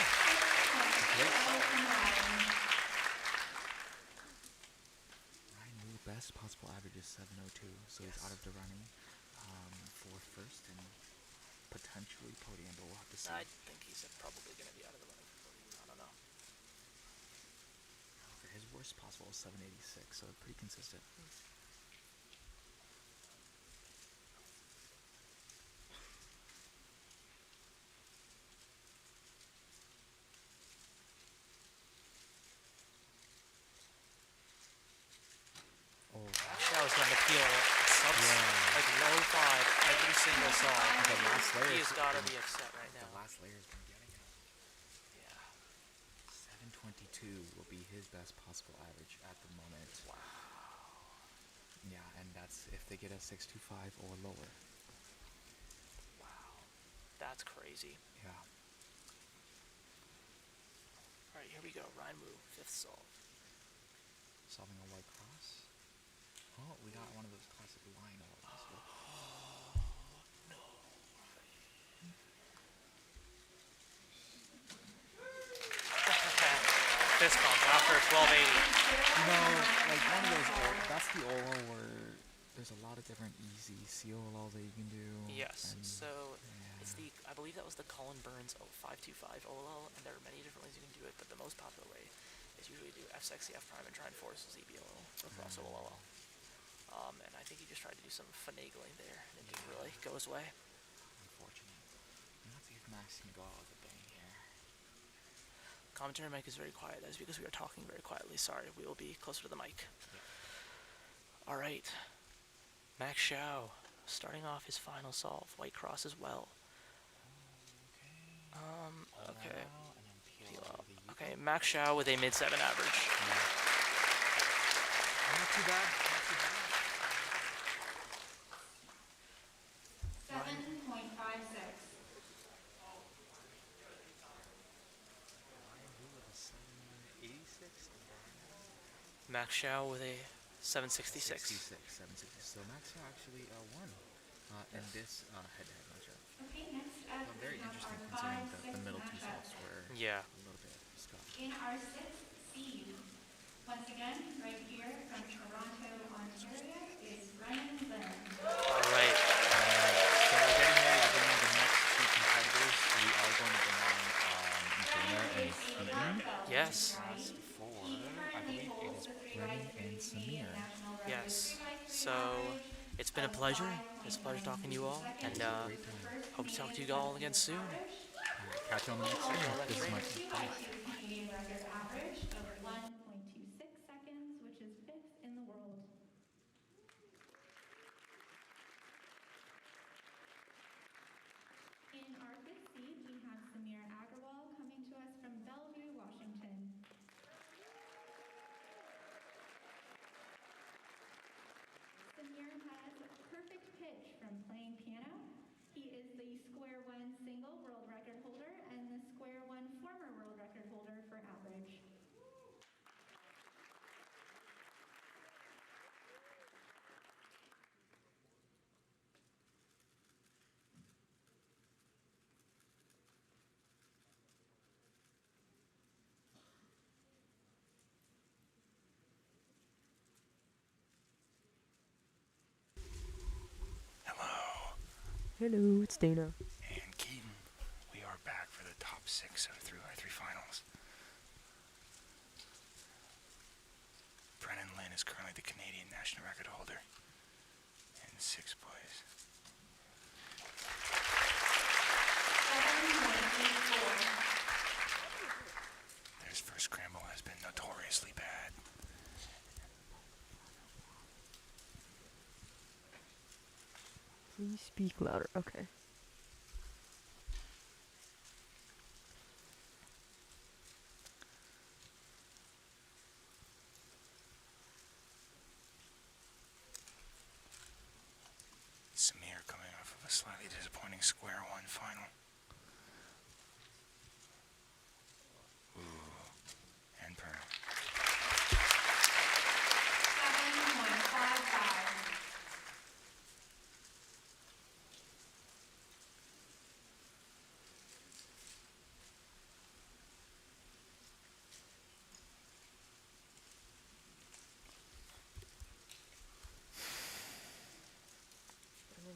Ryan Wu, best possible average is 702, so he's out of the running. fourth first and potentially podium, but we'll have to see. I think he's probably going to be out of the running for podium. I don't know. His worst possible is 786, so pretty consistent. Oh, that was going to peel like low 5 every single song. The last layer. He has got to be upset right now. The last layer has been getting him. Yeah. 722 will be his best possible average at the moment. Wow. Yeah, and that's if they get a 625 or lower. Wow. That's crazy. Yeah. Alright, here we go. Raimu, 5th solve. Solving a white cross. Oh, we got one of those classic line overs. Fist bump after 1280. You know, like one of those, that's the OLO where there's a lot of different easy COLL that you can do. Yes, and so it's the, I believe that was the Colin Burns 525 OLL, and there are many different ways you can do it, but the most popular way is usually do F sexy F prime and try and force ZBOL or cross OLL. And I think he just tried to do some finagling there, and it didn't really go his way. Unfortunate. Let's see if Max can go out with a bang here. Commentary mic is very quiet. That is because we are talking very quietly. Sorry, we will be closer to the mic. All right. Max Xiao starting off his final solve. White cross as well. Okay. Peel out. Okay, Max Xiao with a mid-7 average. Not too bad. Not too bad. 7.56. Max Xiao with a 766. 766. So Max Xiao actually won in this head-to-head matchup. Okay, next up Very we have interesting our considering 5-6 the middle two matchup. solves were Yeah. a little bit scuffed. In our 6th seed, once again, right here from Toronto, Ontario, is Brennan Lynn. All right. So we're getting ready to bring on the next two competitors. We are going to bring on Dana and Keaton. Yes. Last four, I believe it is Brennan and Samir. Yes. So it's been a pleasure. It's a pleasure talking to you all, and hope to talk to you all again soon. Catch you on the next stream. This is Mike. Bye. Canadian record average of 1.26 seconds, which is 5th in the world. In our 5th seed, we have Samir Agarwal coming to us from Bellevue, Washington. Samir has perfect pitch from playing piano. He is the square one single world record holder and the square one former world record holder for average. Hello, it's Dana. And Keaton, we are back for the top 6 of 3x3 finals. Brennan Lynn is currently the Canadian national record holder in 6th place. 7.84. His first scramble has been notoriously bad. Please speak louder. Okay. Samir coming off of a slightly disappointing square one final. Ooh, and per. 7.55. And then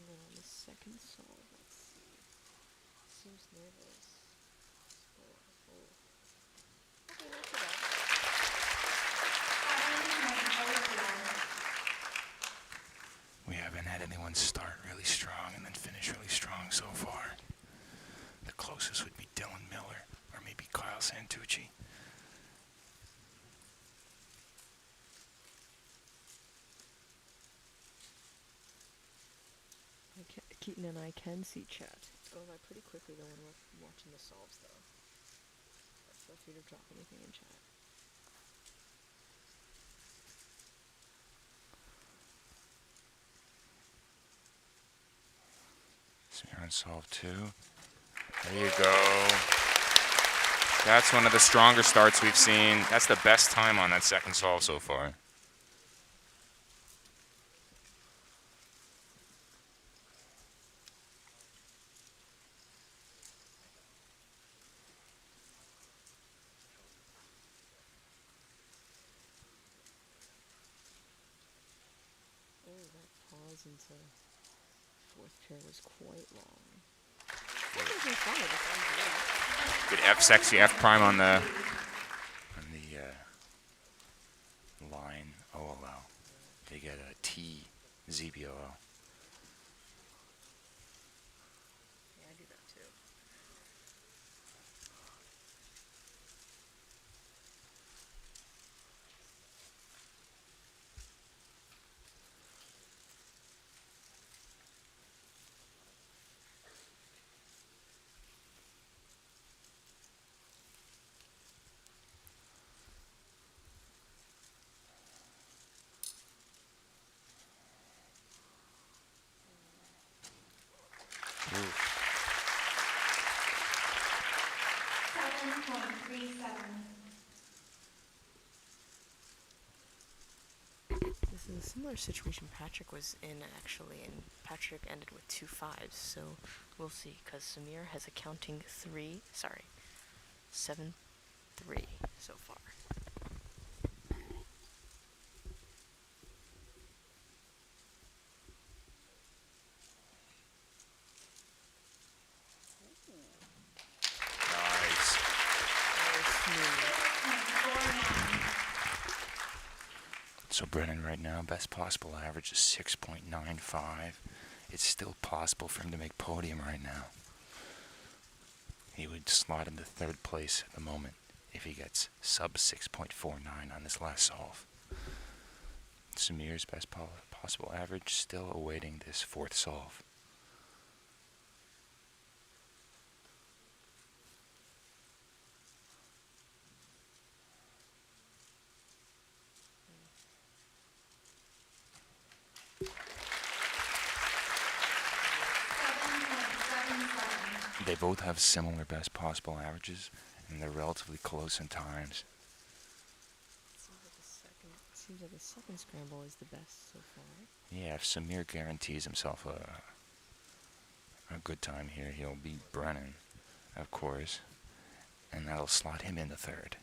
start really strong and then finish really strong so far. The closest would be Dylan Miller or maybe Kyle Santucci. Keaton and I can see chat. It's going by pretty quickly though when we're watching the solves though. Feel free to drop anything in chat. Samir on solve 2. There you go. That's one of the stronger starts we've seen. That's the best time on that second solve so far. Into fourth pair was quite long. Good F sexy F prime on the line OLL. They get a T ZBOL. Yeah, I do that too. This is a similar situation Patrick was in actually, and Patrick ended with 2 5s, so we'll see, because Samir has a counting 7-3 so far. Nice. So Brennan right now, best possible average is 6.95. It's still possible for him to make podium right now. He would slot into 3rd place at the moment if he gets sub 6.49 on this last solve. Samir's best possible average still awaiting this 4th solve. They both have similar best possible averages, and they're relatively close in times. Seems like the second scramble is the best so far. Yeah, if Samir guarantees himself a good time here, he'll beat Brennan, of course, and that'll slot him into 3rd.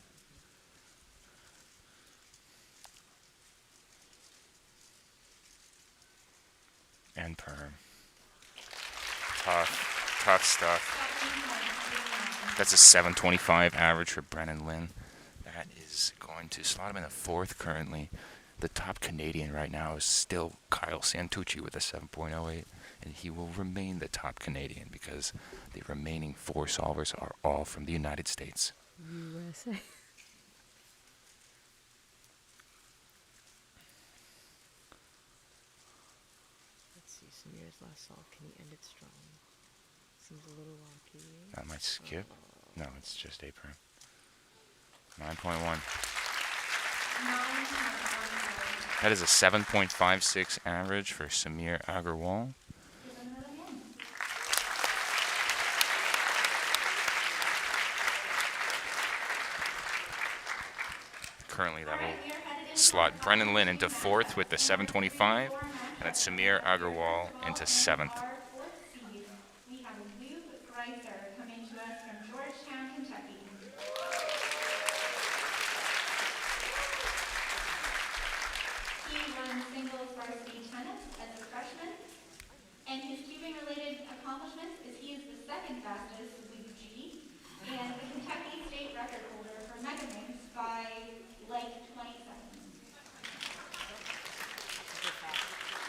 And perm. Tough stuff. That's a 725 average for Brennan Lynn. That is going to slot him in the 4th currently. The top Canadian right now is still Kyle Santucci with a 7.08, and he will remain the top Canadian because the remaining 4 solvers are all from the United States. USA. Let's see, Samir's last solve. Can he end it strong? Seems a little rocky. That might skip. No, it's just A prime. 9.1. That is a 7.56 average for Samir Agarwal. Currently, that will slot Brennan Lynn into 4th with the 725, and then Samir Agarwal into 7th. We have Skewb coming to us from Georgetown, Kentucky. He runs singles varsity tennis as a freshman, and his cubing-related accomplishments is he is the 2nd fastest with G, and the Kentucky state record holder for Pyraminx by like 20 seconds.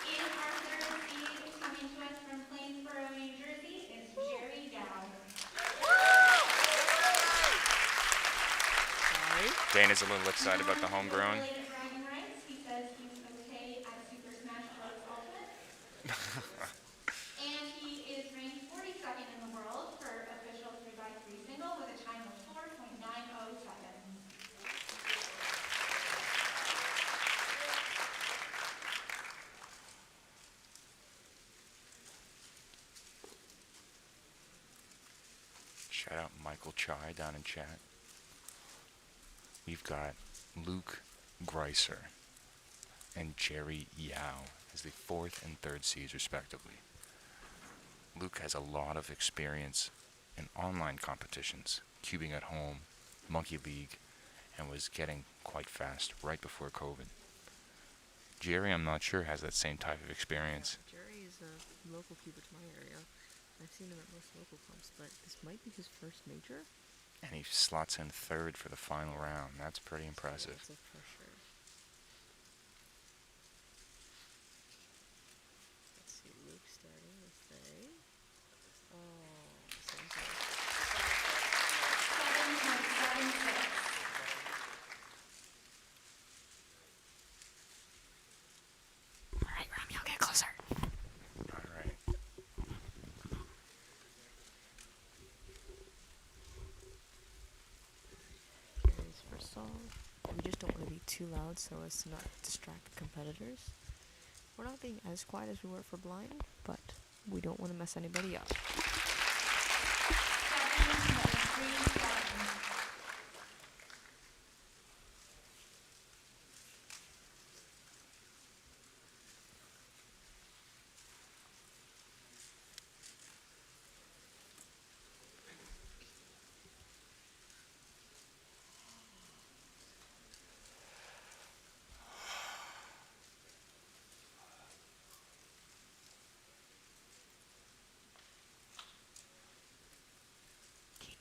In our 3rd seed Dana's a little excited about the homegrown. Bragging rights. He says he's okay at Super Smash Bros. Ultimate. And he is ranked 42nd in the world for official 3x3 single with a time of 4.90 seconds. Shout out Michael Chai down in chat. We've got Luke Greiser and Jerry Yao as the 4th and 3rd seeds respectively. Luke has a lot of experience in online competitions, cubing at home, Monkey League, and was getting quite fast right before COVID. Jerry, I'm not sure, has that same type of experience. Yeah, Jerry is a local cuber to my area. I've seen him at most local comps, but this might be his first major. And he slots in 3rd for the final round. That's pretty impressive. That's for sure. Let's see, Luke starting with a... Oh, same thing. 7.76. Alright, Romeo, get closer. Alright. Carries for song. We just don't want to be too loud so as to not distract competitors. We're not being as quiet as we were for blind, but we don't want to mess anybody up. 7.37.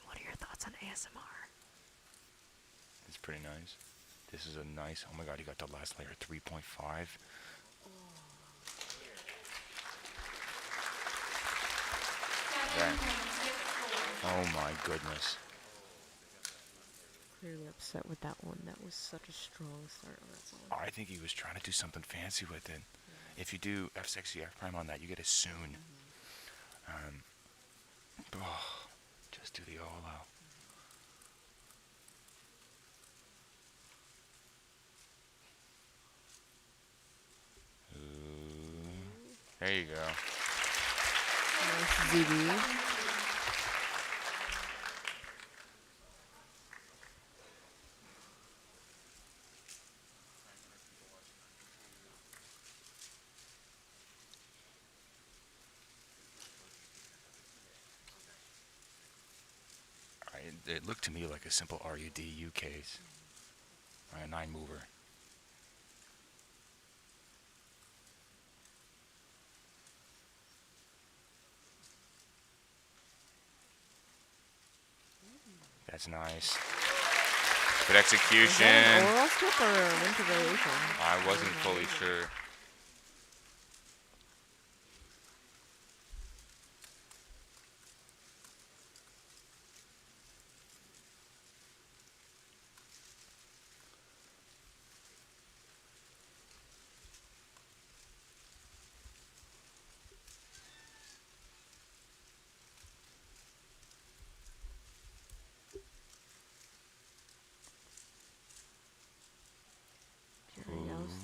What are your thoughts on ASMR? It's pretty nice. This is a nice, oh my god, you got the last layer, 3.5. That, oh my goodness. Clearly upset with that one. That was such a strong start on that song. I think he was trying to do something fancy with it. Yeah. If you do F6 F prime on that, you get a soon. Just do the all out. There you go. Nice ZB. It looked to me like a simple RUD case. A 9 mover. That's nice. Good execution. Oral skip or winter variation? I wasn't fully sure.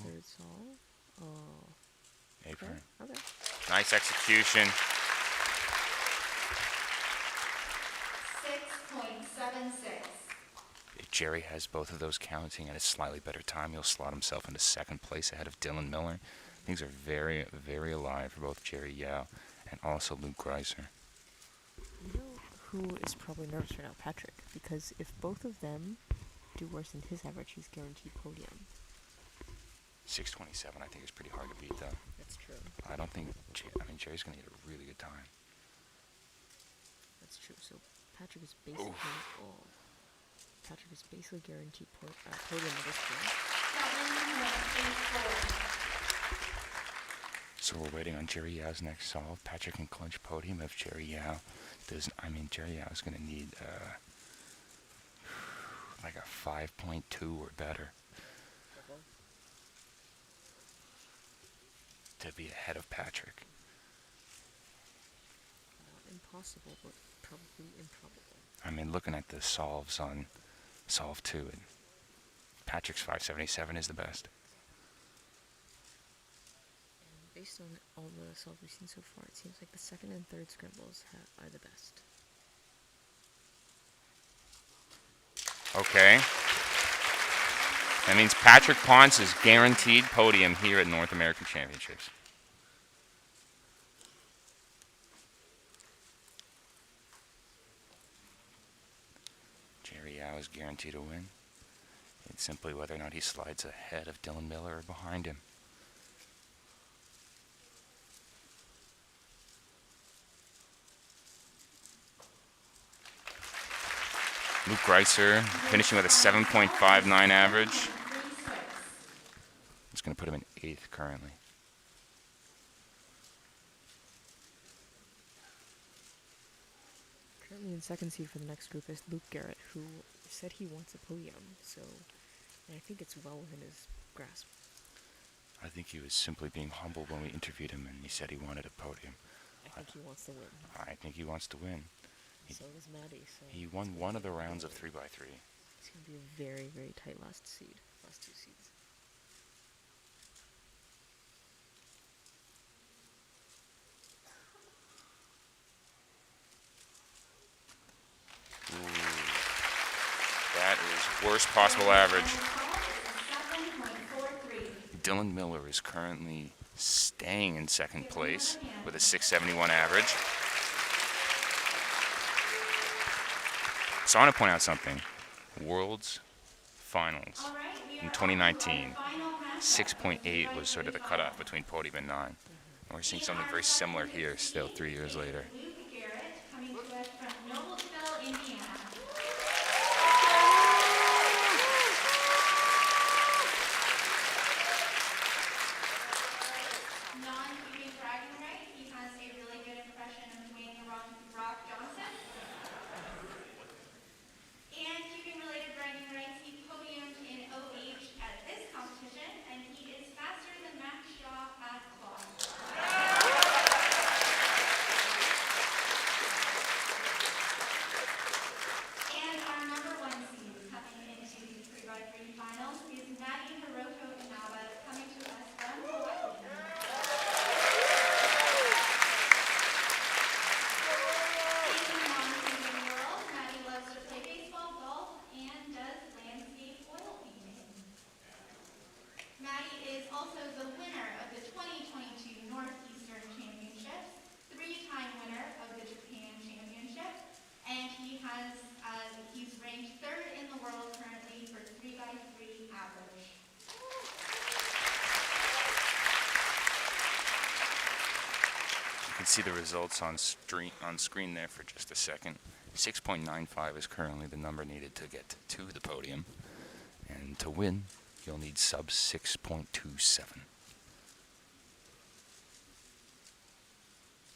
Third song. Oh. Apron. Okay. Nice execution. 6.76. If Jerry has both of those counting at a slightly better time, he'll slot himself into 2nd place ahead of Dylan Miller. Things are very, very alive for both Jerry Yao and also Luke Greiser. You know who is probably nervous right now? Patrick. Because if both of them do worse than his average, he's guaranteed podium. 6:27, I think, is pretty hard to beat, though. That's true. I don't think. Jerry's going to get a really good time. That's true. So Patrick is basically. Patrick is basically guaranteed podium at this point. 7.84. So we're waiting on Jerry Yao's next solve. Patrick can clinch podium if Jerry Yao does. Jerry Yao is going to need like a 5.2 or better to be ahead of Patrick. Impossible, but probably improbable. I mean, looking at the solves on Solve 2, and Patrick's 577 is the best. And based on all the solves we've seen so far, it seems like the second and third scrambles are the best. Okay. That means Patrick Ponce is guaranteed podium here at North American Championships. Jerry Yao is guaranteed to win. It's simply whether or not he slides ahead of Dylan Miller or behind him. Luke Greitzer finishing with a 7.59 average. It's going to put him in 8th currently. Currently in second seed for the next group is Luke Garrett, who said he wants a podium, and I think it's well within his grasp. I think he was simply being humble when we interviewed him, and he said he wanted a podium. I think he wants to win. I think he wants to win. So does Maddie. So he won one of the rounds of 3x3. It's going to be a very, very tight last two seeds. Ooh, that is worst possible average. Dylan Miller is currently staying in second place with a 671 average. So I want to point out something. World's Finals in 2019, 6.8 was sort of the cutoff between podium and 9. And we're seeing something very similar here still 3 years later. Luke Garrett coming to us from Noblesville, Indiana. Non-cubing bragging right, he has a really good impression of Dwayne "The Rock" Johnson. And cubing-related bragging rights, he podiumed in OH at this competition, and he is faster than Max Shaw at clock. And our number 1 seed coming into the 3x3 finals is Maddie Inaba coming to us from Hawaii. In the non-cubing world, Maddie loves to play baseball, golf, and does landscape oil painting. Maddie is also the winner of the 2022 Northeastern Championships, 3-time winner of the Japan Championship, and he's ranked 3rd in the world currently for 3x3 average. You can see the results on screen there for just a second. 6.95 is currently the number needed to get to the podium. And to win, you'll need sub 6.27.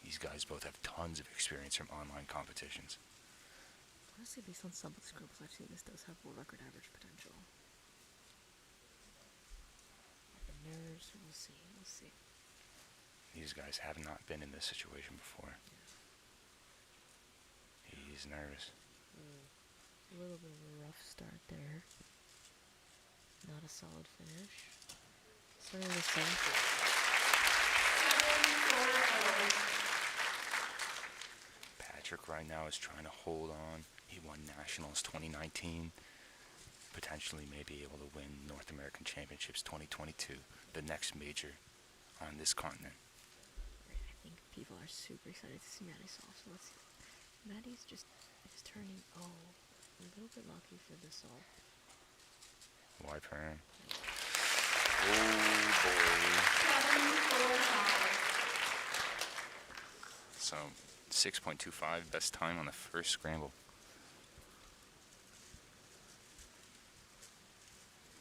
These guys both have tons of experience from online competitions. Honestly, based on some of the scrubs I've seen, this does have world record average potential. The nerves, we'll see. These guys have not been in this situation before. He's nervous. A little bit of a rough start there. Not a solid finish. Starting with 7. Patrick right now is trying to hold on. He won Nationals 2019. Potentially may be able to win North American Championships 2022, the next major on this continent. I think people are super excited to see Maddie solve, so let's see. Maddie's just turning, a little bit lucky for the solve. Wide turn. Oh boy. So 6.25, best time on the first scramble.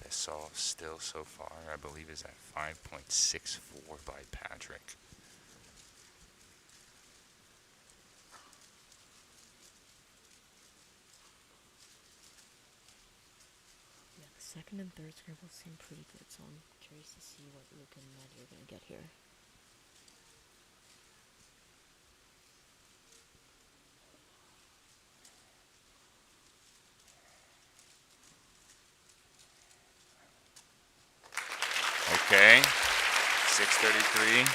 Best solve still so far, I believe, is at 5.64 by Patrick. second and third scrambles seem pretty good, so I'm curious to see what Luke and Maddie are going to get here. Okay, 6:33.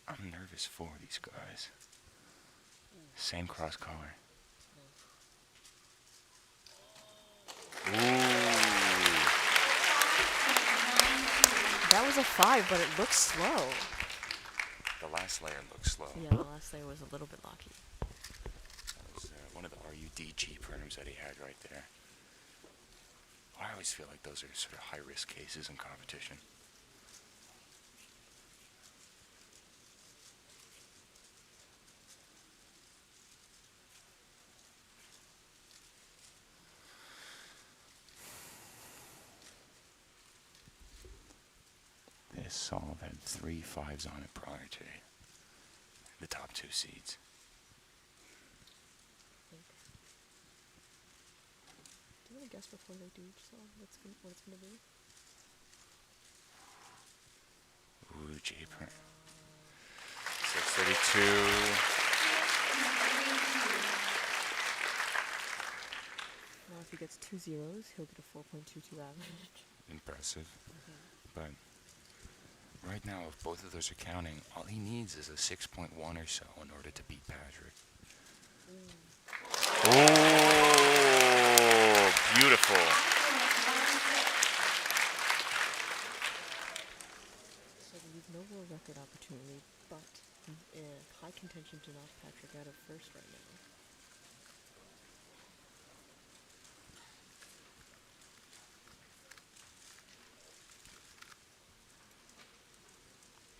I'm nervous for these guys. Same cross color. Ooh. That was a 5, but it looks slow. The last layer looks slow. Yeah, the last layer was a little bit locky. That was one of the RUDG perms that he had right there. I always feel like those are sort of high-risk cases in competition. This solve had 3 5s on it prior to the top 2 seeds. Do you want to guess before they do each solve what it's going to be? Ooh, J-perm. 632. Now if he gets 2 zeros, he'll get a 4.22 average. Impressive. But right now, if both of those are counting, all he needs is a 6.1 or so in order to beat Patrick. Oh, beautiful. So we leave no world record opportunity, but high contention to knock Patrick out of first right now.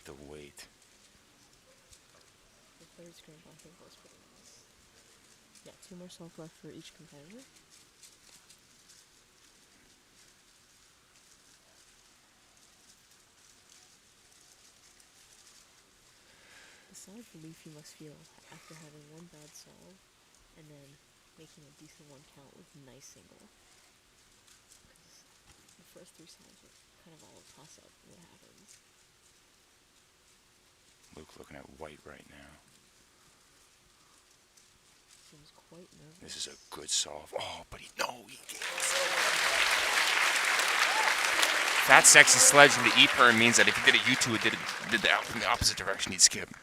The weight. The third scramble I think was pretty nice. Yeah, 2 more solves left for each competitor. The sigh of relief you must feel after having one bad solve and then making a decent one count with a nice single. Because the first 3 solves are kind of all a toss-up what happens. Luke looking at white right now. Seems quite nervous. This is a good solve. Oh, but he Fat Sexy Sledge in the E-perm means that if he did a U2, it did the out from the opposite direction, he'd skip.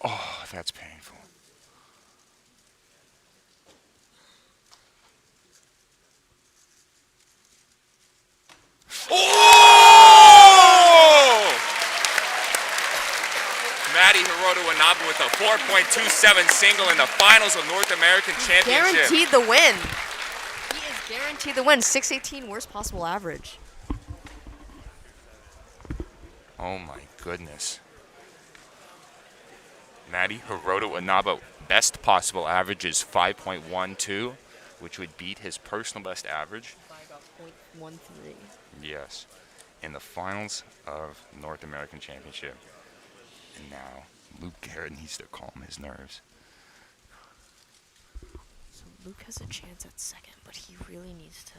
Oh, that's painful. Maddie Hiroto Wanabe with a 4.27 single in the finals of North American Championship. Guaranteed the win. He is guaranteed the win. 618, worst possible average. Oh my goodness. Maddie Hiroto Wanabe, best possible average is 5.12, which would beat his personal best average. By about 0.13. Yes. In the finals of North American Championship. And now, Luke Garrett needs to calm his nerves. So Luke has a chance at second, but he really needs to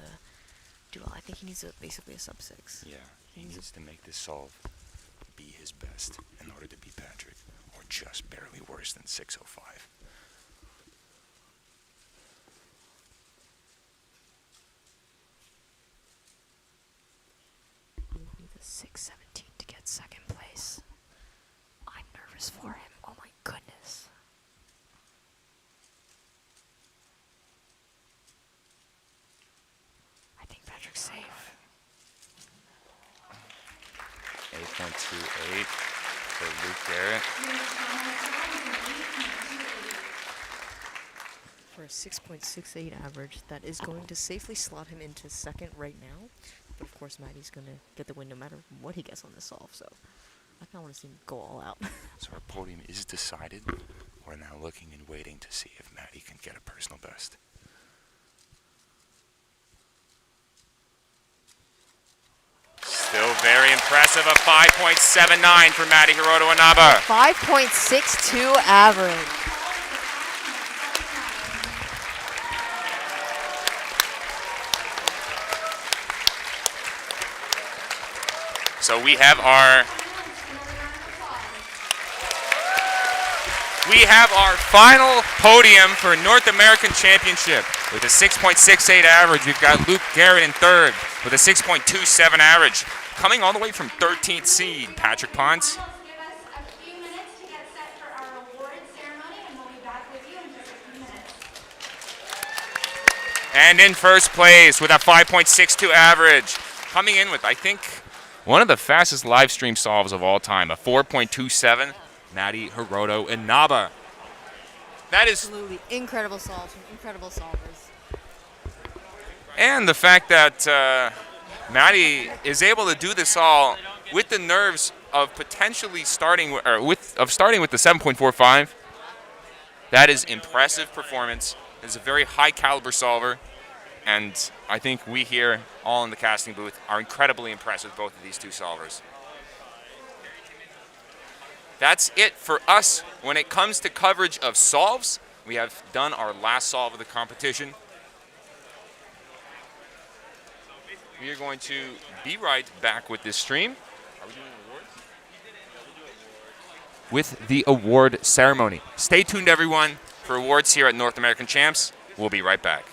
do well. I think he needs basically a sub 6. Yeah, he needs to make this solve be his best in order to beat Patrick, or just barely worse than 605. We need a 617 to get second place. I'm nervous for him. Oh my goodness. I think Patrick's safe. 8.28 for Luke Garrett. For a 6.68 average, that is going to safely slot him into second right now. But of course, Maddie's going to get the win no matter what he gets on this solve, so I kind of want to see him go all out. So our podium is decided. We're now looking and waiting to see if Maddie can get a personal best. Still very impressive, a 5.79 for Maddie Hiroto Inaba. 5.62 average. So we have our final podium for North American Championship with a 6.68 average. We've got Luke Garrett in third with a 6.27 average. Coming all the way from 13th seed, Patrick Ponce. Give us a few minutes to get set for our award ceremony, and we'll be back with you in just a few minutes. And in first place with a 5.62 average. Coming in with, I think, one of the fastest live stream solves of all time, a 4.27, Maddie Hiroto Inaba. That is Absolutely incredible solves from incredible solvers. And the fact that Maddie is able to do this all with the nerves of potentially starting with the 7.45. That is impressive performance. Is a very high caliber solver, and I think we here, all in the casting booth, are incredibly impressed with both of these two solvers. That's it for us when it comes to coverage of solves. We have done our last solve of the competition. We are going to be right back with this stream. Are we doing awards? With the award ceremony. Stay tuned, everyone, for awards here at North American Champs. We'll be right back.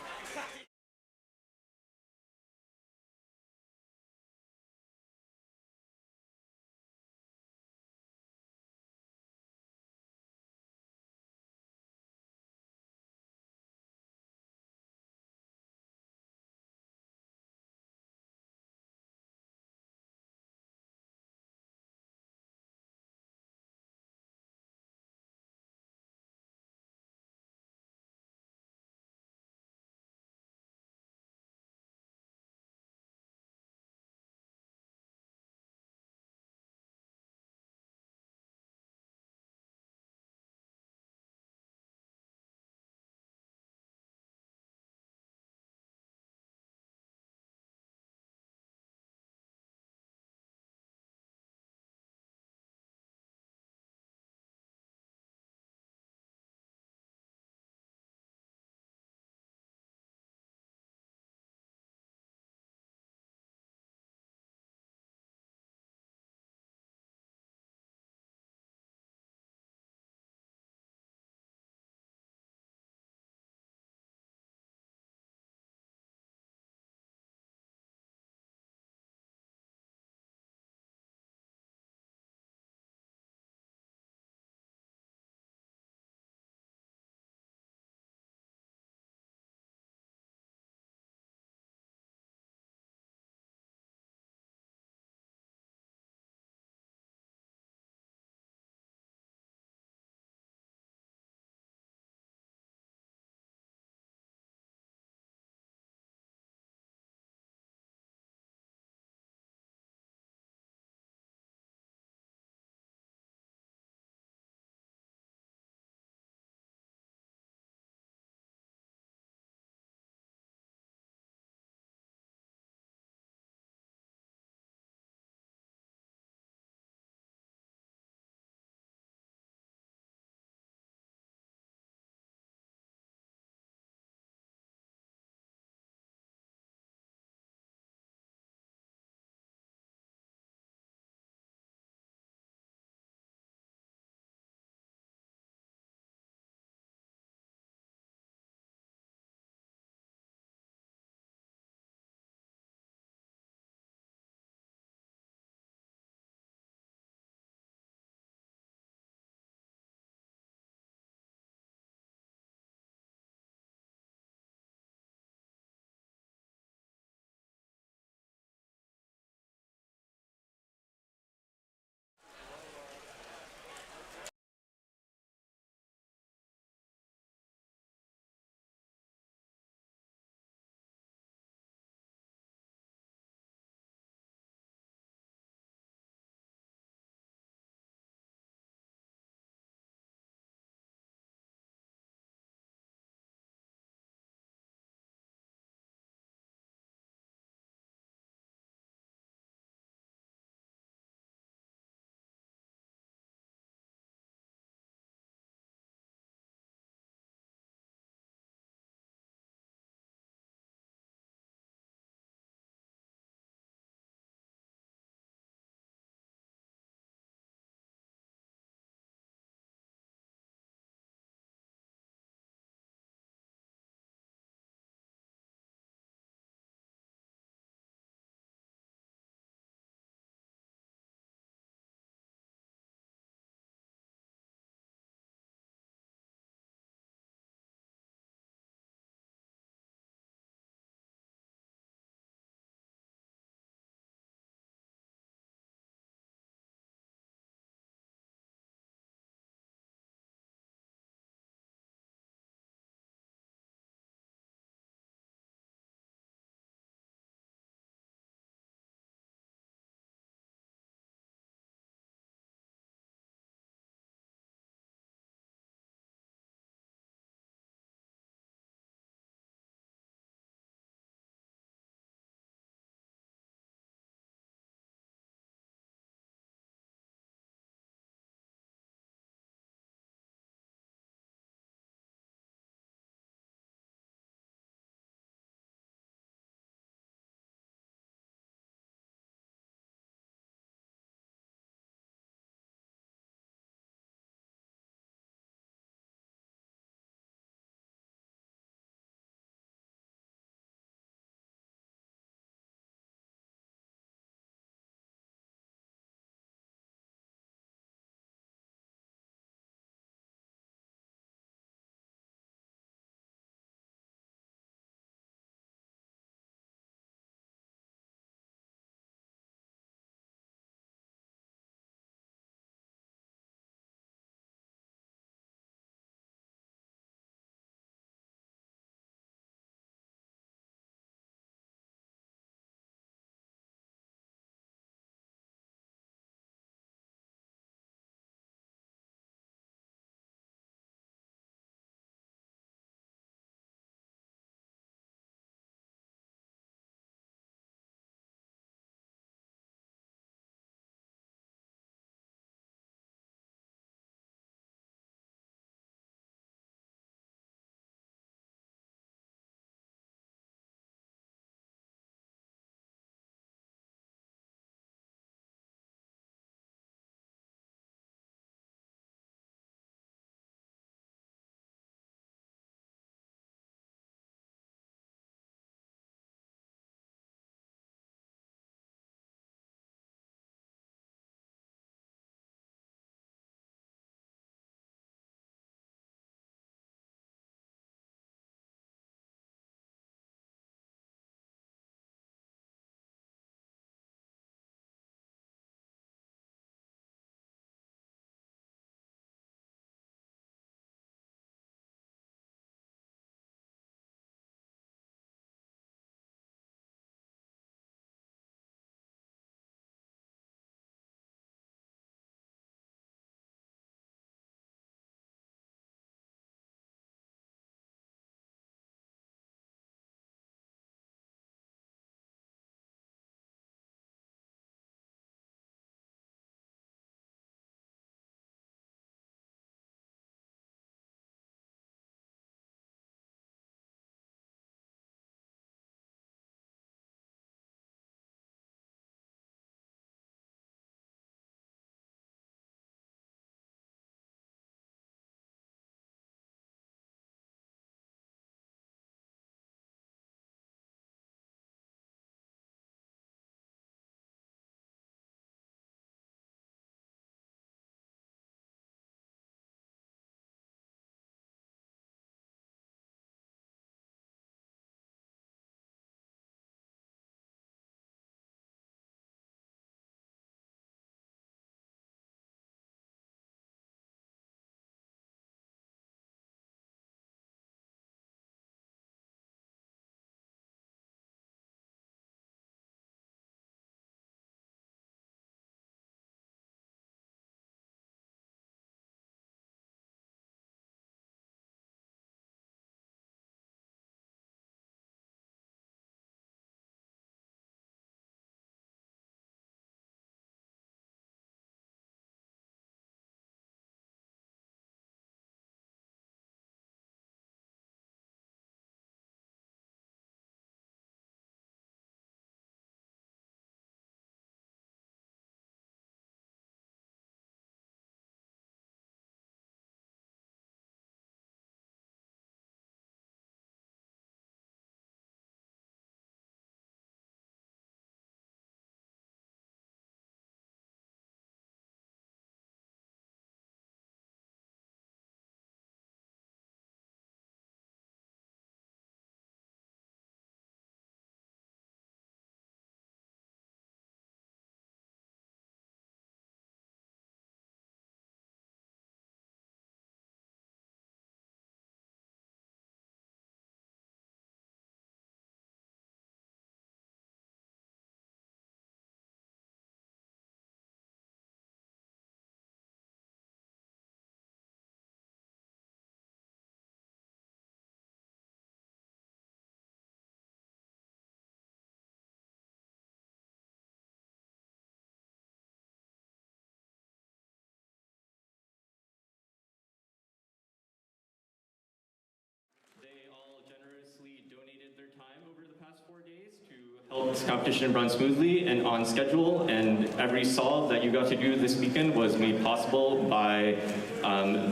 their time over the past 4 days to help this competition run smoothly and on schedule, and every solve that you got to do this weekend was made possible by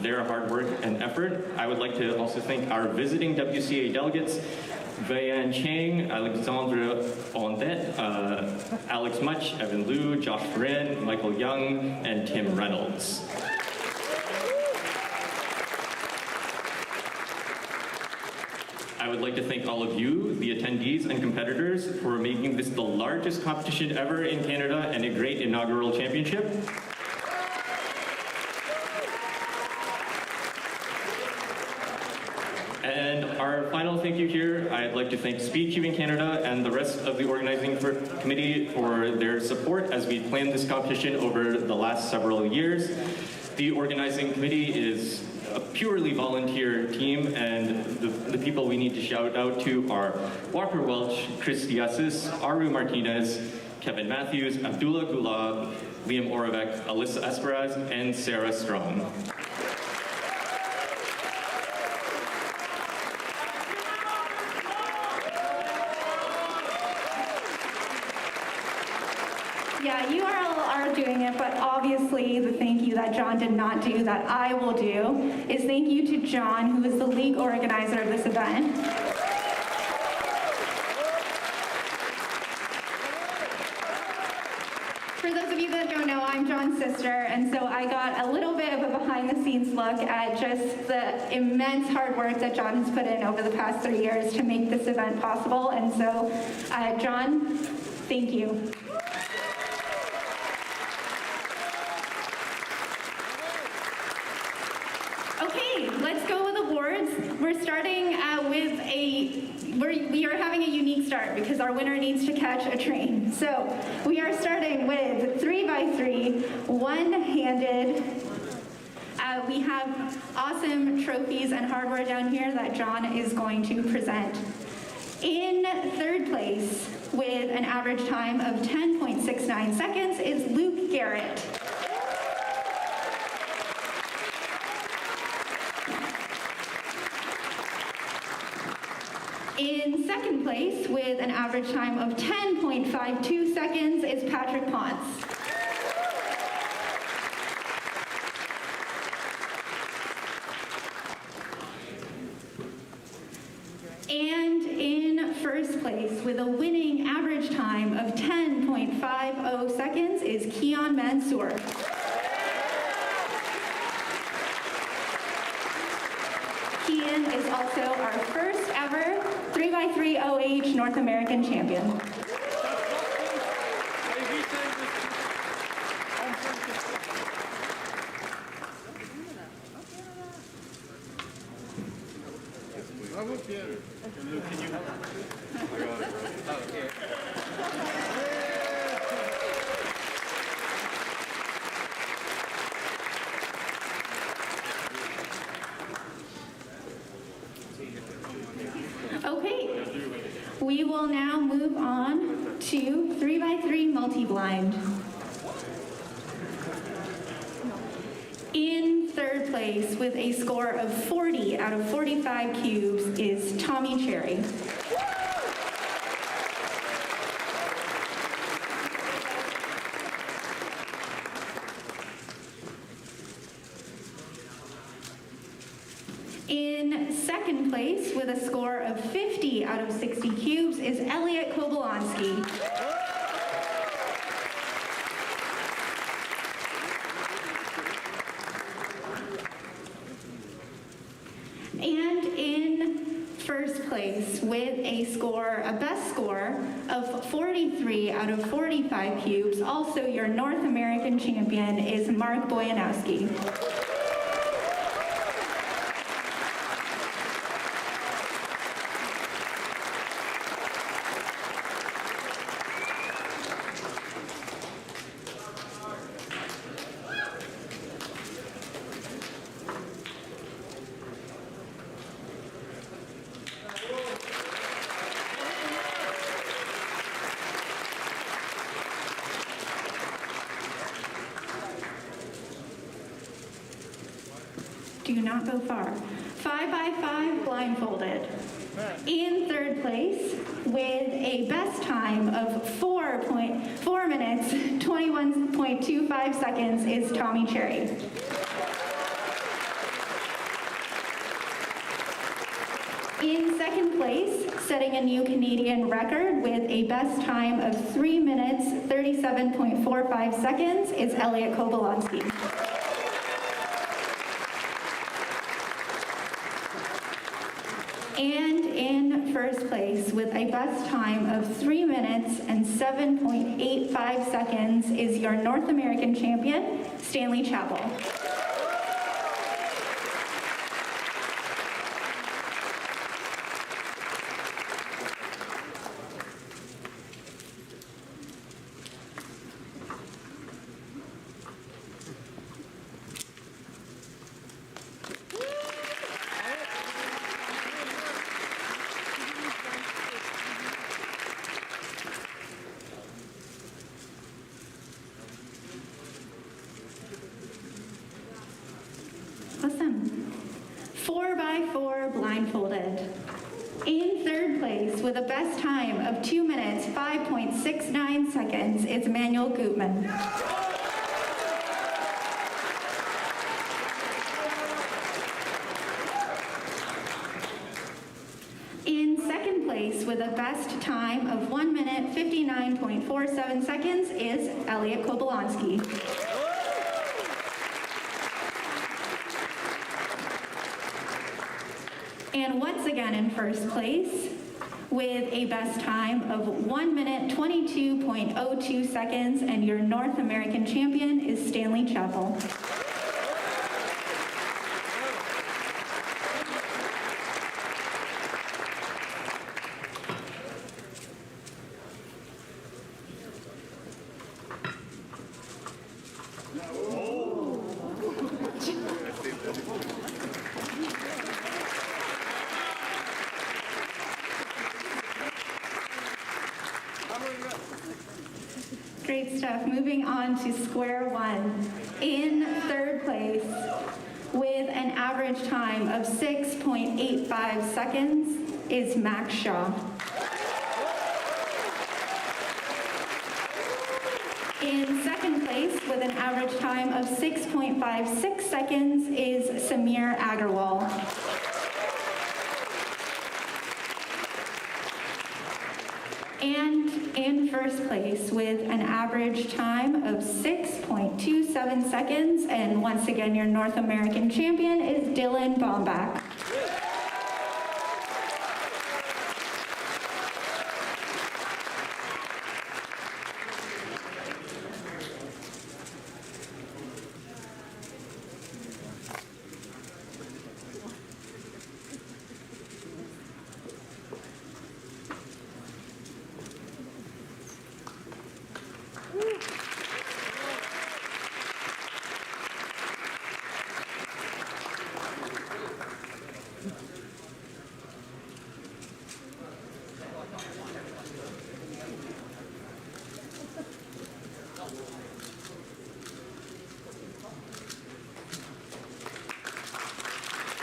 their hard work and effort. I would like to also thank our visiting WCA delegates, Vayan Chang, Alexandre Ondet, Alex Much, Evan Liu, Josh Rin, Michael Young, and Tim Reynolds. I would like to thank all of you, the attendees and competitors, for making this the largest competition ever in Canada and a great inaugural championship. And our final thank you here, I'd like to thank Skewb in Canada and the rest of the organizing committee for their support as we planned this competition over the last several years. The organizing committee is a purely volunteer team, and the people we need to shout out to are Walker Welch, Chris Diasis, Aru Martinez, Kevin Matthews, Abdullah Gulab, Liam Oravec, Alyssa Esperaz, and Sarah Strong. Yeah, you all are doing it, but obviously the thank you that John did not do that I will do is thank you to John, who is the league organizer of this event. For those of you that don't know, I'm John's sister, and so I got a little bit of a behind-the-scenes look at just the immense hard work that John has put in over the past 3 years to make this event possible, and so, John, thank you. Okay, let's go with awards. We're starting with we are having a unique start because our winner needs to catch a train. So we are starting with 3x3, one-handed. We have awesome trophies and hardware down here that John is going to present. In third place, with an average time of 10.69 seconds, is Luke Garrett. In second place, with an average time of 10.52 seconds, is Patrick Ponce. And in first place, with a winning average time of 10.50 seconds, is Keon Mansour. Keon is also our first ever 3x3 OH North American champion. Okay, we will now move on to 3x3 multi-blind. In third place with a score of 40 out of 45 cubes is Tommy Cherry. In second place with a score of 50 out of 60 cubes is Elliot Kobolonsky. And in first place with a best score of 43 out of 45 cubes, also your North American champion, is Mark Boyanowski. Do not go far. 5x5 blindfolded. In third place, with a best time of 4 minutes, 21.25 seconds, is Tommy Cherry. In second place, setting a new Canadian record with a best time of 3 minutes, 37.45 seconds, is Elliot Kobolonsky. And in first place, with a best time of 3 minutes and 7.85 seconds, is your North American champion, Stanley Chappell. Awesome. 4x4 blindfolded. In third place, with a best time of 2 minutes, 5.69 seconds, is Manuel Gutman. In second place, with a best time of 1 minute, 59.47 seconds, is Elliot Kobolonsky. And once again in first place, with a best time of 1 minute, 22.02 seconds, and your North American champion is Stanley Chappell. Great stuff. Moving on to square one. In third place, with an average time of 6.85 seconds, is Max Shaw. In second place, with an average time of 6.56 seconds, is Samir Agarwal. And in first place, with an average time of 6.27 seconds, and once again your North American champion is Dylan Bombach.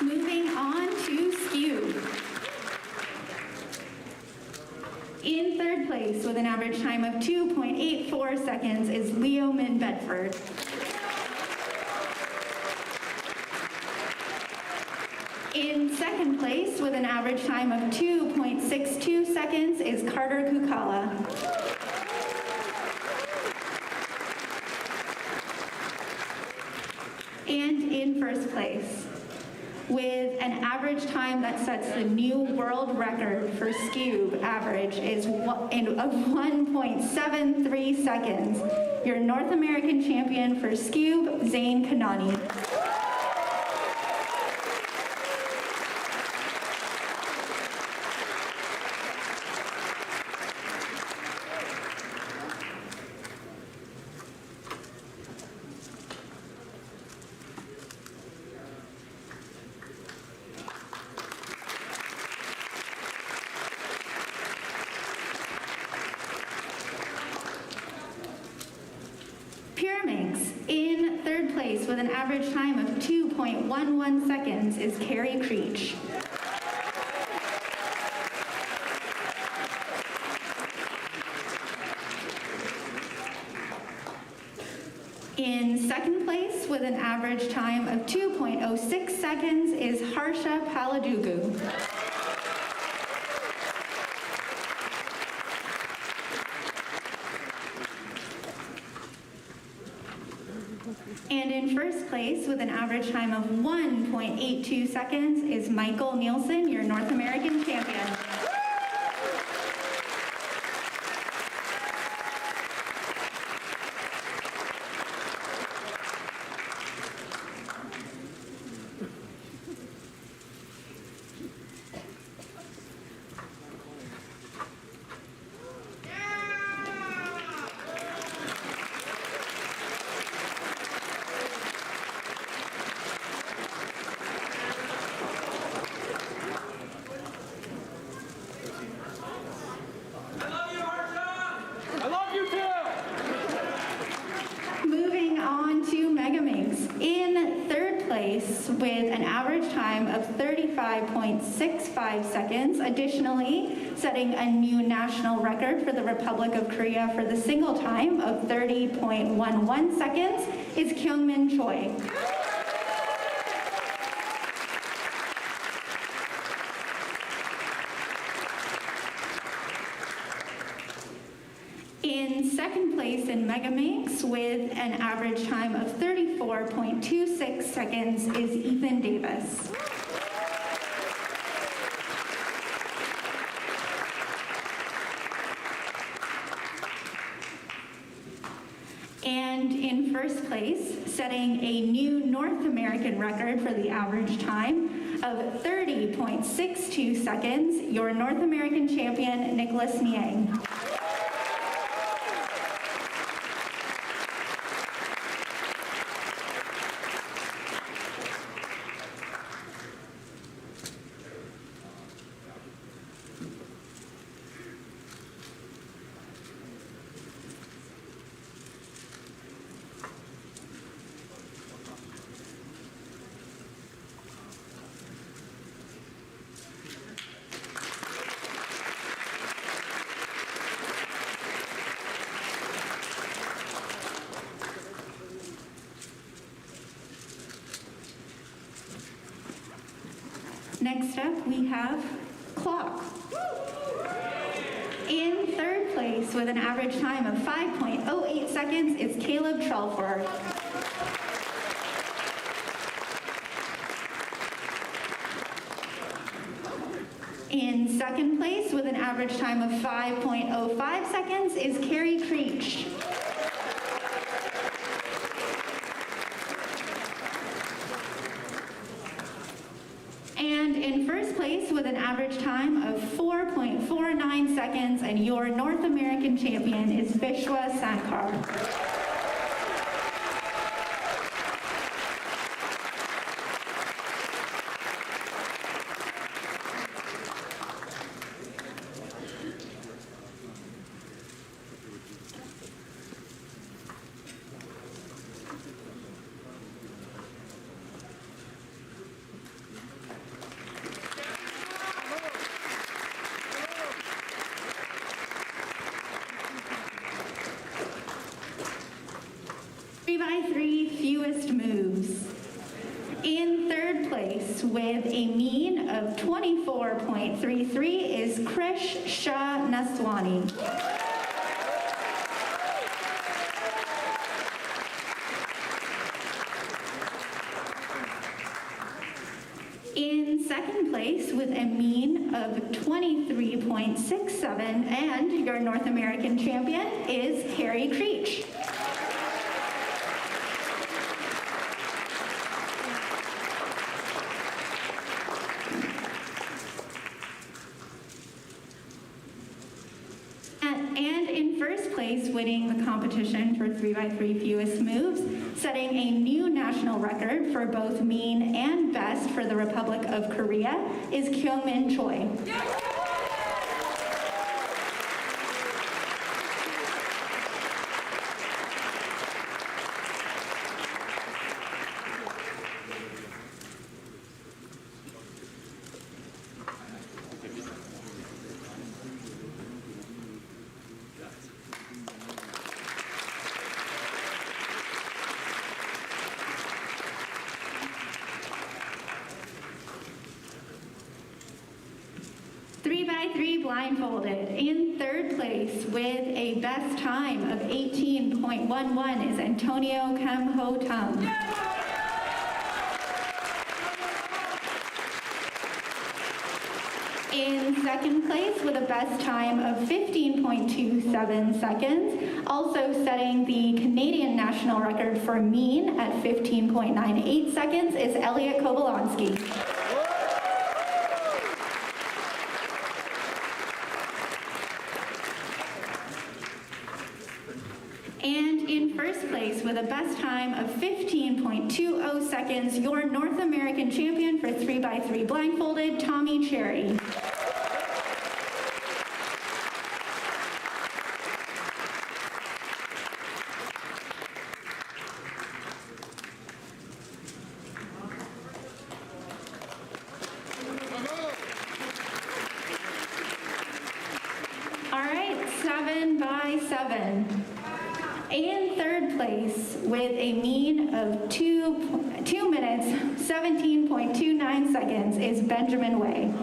Moving on to Skewb. In third place, with an average time of 2.84 seconds, is Leo Min Bedford. In second place, with an average time of 2.62 seconds, is Carter Kukala. And in first place, with an average time that sets the new world record for Skewb average is of 1.73 seconds, your North American champion for Skewb, Zane Kanani. Pyraminx, in third place with an average time of 2.11 seconds, is Carrie Creech. second place with an average time of 2.06 seconds is Harsha Paladugu. And in first place with an average time of 1.82 seconds is Michael Nielsen, your North American champion. With an average time of 35.65 seconds. Additionally, setting a new national record for the Republic of Korea for the single time of 30.11 seconds is Kyungmin Choi. In second place in Pyraminx with an average time of 34.26 seconds is Ethan Davis. And in first place, setting a new North American record for the average time of 30.62 seconds, your North American champion, Nicholas Niang. Next up, we have clock. In third place with an average time of 5.08 seconds is Caleb Trelford. In second place with an average time of 5.05 seconds is Carrie Creech. And in first place with an average time of 4.49 seconds, and your North American champion is Vishwa Sankar. By 3 fewest moves. In third place with a mean of 24.33 is Krish Shah Naswani. In second place with a mean of 23.67 and your North American champion is Harry Creech. And in first place, winning the competition for 3x3 fewest moves, setting a new national record for both mean and best for the Republic of Korea, is Kyungmin Choi. 3x3 blindfolded. In third place with a best time of 18.11 is Antonio Kem Ho Tung. In second place with a best time of 15.27 seconds, also setting the Canadian national record for mean at 15.98 seconds, is Elliot Kobolonsky. And in first place with a best time of 15.20 seconds, your North American champion for 3x3 blindfolded, Tommy Cherry. All right, 7x7. In third place with a mean of 2 minutes, 17.29 seconds is Benjamin Way.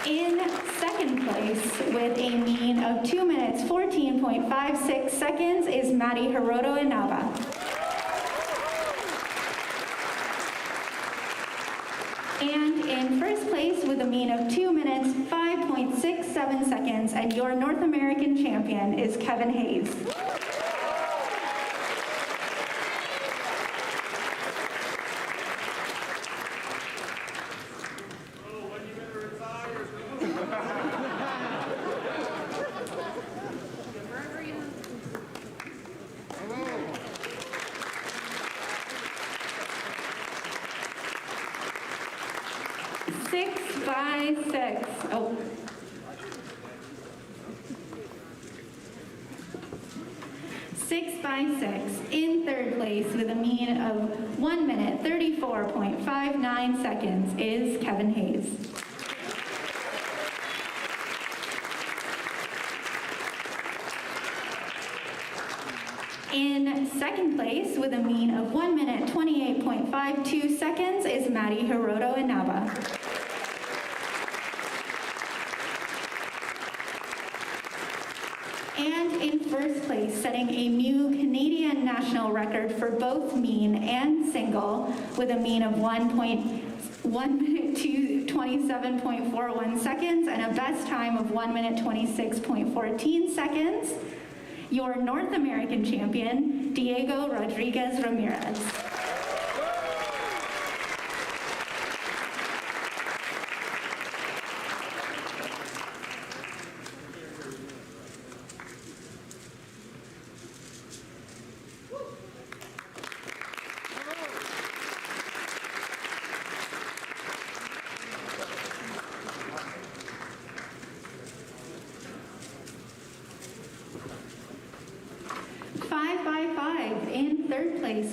In second place with a mean of 2 minutes, 14.56 seconds is Maddie Hiroto Inaba. And in first place with a mean of 2 minutes, 5.67 seconds, and your North American champion is Kevin Hayes. Oh. 6x6. In third place with a mean of 1 minute, 34.59 seconds is Kevin Hayes. In second place with a mean of 1 minute, 28.52 seconds is Maddie Hiroto Inaba. And in first place, setting a new Canadian national record for both mean and single with a mean of 1 minute 27.41 seconds and a best time of 1 minute 26.14 seconds, your North American champion, Diego Rodriguez Ramirez.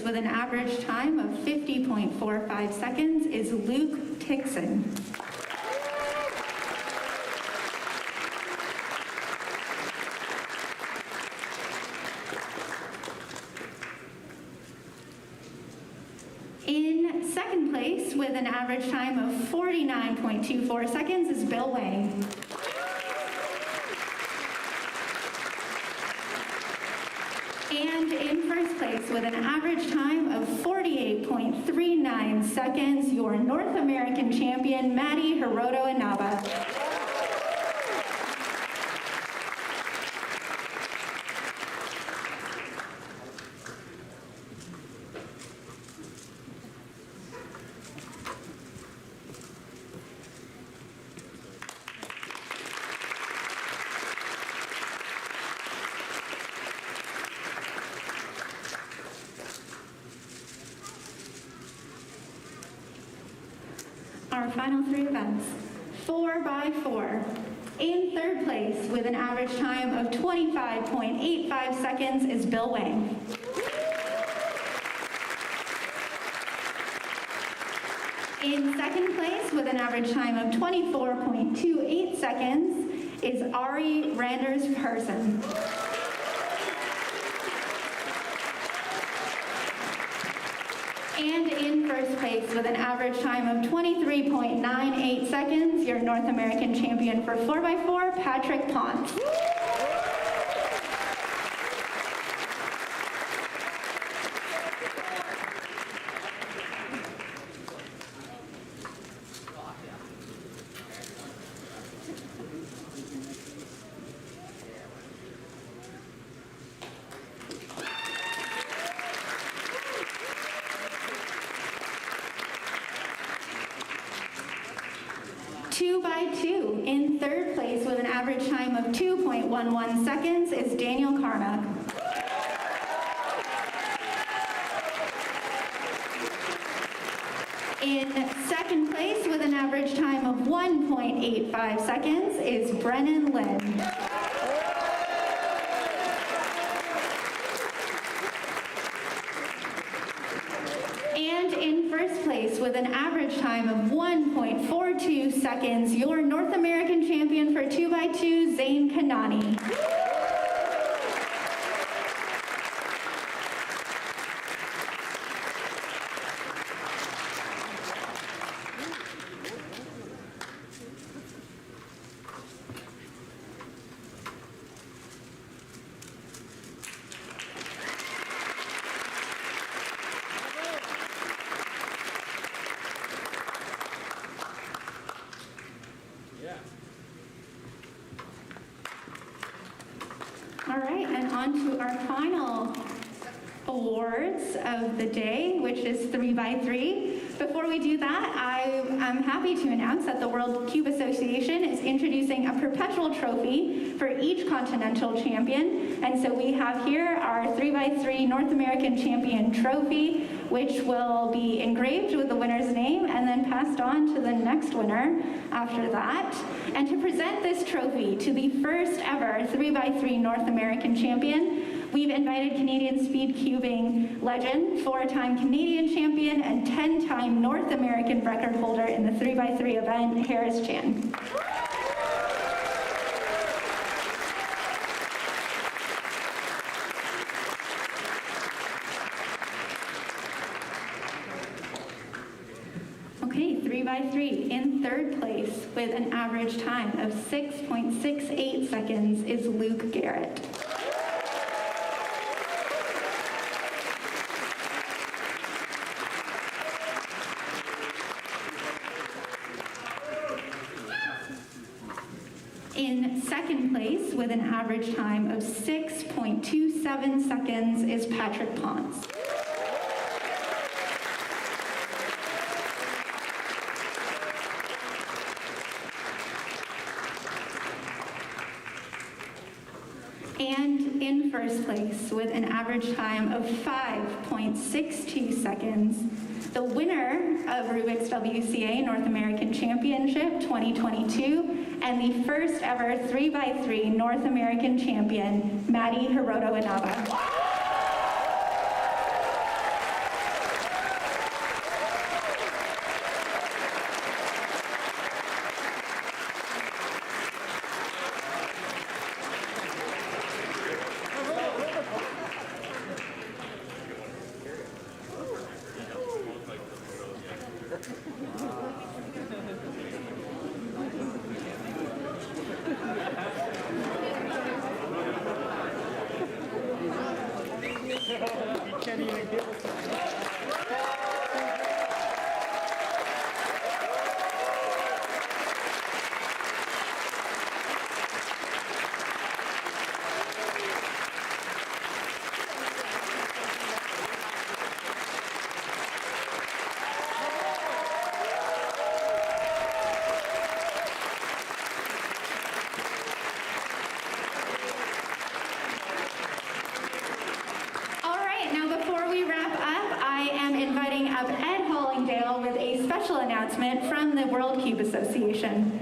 With an average time of 50.45 seconds is Luke Tixon. In second place with an average time of 49.24 seconds is Bill Wang. And in first place with an average time of 48.39 seconds, your North American champion, Maddie Hiroto Inaba. Our final three events. 4x4. In third place with an average time of 25.85 seconds is Bill Wang. In second place with an average time of 24.28 seconds is Ari Randers Person. And in first place with an average time of 23.98 seconds, your North American champion for 4x4, Patrick Ponce. 2x2. In third place with an average time of 2.11 seconds is Daniel Carmack. In second place with an average time of 1.85 seconds is Brennan Lynn. And in first place with an average time of 1.42 seconds, your North American champion for 2x2, Zane Kanani. All right, and on to our final awards of the day, which is 3x3. Before we do that, I'm happy to announce that the World Cube Association is introducing a perpetual trophy for each continental champion. And so we have here our 3x3 North American Champion trophy, which will be engraved with the winner's name and then passed on to the next winner after that. And to present this trophy to the first ever 3x3 North American champion, we've invited Canadian speed cubing legend, 4-time Canadian champion, and 10-time North American record holder in the 3x3 event, Harris Chan. Okay, 3x3. In third place with an average time of 6.68 seconds is Luke Garrett. In second place with an average time of 6.27 seconds is Patrick Ponce. And in first place with an average time of 5.62 seconds, the winner of Rubik's WCA North American Championship 2022 and the first ever 3x3 North American champion, Maddie Hiroto Inaba. From the World Cube Association.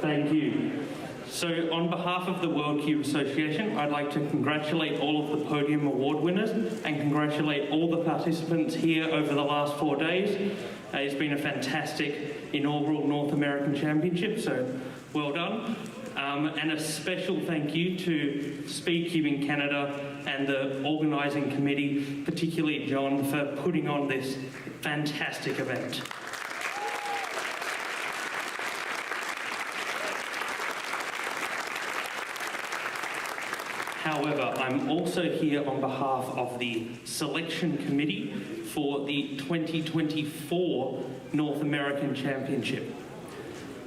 Thank you. So on behalf of the World Cube Association, I'd like to congratulate all of the podium award winners and congratulate all the participants here over the last 4 days. It's been a fantastic inaugural North American Championship, so well done. And a special thank you to Speedcube in Canada and the organising committee, particularly John, for putting on this fantastic event. However, I'm also here on behalf of the selection committee for the 2024 North American Championship.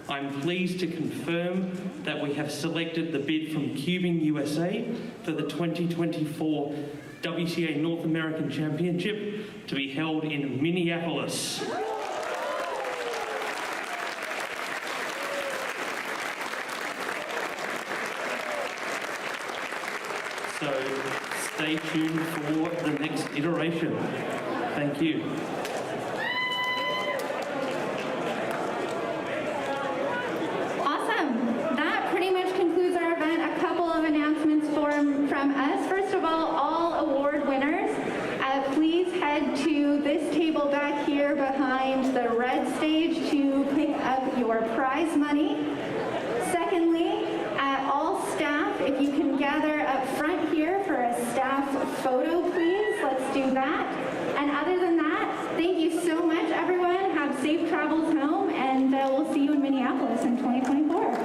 I'm pleased to confirm that we have selected the bid from Cubing USA for the 2024 WCA North American Championship to be held in Minneapolis. So stay tuned for the next iteration. Thank you. Awesome. That pretty much concludes our event. A couple of announcements from us. First of all award winners, please head to this table back here behind the red stage to pick up your prize money. Secondly, all staff, if you can gather up front here for a staff photo, please. Let's do that. And other than that, thank you so much, everyone. Have safe travels home, and we'll see you in Minneapolis in 2024.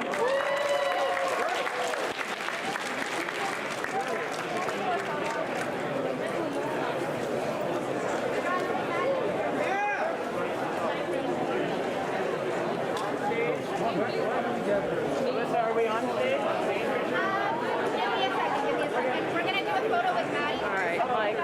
Are we on stage? Give me a second. We're going to do a photo with Maddie. All right, Mike.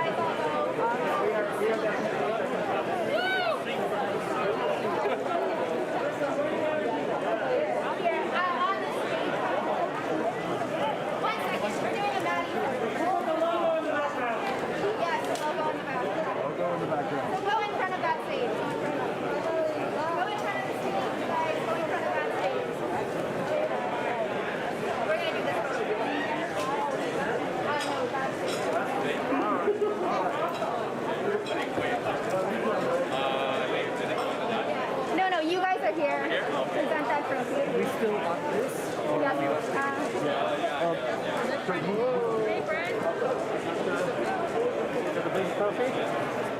No, you guys are here. Present that trophy. We still got this? The big trophy?